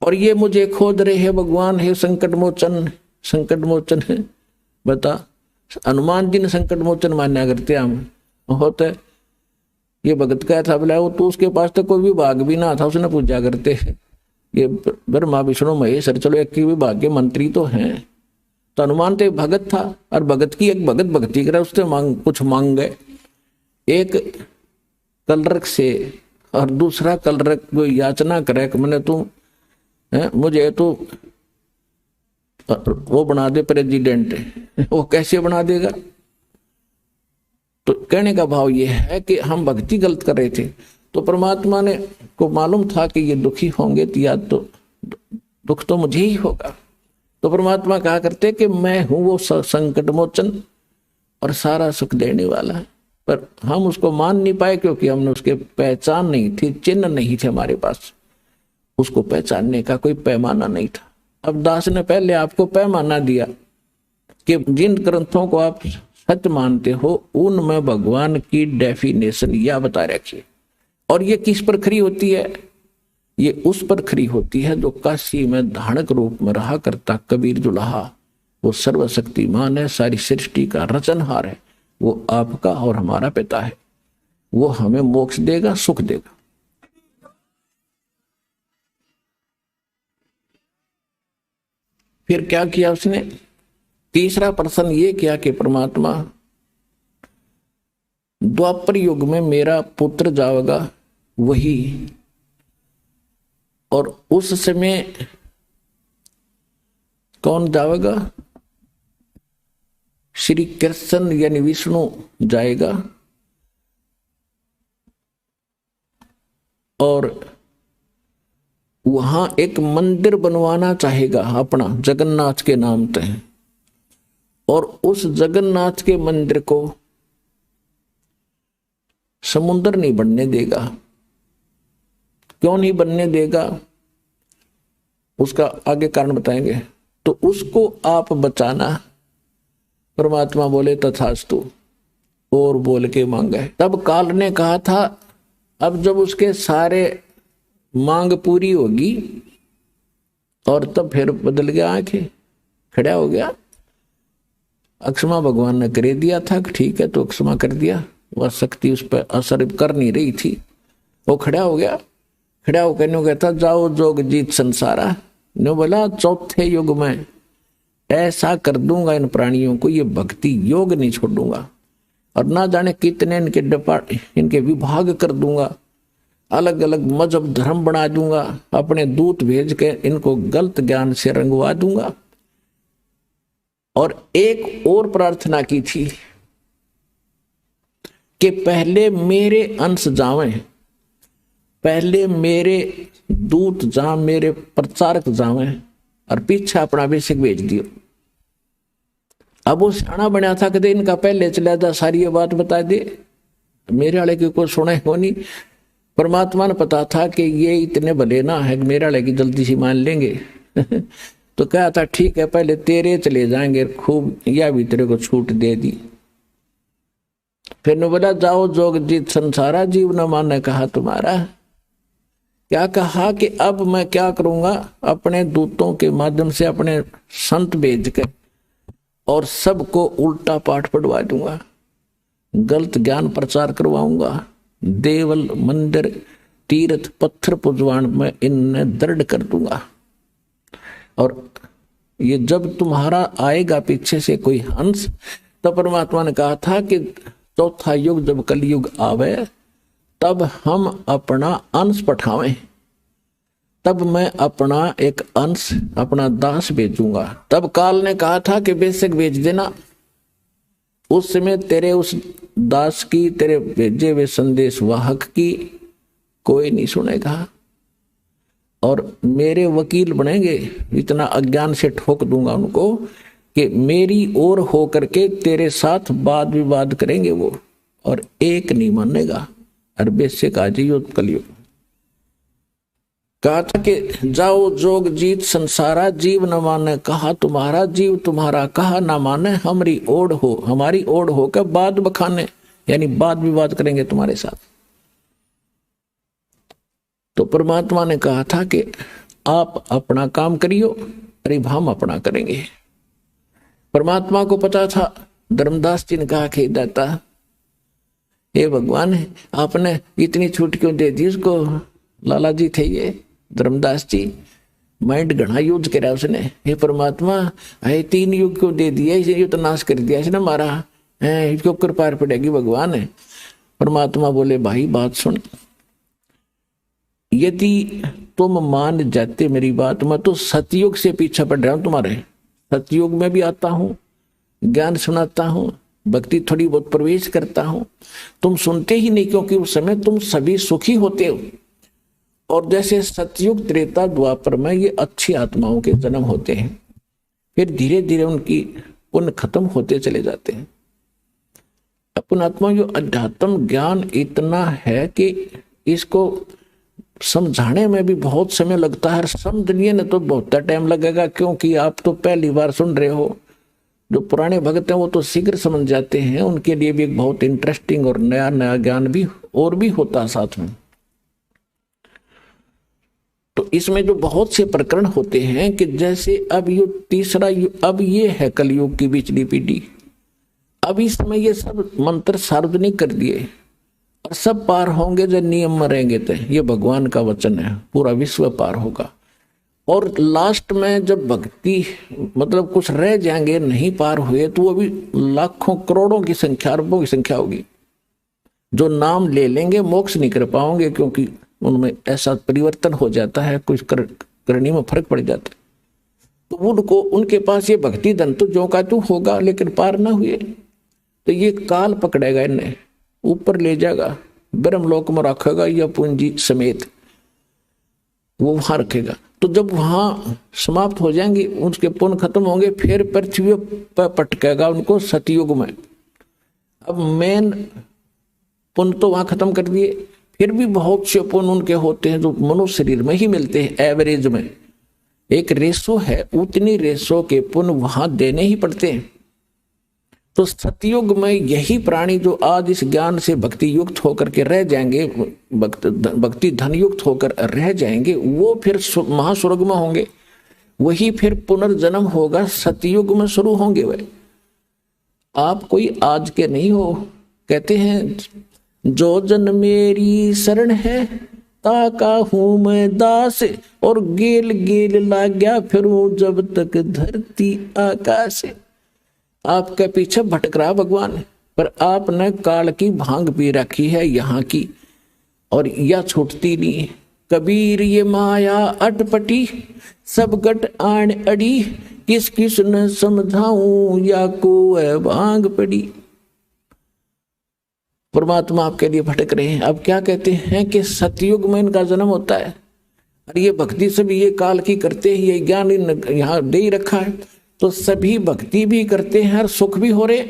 और ये मुझे खोद रहे हैं भगवान है संकट मोचन, संकट मोचन है। बता हनुमान जी ने संकट मोचन मान्या करते हम होते। ये भगत क्या था बोला, वो तो उसके पास तो कोई विभाग भी ना था, उसने पूजा करते ये ब्रह्मा विष्णु महेश, चलो एक ही विभाग के मंत्री तो हैं। तो हनुमान तो एक भगत था, और भगत की एक भगत भक्ति करे, उससे कुछ मांग गए, एक कलरक से और दूसरा कलरक को याचना करे कि मैंने तू मुझे तो वो बना दे प्रेसिडेंट। वो कैसे बना देगा? तो कहने का भाव ये है कि हम भक्ति गलत कर रहे थे, तो परमात्मा ने को मालूम था कि ये दुखी होंगे तो या तो दुख तो मुझे ही होगा। तो परमात्मा कहा करते कि मैं हूं वो संकट मोचन और सारा सुख देने वाला है, पर हम उसको मान नहीं पाए क्योंकि हमने उसके पहचान नहीं थी, चिन्ह नहीं थे हमारे पास, उसको पहचानने का कोई पैमाना नहीं था। अब दास ने पहले आपको पैमाना दिया कि जिन ग्रंथों को आप सच मानते हो उनमें भगवान की डेफिनेशन यह बता रखी, और ये किस पर खरी होती है? ये उस पर खरी होती है जो काशी में धानक रूप में रहा करता कबीर जुलाहा, वो सर्वशक्तिमान है, सारी सृष्टि का रचनहार है, वो आपका और हमारा पिता है, वो हमें मोक्ष देगा, सुख देगा। फिर क्या किया उसने? तीसरा प्रश्न ये किया कि परमात्मा द्वापर युग में मेरा पुत्र जाएगा वही, और उस समय कौन जाएगा? श्री कृष्ण यानी विष्णु जाएगा, और वहां एक मंदिर बनवाना चाहेगा अपना जगन्नाथ के नाम पे, और उस जगन्नाथ के मंदिर को समुद्र नहीं बनने देगा। क्यों नहीं बनने देगा? उसका आगे कारण बताएंगे। तो उसको आप बचाना। परमात्मा बोले तथास्तु, और बोल के मांगे। तब काल ने कहा था अब जब उसके सारे मांग पूरी होगी, और तब फिर बदल गया, आंखें खड़ा हो गया। अक्षमा भगवान ने कर दिया था कि ठीक है, तो अक्षमा कर दिया, वह शक्ति उस पर असर कर नहीं रही थी, वो खड़ा हो गया। खड़ा होकर न्यू कहता जाओ जोग जीत संसारा, न्यू बोला चौथे युग में ऐसा कर दूंगा इन प्राणियों को, ये भक्ति योग नहीं छोड़ूंगा, और ना जाने कितने इनके विभाग कर दूंगा, अलग अलग मजहब धर्म बना दूंगा, अपने दूत भेज के इनको गलत ज्ञान से रंगवा दूंगा। और एक और प्रार्थना की थी कि पहले मेरे अंश जावें, पहले मेरे दूत जा, मेरे प्रचारक जावें, और पीछे अपना बेसिक भेज दियो। अब वो सियाना बना था कि इनका पहले चला जा, सारी ये बात बता दे, मेरे वाले की कोई सुने हो नहीं। परमात्मा ने पता था कि ये इतने भले ना है, मेरे वाले की जल्दी से मान लेंगे। तो कहा था ठीक है पहले तेरे चले जाएंगे, खूब या भी तेरे को छूट दे दी। फिर ने बोला जाओ जोग जीत संसारा, जीव न माने कहा तुम्हारा। क्या कहा कि अब मैं क्या करूंगा, अपने दूतों के माध्यम से अपने संत भेज के और सबको उल्टा पाठ पढ़वा दूंगा, गलत ज्ञान प्रचार करवाऊंगा, देवल मंदिर तीर्थ पत्थर पुजवान में इन्हें दृढ़ कर दूंगा। और ये जब तुम्हारा आएगा पीछे से कोई हंस, तो परमात्मा ने कहा था कि चौथा युग जब कलयुग आवे तब हम अपना अंश पठावें, तब मैं अपना एक अंश अपना दास भेजूंगा। तब काल ने कहा था कि बेशक भेज देना, उस समय तेरे उस दास की, तेरे भेजे हुए संदेश वाहक की कोई नहीं सुनेगा और मेरे वकील बनेंगे। इतना अज्ञान से ठोक दूंगा उनको कि मेरी ओर होकर के तेरे साथ वाद विवाद करेंगे वो, और एक नहीं मानेगा। अरबे से काजी कलयुग कहा था कि जाओ जोग जीत संसारा, जीव न माने कहा तुम्हारा, जीव तुम्हारा कहा न माने, हमारी ओढ़ हो, हमारी ओढ़ होकर बाद बखाने, यानी वाद विवाद करेंगे तुम्हारे साथ। तो परमात्मा ने कहा था कि आप अपना काम करियो, अरे हम अपना करेंगे। परमात्मा को पता था। धर्मदास जी ने कहा कि दाता हे भगवान, आपने इतनी छूट क्यों दे दी उसको? लाला जी थे ये धर्मदास जी, माइंड घना यूज करा उसने। हे परमात्मा, है 3 युग क्यों दे दिया, इसे युद्ध नाश कर दिया इसने मारा है, इसको कृपा पड़ेगी भगवान है। परमात्मा बोले भाई बात सुन, यदि तुम मान जाते मेरी बात, मैं तो सतयुग से पीछा पड़ रहा हूं तुम्हारे। सतयुग में भी आता हूं, ज्ञान सुनाता हूं, भक्ति थोड़ी बहुत प्रवेश करता हूं, तुम सुनते ही नहीं, क्योंकि उस समय तुम सभी सुखी होते हो। और जैसे सतयुग त्रेता द्वापर में ये अच्छी आत्माओं के जन्म होते हैं, फिर धीरे धीरे उनकी पुण्य खत्म होते चले जाते हैं। अपन आत्मा जो अध्यात्म ज्ञान इतना है कि इसको समझाने में भी बहुत समय लगता है, समझने में तो बहुत टाइम लगेगा, क्योंकि आप तो पहली बार सुन रहे हो। जो पुराने भक्त हैं वो तो शीघ्र समझ जाते हैं, उनके लिए भी एक बहुत इंटरेस्टिंग और नया नया ज्ञान भी और भी होता है साथ में। तो इसमें जो बहुत से प्रकरण होते हैं कि जैसे अब ये तीसरा युग, अब ये है कलयुग की पिछली पीढ़ी, अब इसमें ये सब मंत्र सार्वजनिक कर दिए और सब पार होंगे जो नियम में रहेंगे। तो ये भगवान का वचन है, पूरा विश्व पार होगा। और लास्ट में जब भक्ति मतलब कुछ रह जाएंगे नहीं पार हुए, तो वो भी लाखों करोड़ों की संख्या, अरबों की संख्या होगी जो नाम ले लेंगे, मोक्ष नहीं कर पाओगे, क्योंकि उनमें ऐसा परिवर्तन हो जाता है, कुछ करनी में फर्क पड़ जाता है। तो उनको, उनके पास ये भक्ति धन तो जो का तू होगा, लेकिन पार ना हुए तो ये काल पकड़ेगा, इन्हें ऊपर ले जाएगा, ब्रह्मलोक में रखेगा या पूंजी समेत वो वहां रखेगा। तो जब वहां समाप्त हो जाएंगे, उसके पुण्य खत्म होंगे, फिर पृथ्वी पर पटकेगा उनको सतयुग में। अब मेन पुण्य तो वहां खत्म कर दिए, फिर भी बहुत से पुण्य उनके होते हैं जो मनुष्य शरीर में ही मिलते हैं। एवरेज में एक रेशो है, उतनी रेशो के पुण्य वहां देने ही पड़ते हैं। तो सतयुग में यही प्राणी जो आज इस ज्ञान से भक्ति युक्त होकर के रह जाएंगे, भक्ति धन युक्त होकर रह जाएंगे, वो फिर महास्वर्ग में होंगे, वही फिर पुनर्जन्म होगा, सतयुग में शुरू होंगे। वे आप कोई आज के नहीं हो। कहते हैं जो जन मेरी शरण है ताका हूं मैं दास, और गेल गेल लाग्या फिरूं जब तक धरती आकाश। आपके पीछे भटक रहा भगवान, पर आपने काल की भांग पी रखी है यहाँ की, और यह छूटती नहीं। कबीर ये माया अटपटी सब गट आन अड़ी, किस किस न समझाऊं या को है भांग पड़ी। परमात्मा आपके लिए भटक रहे हैं। अब क्या कहते हैं कि सतयुग में इनका जन्म होता है, और ये भक्ति सब ये काल की करते हैं, ये ज्ञान यहाँ दे ही रखा है, तो सभी भक्ति भी करते हैं और सुख भी हो रहे,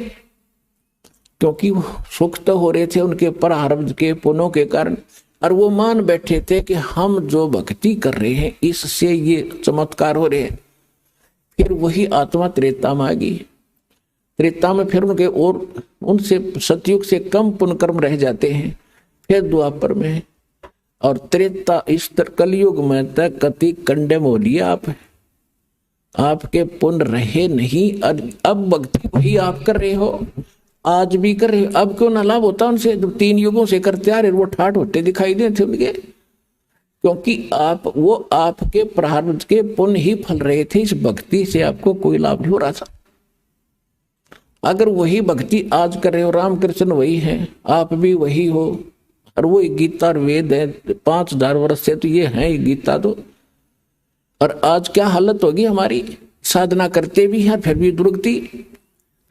क्योंकि सुख तो हो रहे थे उनके प्रारब्ध के पुण्यों के कारण, और वो मान बैठे थे कि हम जो भक्ति कर रहे हैं इससे ये चमत्कार हो रहे हैं। फिर वही आत्मा त्रेता में आ गई। त्रेता में फिर उनके और उनसे सतयुग से कम पुण्य कर्म रह जाते हैं, फिर द्वापर में, और त्रेता इस कलयुग में तक कति कंडेम हो लिया। आपके पुण्य रहे नहीं, अब भक्ति वही आप कर रहे हो, आज भी कर रहे हो। अब क्यों ना लाभ होता उनसे, जब 3 युगों से करते आ रहे, वो ठाठ होते दिखाई देते उनके। क्योंकि आप वो आपके प्रारब्ध के पुण्य ही फल रहे थे, इस भक्ति से आपको कोई लाभ नहीं हो रहा था। अगर वही भक्ति आज कर रहे हो, रामकृष्ण वही है, आप भी वही हो, और वो गीता और वेद है 5000 वर्ष से, तो ये है गीता तो। और आज क्या हालत होगी हमारी, साधना करते भी हैं फिर भी दुर्गति।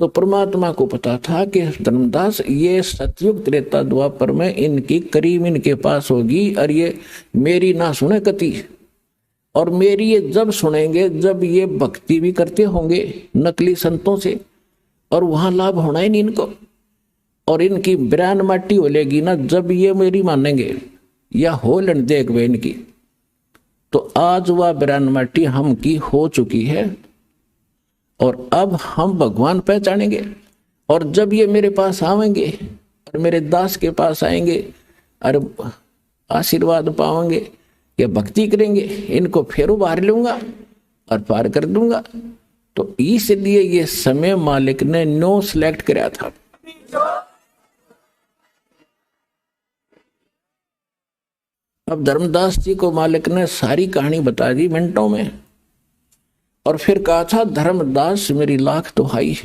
तो परमात्मा को पता था कि धर्मदास ये सतयुग त्रेता द्वापर में इनकी करीब इनके पास होगी, और ये मेरी ना सुने कति, और मेरी ये जब सुनेंगे जब ये भक्ति भी करते होंगे नकली संतों से, और वहां लाभ होना ही नहीं इनको, और इनकी बिरान माटी हो लेगी ना जब ये मेरी मानेंगे या हो लन देख वे इनकी। तो आज वह बिरान माटी हम की हो चुकी है, और अब हम भगवान पहचानेंगे। और जब ये मेरे पास आवेंगे और मेरे दास के पास आएंगे और आशीर्वाद पाएंगे या भक्ति करेंगे, इनको फिर उबार लूंगा और पार कर दूंगा। तो इसलिए ये समय मालिक ने नो सिलेक्ट कराया था। अब धर्मदास जी को मालिक ने सारी कहानी बता दी मिनटों में, और फिर कहा था धर्मदास मेरी लाख दुहाई,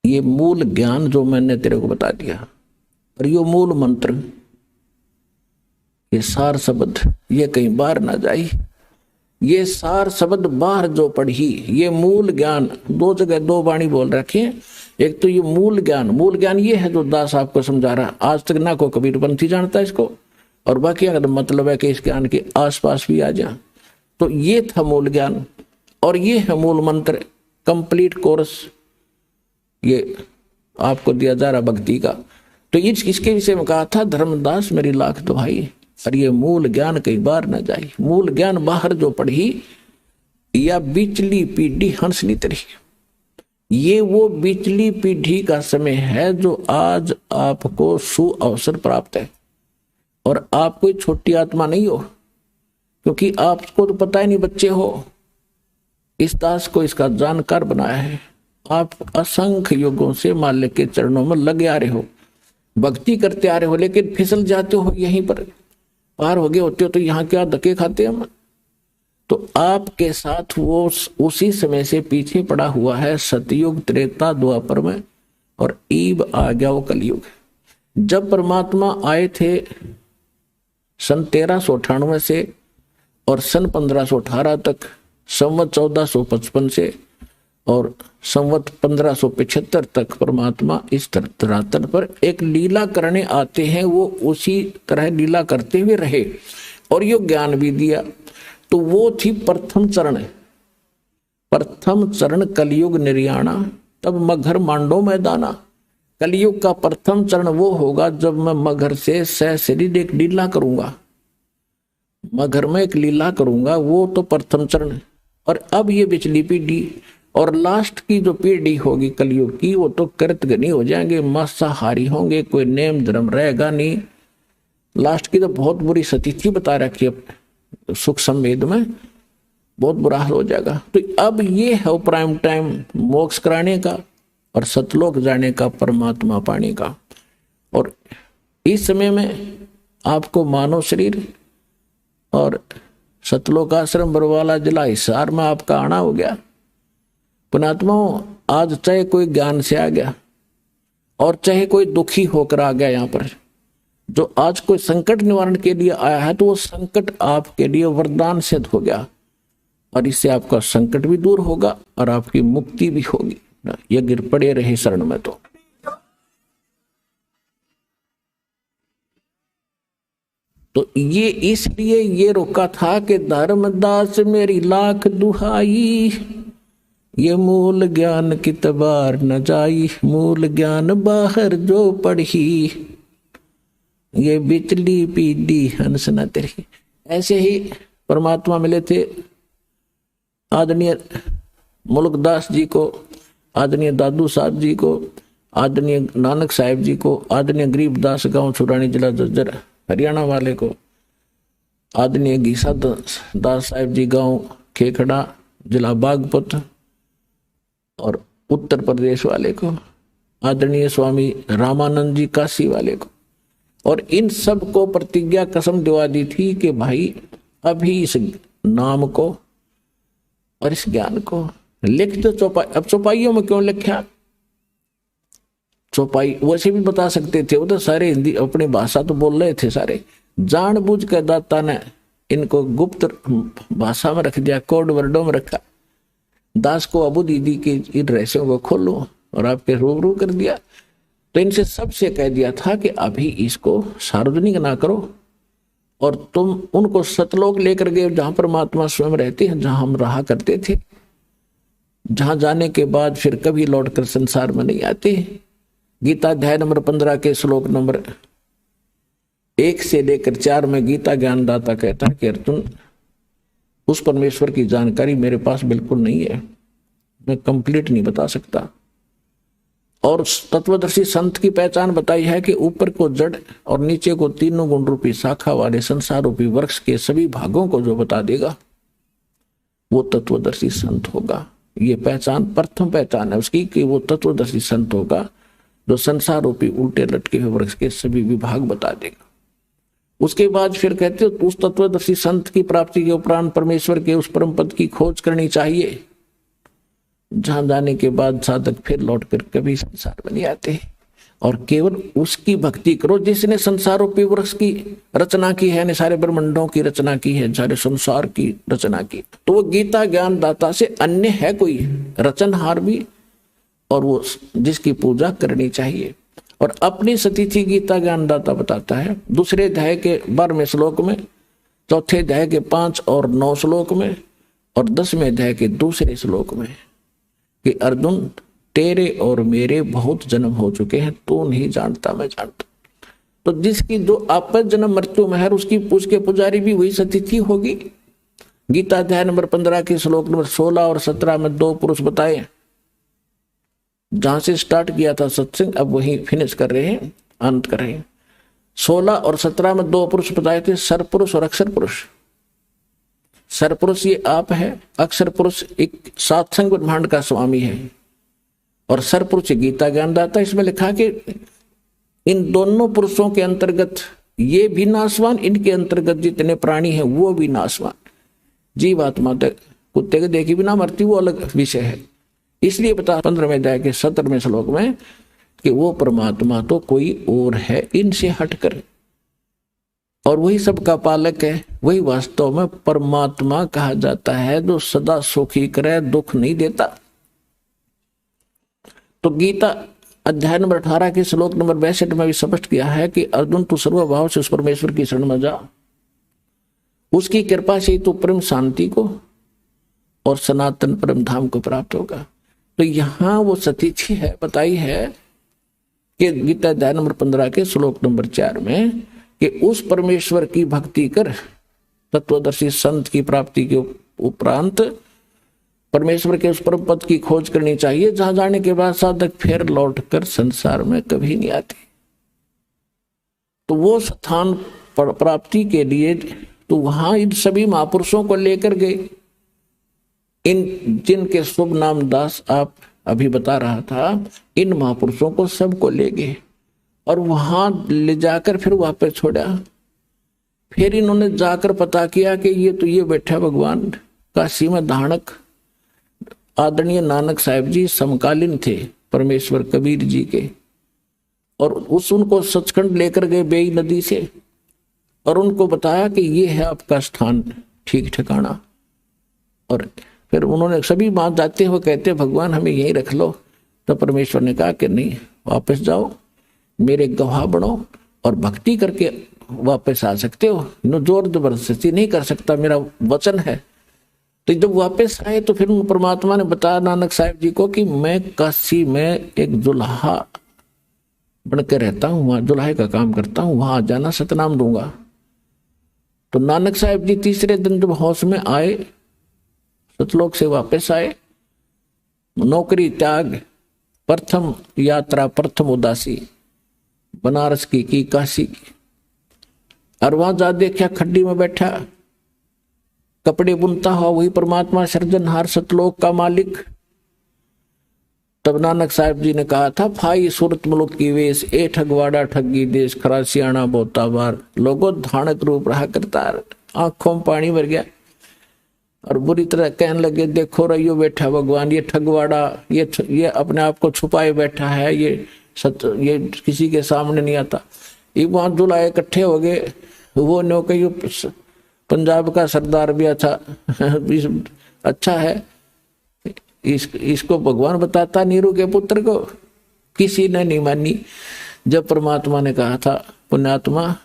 ये मूल ज्ञान जो मैंने तेरे को बता दिया, और ये मूल मंत्र, ये सार शब्द ये कहीं बाहर ना जाए, ये सार शब्द बाहर जो पढ़ी, ये मूल ज्ञान। दो जगह दो वाणी बोल रखे हैं, एक तो ये मूल ज्ञान ये है जो दास आपको समझा रहा, आज तक ना को कबीरपंथी जानता इसको, और बाकी अगर मतलब है कि इस ज्ञान के आसपास भी आ जा। तो ये था मूल ज्ञान, और ये है मूल मंत्र, कंप्लीट कोर्स ये आपको दिया जा रहा भक्ति का। तो इसके विषय में कहा था धर्मदास मेरी लाख दुहाई, और ये मूल ज्ञान कई बार न जाए। मूल ज्ञान बाहर जो पढ़ी या बिचली पीढ़ी हंसली तरी, ये वो बिचली पीढ़ी का समय है जो आज आपको सुअवसर प्राप्त है। और आप कोई छोटी आत्मा नहीं हो, क्योंकि आपको तो पता ही नहीं बच्चे हो, इस दास को इसका जानकार बनाया है। आप असंख्य युगों से मालिक के चरणों में लगे आ रहे हो, भक्ति करते आ रहे हो, लेकिन फिसल जाते हो, यहीं पर पार हो गए होते हो तो यहाँ क्या धक्के खाते हम। तो आपके साथ वो उसी समय से पीछे पड़ा हुआ है सतयुग त्रेता द्वापर में, और ईब आ गया वो कलयुग। जब परमात्मा आए थे सन 1398 से और सन 1518 तक, संवत 1455 से और संवत 1575 तक परमात्मा इस धरातल पर एक लीला करने आते हैं। वो उसी तरह लीला करते हुए रहे और यो ज्ञान भी दिया। तो वो थी प्रथम चरण कलयुग निर्याणा, तब मगर मांडो मैदाना। कलयुग का प्रथम चरण वो होगा जब मैं मगर से सशरीर एक लीला करूंगा, मगर में एक लीला करूंगा, वो तो प्रथम चरण। और अब ये पिछली पीढ़ी और लास्ट की जो पीढ़ी होगी कलयुग की, वो तो कृतघ्नी हो जाएंगे, मांसाहारी होंगे, कोई नेम धर्म रहेगा नहीं। लास्ट की तो बहुत बुरी स्थिति बता रखी है सुख संवेद में, बहुत बुरा हाल हो जाएगा। तो अब ये है प्राइम टाइम मोक्ष कराने का और सतलोक जाने का, परमात्मा पाने का। और इस समय में आपको मानव शरीर और सतलोक आश्रम बरवाला जिला हिसार में आपका आना हो गया। पुणात्माओं, आज चाहे कोई ज्ञान से आ गया और चाहे कोई दुखी होकर आ गया यहाँ पर, जो आज कोई संकट निवारण के लिए आया है, तो वो संकट आपके लिए वरदान सिद्ध हो गया, और इससे आपका संकट भी दूर होगा और आपकी मुक्ति भी होगी। ये गिर पड़े रहे शरण में। तो ये इसलिए ये रोका था कि धर्मदास मेरी लाख दुहाई, ये मूल ज्ञान की तबार न जाई, मूल ज्ञान बाहर जो पढ़ी, ये बिचली पीढ़ी हंस न तेरी। ऐसे ही परमात्मा मिले थे आदरणीय मुल्कदास जी को, आदरणीय दादू साहब जी को, आदरणीय नानक साहिब जी को, आदरणीय गरीबदास गांव छुरानी जिला जज्जर हरियाणा वाले को, आदरणीय गीसा दास साहिब जी गांव खेखड़ा जिला बागपत और उत्तर प्रदेश वाले को, आदरणीय स्वामी रामानंद जी काशी वाले को, और इन सब को प्रतिज्ञा कसम दिवा दी थी कि भाई अभी इस नाम को और इस ज्ञान को लिख दो चौपाई। अब चौपाइयों में क्यों लिखा? चौपाई वैसे भी बता सकते थे, वो तो सारे हिंदी अपनी भाषा तो बोल रहे थे सारे। जानबूझ कर दाता ने इनको गुप्त भाषा में रख दिया, कोड वर्डों में रखा। दास को अबू दीदी के इन रहस्यों को खोलो और आपके रूबरू कर दिया। तो इनसे सबसे कह दिया था कि अभी इसको सार्वजनिक ना करो, और तुम उनको सतलोक लेकर गए जहां परमात्मा स्वयं रहते हैं, जहां हम रहा करते थे, जहां जाने के बाद फिर कभी लौटकर संसार में नहीं आते। गीता अध्याय नंबर 15 के श्लोक नंबर 1 से लेकर 4 में गीता ज्ञानदाता कहता है कि अर्जुन, उस परमेश्वर की जानकारी मेरे पास बिल्कुल नहीं है, मैं कंप्लीट नहीं बता सकता। और तत्वदर्शी संत की पहचान बताई है कि ऊपर को जड़ और नीचे को तीनों गुण रूपी शाखा वाले संसार रूपी वृक्ष के सभी भागों को जो बता देगा वो तत्वदर्शी संत होगा। ये पहचान प्रथम पहचान है उसकी कि वो तत्वदर्शी संत होगा जो संसार रूपी उल्टे लटके हुए वृक्ष के सभी विभाग बता देगा। उसके बाद फिर कहते हो उस तत्वदर्शी संत की प्राप्ति के उपरांत परमेश्वर के उस परम पद की खोज करनी चाहिए, जहां जाने के बाद साधक फिर लौटकर कभी संसार में नहीं आते, और केवल उसकी भक्ति करो जिसने संसार रूपी वृक्ष की रचना की है, ने सारे ब्रह्मांडों की रचना की है, सारे संसार की रचना की। तो वो गीता ज्ञान दाता से अन्य है कोई रचनहार भी, और वो जिसकी पूजा करनी चाहिए। और अपनी सतीथि गीता ज्ञानदाता बताता है दूसरे अध्याय के 12वें श्लोक में, चौथे अध्याय के 5 और 9 श्लोक में, और 10वें अध्याय के दूसरे श्लोक में कि अर्जुन, तेरे और मेरे बहुत जन्म हो चुके हैं, तू नहीं जानता मैं जानता। तो जिसकी जो आपस जन्म मृत्यु में है उसकी पूछ के पुजारी भी वही सतीथि होगी। गीता अध्याय नंबर 15 के श्लोक नंबर 16 और 17 में 2 पुरुष बताए, जहां से स्टार्ट किया था सत्संग अब वही फिनिश कर रहे हैं, अंत कर रहे हैं। 16 और 17 में 2 पुरुष बताए थे, सरपुरुष और अक्षर पुरुष। सरपुरुष ये आप है, अक्षर पुरुष एक सात्संग ब्रह्मांड का स्वामी है, और सरपुरुष गीता ज्ञानदाता। इसमें लिखा कि इन दोनों पुरुषों के अंतर्गत ये भी नाशवान, इनके अंतर्गत जितने प्राणी हैं वो भी नाशवान। जीवात्मा तक कुत्ते के देखी बिना मरती वो अलग विषय है। इसलिए बता 15वें अध्याय के 17वें श्लोक में कि वो परमात्मा तो कोई और है इनसे हटकर, और वही सबका पालक है। वही वास्तव में परमात्मा कहा जाता है जो सदा सुखी करे, दुख नहीं देता। तो गीता अध्याय नंबर 18 के श्लोक नंबर 62 में भी स्पष्ट किया है कि अर्जुन, तू सर्वभाव से उस परमेश्वर की शरण में जा, उसकी कृपा से तू परम शांति को और सनातन परम धाम को प्राप्त होगा। तो यहां वो सतीथि है बताई है कि गीता अध्याय नंबर 15 के श्लोक नंबर 4 में कि उस परमेश्वर की भक्ति कर तत्वदर्शी संत की प्राप्ति के उपरांत परमेश्वर के उस परम पद की खोज करनी चाहिए, जहां जाने के बाद साधक फिर लौटकर संसार में कभी नहीं आते। तो वो स्थान प्राप्ति के लिए तो वहां इन सभी महापुरुषों को लेकर गए, इन जिनके शुभ नाम दास आप अभी बता रहा था, इन महापुरुषों को सबको ले गए और वहां ले जाकर फिर वापस छोड़ा। फिर इन्होंने जाकर पता किया कि ये बैठा भगवान काशी में धारणक आदरणीय नानक साहिब जी समकालीन थे परमेश्वर कबीर जी के, और उनको सचखंड लेकर गए बेई नदी से, और उनको बताया कि ये है आपका स्थान ठीक ठिकाना। और फिर उन्होंने सभी बात जाते हुए कहते भगवान हमें यहीं रख लो। तो परमेश्वर ने कहा कि नहीं, वापस जाओ, मेरे गवाह बनो और भक्ति करके वापस आ सकते हो, जोर जबरदस्ती नहीं कर सकता, मेरा वचन है। तो जब वापस आए तो फिर परमात्मा ने बताया नानक साहिब जी को कि मैं काशी में एक जुल्हा बनकर रहता हूँ, वहां जुल्हे का काम करता हूँ, वहां जाना सतनाम दूंगा। तो नानक साहिब जी तीसरे दिन जब होश में आए, सतलोक से वापस आए, नौकरी त्याग, प्रथम यात्रा, प्रथम उदासी बनारस की काशी की, और वहां जा देखा खड्डी में बैठा कपड़े बुनता हुआ वही परमात्मा सृजनहार सतलोक का मालिक। तब नानक साहब जी ने कहा था, फाई सूरत मुल्क की वेश, ए ठगवाड़ा ठगी देश, खरासियाना बोता बार, लोगों धानक रूप रहा करता। आंखों में पानी भर गया और बुरी तरह कहने लगे, देखो रहियो बैठा भगवान, ये ठगवाड़ा, ये अपने आप को छुपाए बैठा है, ये किसी के सामने नहीं आता। ये वहां दुलाए इकट्ठे हो गए। वो नो कही पंजाब का सरदार भी अच्छा है, इसको भगवान बताता नीरू के पुत्र को। किसी ने नहीं मानी। जब परमात्मा ने कहा था, पुण्यात्मा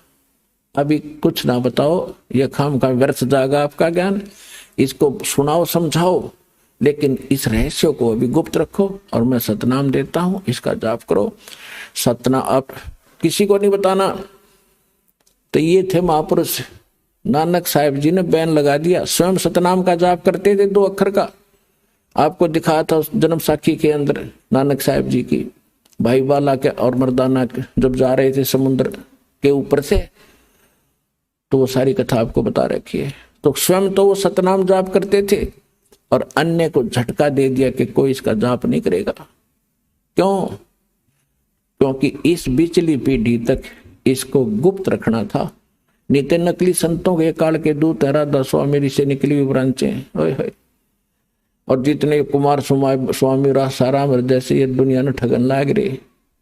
अभी कुछ ना बताओ, यह खाम का व्यर्थ जाएगा आपका ज्ञान, इसको सुनाओ समझाओ, लेकिन इस रहस्य को अभी गुप्त रखो और मैं सतनाम देता हूं, इसका जाप करो। सतनाम आप किसी को नहीं बताना। तो ये थे महापुरुष। नानक साहिब जी ने बैन लगा दिया, स्वयं सतनाम का जाप करते थे 2 अक्षर का। आपको दिखाया था उस जन्म साखी के अंदर नानक साहिब जी की, भाई बाला के और मर्दाना के जब जा रहे थे समुद्र के ऊपर से, तो वो सारी कथा आपको बता रखी है। तो स्वयं तो वो सतनाम जाप करते थे और अन्य को झटका दे दिया कि कोई इसका जाप नहीं करेगा। क्यों? क्योंकि इस बिचली पीढ़ी तक इसको गुप्त रखना था। नित्य नकली संतों के काल के दूत राधा स्वामी ऋषि से निकली हुई ब्रांचे, और जितने कुमार स्वामी रासाराम जैसे ये दुनिया ने ठगन लाग रहे।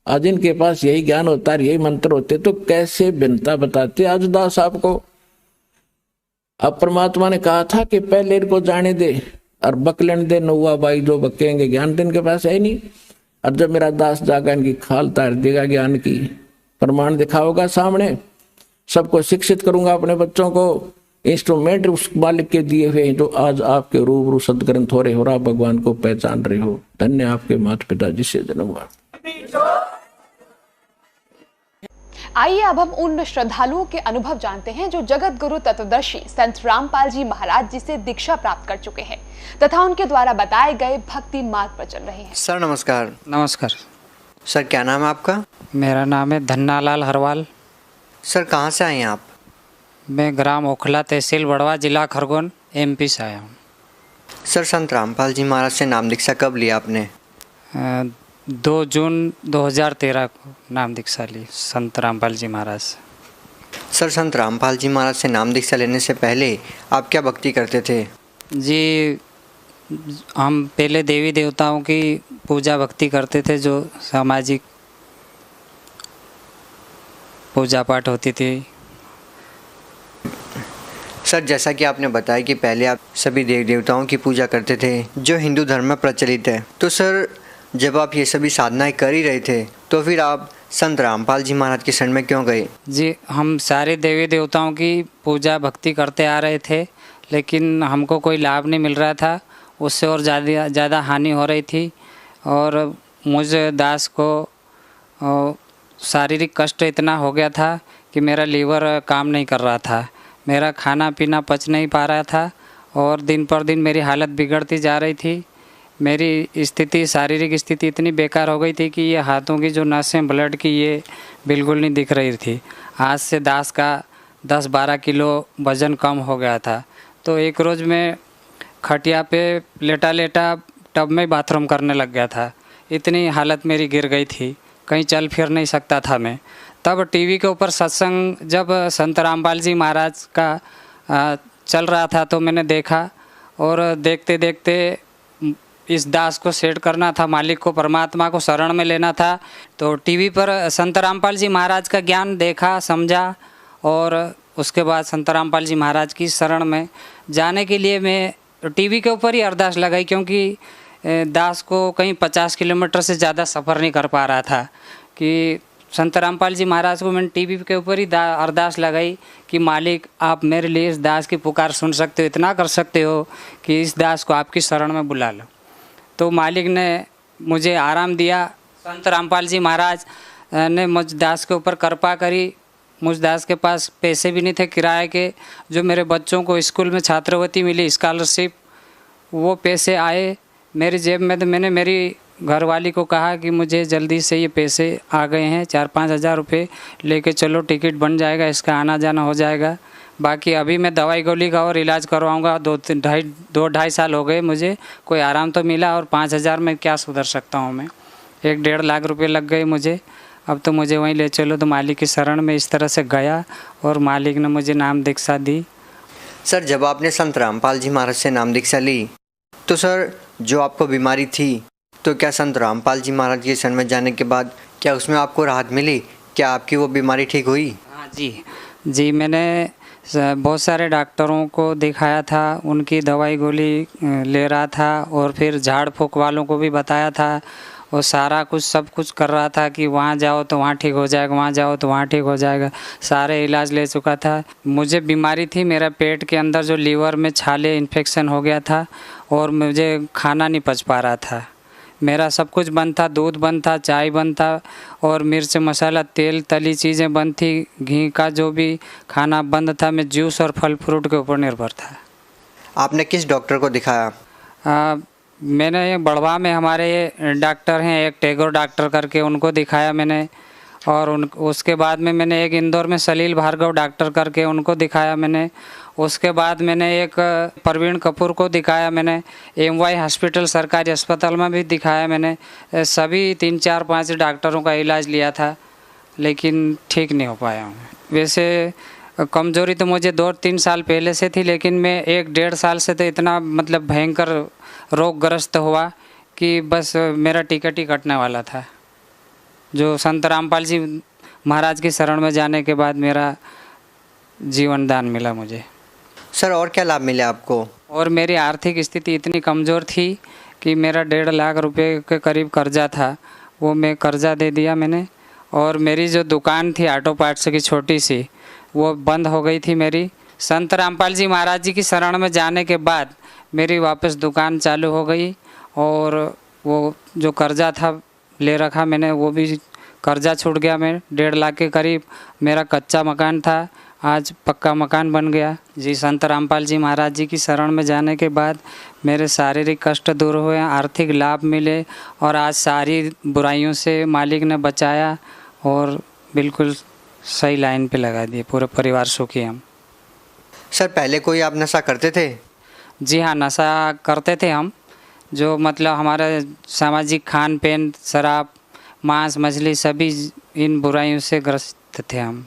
आज इनके पास यही ज्ञान होता है, यही मंत्र होते, तो कैसे भिन्नता बताते आज दास आपको। अब परमात्मा ने कहा था कि पहले इनको जाने दे और बकलन दे, नौवा बाई जो बकेंगे, ज्ञान तो इनके पास है नहीं। और जब मेरा दास जागा इनकी खाल तार देगा, ज्ञान की प्रमाण दिखाओगा सामने, सबको शिक्षित करूंगा अपने बच्चों को। इंस्ट्रूमेंट उस मालिक के दिए हुए हैं जो आज आपके रूबरू सदग्रंथ हो रहे हो, आप भगवान को पहचान रहे हो। धन्य आपके माता पिता जिससे जन्म हुआ। आइए अब हम उन श्रद्धालुओं के अनुभव जानते हैं जो जगत गुरु तत्वदर्शी संत रामपाल जी महाराज जी से दीक्षा प्राप्त कर चुके हैं तथा उनके द्वारा बताए गए भक्ति मार्ग पर चल रहे हैं। सर नमस्कार। नमस्कार सर क्या नाम है आपका? मेरा नाम है धन्नालाल हरवाल। सर कहाँ से आए हैं आप? मैं ग्राम ओखला, तहसील बड़वा, जिला खरगोन, MP से आया हूँ। सर संत रामपाल जी महाराज से नाम दीक्षा कब लिया आपने? 2 जून 2013 को नाम दीक्षा ली संत रामपाल जी महाराज से। सर संत रामपाल जी महाराज से नाम दीक्षा लेने से पहले आप क्या भक्ति करते थे? जी हम पहले देवी देवताओं की पूजा भक्ति करते थे, जो सामाजिक पूजा पाठ होती थी। सर जैसा कि आपने बताया कि पहले आप सभी देवी देवताओं की पूजा करते थे जो हिंदू धर्म में प्रचलित है, तो सर जब आप ये सभी साधनाएं कर ही रहे थे तो फिर आप संत रामपाल जी महाराज के शरण में क्यों गए? जी हम सारे देवी देवताओं की पूजा भक्ति करते आ रहे थे, लेकिन हमको कोई लाभ नहीं मिल रहा था, उससे और ज़्यादा हानि हो रही थी। और मुझे दास को शारीरिक कष्ट इतना हो गया था कि मेरा लीवर काम नहीं कर रहा था, मेरा खाना पीना पच नहीं पा रहा था और दिन पर दिन मेरी हालत बिगड़ती जा रही थी। मेरी स्थिति, शारीरिक स्थिति इतनी बेकार हो गई थी कि ये हाथों की जो नसें ब्लड की ये बिल्कुल नहीं दिख रही थी। आज से दास का 10-12 किलो वज़न कम हो गया था। तो एक रोज़ मैं खटिया पे लेटा लेटा टब में बाथरूम करने लग गया था, इतनी हालत मेरी गिर गई थी, कहीं चल फिर नहीं सकता था मैं। तब टीवी के ऊपर सत्संग जब संत रामपाल जी महाराज का चल रहा था तो मैंने देखा, और देखते देखते इस दास को सेट करना था, मालिक को, परमात्मा को शरण में लेना था। तो टीवी पर संत रामपाल जी महाराज का ज्ञान देखा, समझा, और उसके बाद संत रामपाल जी महाराज की शरण में जाने के लिए मैं टीवी के ऊपर ही अरदास लगाई, क्योंकि दास को कहीं 50 किलोमीटर से ज़्यादा सफ़र नहीं कर पा रहा था। कि संत रामपाल जी महाराज को मैंने टीवी के ऊपर ही अरदास लगाई कि मालिक आप मेरे लिए इस दास की पुकार सुन सकते हो, इतना कर सकते हो कि इस दास को आपकी शरण में बुला लो। तो मालिक ने मुझे आराम दिया। संत रामपाल जी महाराज ने मुझ दास के ऊपर कृपा करी। मुझ दास के पास पैसे भी नहीं थे किराए के, जो मेरे बच्चों को स्कूल में छात्रवृत्ति मिली, स्कॉलरशिप, वो पैसे आए मेरी जेब में। तो मैंने मेरी घरवाली को कहा कि मुझे जल्दी से ये पैसे आ गए हैं, 4-5 हज़ार रुपये लेके चलो, टिकट बन जाएगा, इसका आना जाना हो जाएगा। बाकी अभी मैं दवाई गोली का और इलाज करवाऊंगा। 2-2.5 साल हो गए मुझे, कोई आराम तो मिला, और 5,000 में क्या सुधर सकता हूँ मैं। 1-1.5 लाख रुपए लग गए मुझे। अब तो मुझे वहीं ले चलो। तो मालिक की शरण में इस तरह से गया और मालिक ने मुझे नाम दीक्षा दी। सर, जब आपने संत रामपाल जी महाराज से नाम दीक्षा ली तो सर जो आपको बीमारी थी, तो क्या संत रामपाल जी महाराज के शरण में जाने के बाद क्या उसमें आपको राहत मिली? क्या आपकी वो बीमारी ठीक हुई? हाँ जी, मैंने बहुत सारे डॉक्टरों को दिखाया था, उनकी दवाई गोली ले रहा था, और फिर झाड़ फूँक वालों को भी बताया था, और सारा कुछ सब कुछ कर रहा था कि वहाँ जाओ तो वहाँ ठीक हो जाएगा, वहाँ जाओ तो वहाँ ठीक हो जाएगा। सारे इलाज ले चुका था। मुझे बीमारी थी, मेरा पेट के अंदर जो लीवर में छाले इन्फेक्शन हो गया था, और मुझे खाना नहीं पच पा रहा था। मेरा सब कुछ बंद था, दूध बंद था, चाय बंद था, और मिर्च मसाला तेल तली चीज़ें बंद थी, घी का जो भी खाना बंद था। मैं जूस और फल फ्रूट के ऊपर निर्भर था। आपने किस डॉक्टर को दिखाया? मैंने बड़वा में हमारे डॉक्टर हैं, एक टैगोर डॉक्टर करके, उनको दिखाया मैंने। और उसके बाद में मैंने एक इंदौर में सलील भार्गव डॉक्टर करके, उनको दिखाया मैंने। उसके बाद मैंने एक प्रवीण कपूर को दिखाया मैंने। MY हॉस्पिटल सरकारी अस्पताल में भी दिखाया मैंने। सभी 3-4-5 डॉक्टरों का इलाज लिया था, लेकिन ठीक नहीं हो पाया हूँ। वैसे कमज़ोरी तो मुझे 2-3 साल पहले से थी, लेकिन मैं 1-1.5 साल से तो इतना मतलब भयंकर रोगग्रस्त हुआ कि बस मेरा टिकट ही कटने वाला था। जो संत रामपाल जी महाराज की शरण में जाने के बाद मेरा जीवन दान मिला मुझे। सर, और क्या लाभ मिले आपको? और मेरी आर्थिक स्थिति इतनी कमज़ोर थी कि मेरा 1.5 लाख रुपए के करीब कर्जा था, वो मैं कर्जा दे दिया मैंने। और मेरी जो दुकान थी ऑटो पार्ट्स की छोटी सी, वो बंद हो गई थी मेरी। संत रामपाल जी महाराज जी की शरण में जाने के बाद मेरी वापस दुकान चालू हो गई, और वो जो कर्जा था ले रखा मैंने, वो भी कर्जा छूट गया। मैं 1.5 लाख के करीब मेरा कच्चा मकान था, आज पक्का मकान बन गया। जी, संत रामपाल जी महाराज जी की शरण में जाने के बाद मेरे शारीरिक कष्ट दूर हुए, आर्थिक लाभ मिले, और आज सारी बुराइयों से मालिक ने बचाया और बिल्कुल सही लाइन पे लगा दिए। पूरे परिवार सुखी हम। सर, पहले कोई आप नशा करते थे? जी हाँ, नशा करते थे हम। जो मतलब हमारा सामाजिक खान पीन, शराब, मांस मछली, सभी इन बुराइयों से ग्रस्त थे हम।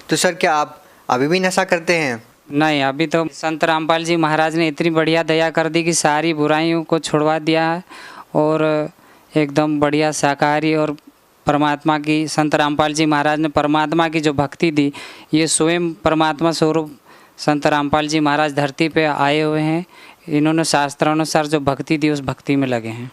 तो सर, क्या आप अभी भी नशा करते हैं? नहीं, अभी तो संत रामपाल जी महाराज ने इतनी बढ़िया दया कर दी कि सारी बुराइयों को छुड़वा दिया है, और एकदम बढ़िया शाकाहारी, और परमात्मा की, संत रामपाल जी महाराज ने परमात्मा की जो भक्ति दी, ये स्वयं परमात्मा स्वरूप संत रामपाल जी महाराज धरती पे आए हुए हैं। इन्होंने शास्त्रानुसार जो भक्ति दी, उस भक्ति में लगे हैं।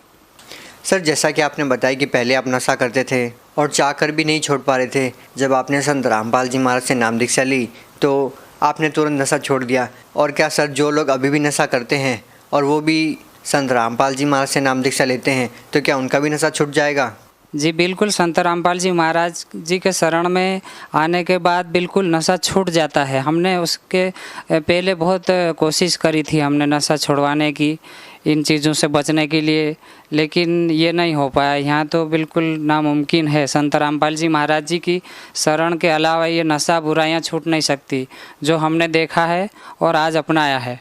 सर, जैसा कि आपने बताया कि पहले आप नशा करते थे और चाहकर भी नहीं छोड़ पा रहे थे, जब आपने संत रामपाल जी महाराज से नाम दीक्षा ली तो आपने तुरंत नशा छोड़ दिया। और क्या सर, जो लोग अभी भी नशा करते हैं और वो भी संत रामपाल जी महाराज से नाम दीक्षा लेते हैं, तो क्या उनका भी नशा छूट जाएगा? जी बिल्कुल, संत रामपाल जी महाराज जी के शरण में आने के बाद बिल्कुल नशा छूट जाता है। हमने उसके पहले बहुत कोशिश करी थी हमने नशा छुड़वाने की, इन चीज़ों से बचने के लिए, लेकिन ये नहीं हो पाया। यहाँ तो बिल्कुल नामुमकिन है। संत रामपाल जी महाराज जी की शरण के अलावा ये नशा बुराइयाँ छूट नहीं सकती, जो हमने देखा है और आज अपनाया है।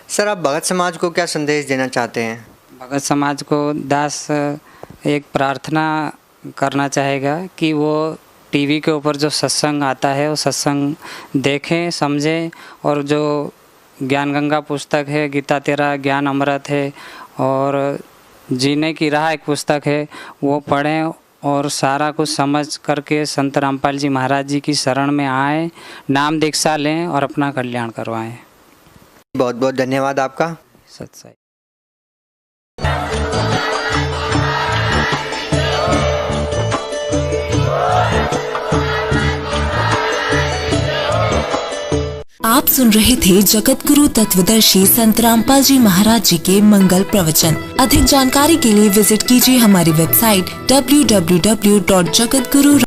सर, आप भगत समाज को क्या संदेश देना चाहते हैं? भगत समाज को दास एक प्रार्थना करना चाहेगा कि वो टीवी के ऊपर जो सत्संग आता है, वो सत्संग देखें, समझें, और जो ज्ञान गंगा पुस्तक है, गीता तेरा ज्ञान अमृत है, और जीने की राह एक पुस्तक है, वो पढ़ें और सारा कुछ समझ करके संत रामपाल जी महाराज जी की शरण में आएँ, नाम दीक्षा लें और अपना कल्याण करवाएं। बहुत बहुत धन्यवाद आपका। सत्संग। आप सुन रहे थे जगत गुरु तत्वदर्शी संत रामपाल जी महाराज जी के मंगल प्रवचन। अधिक जानकारी के लिए विजिट कीजिए हमारी वेबसाइट www.jagatguru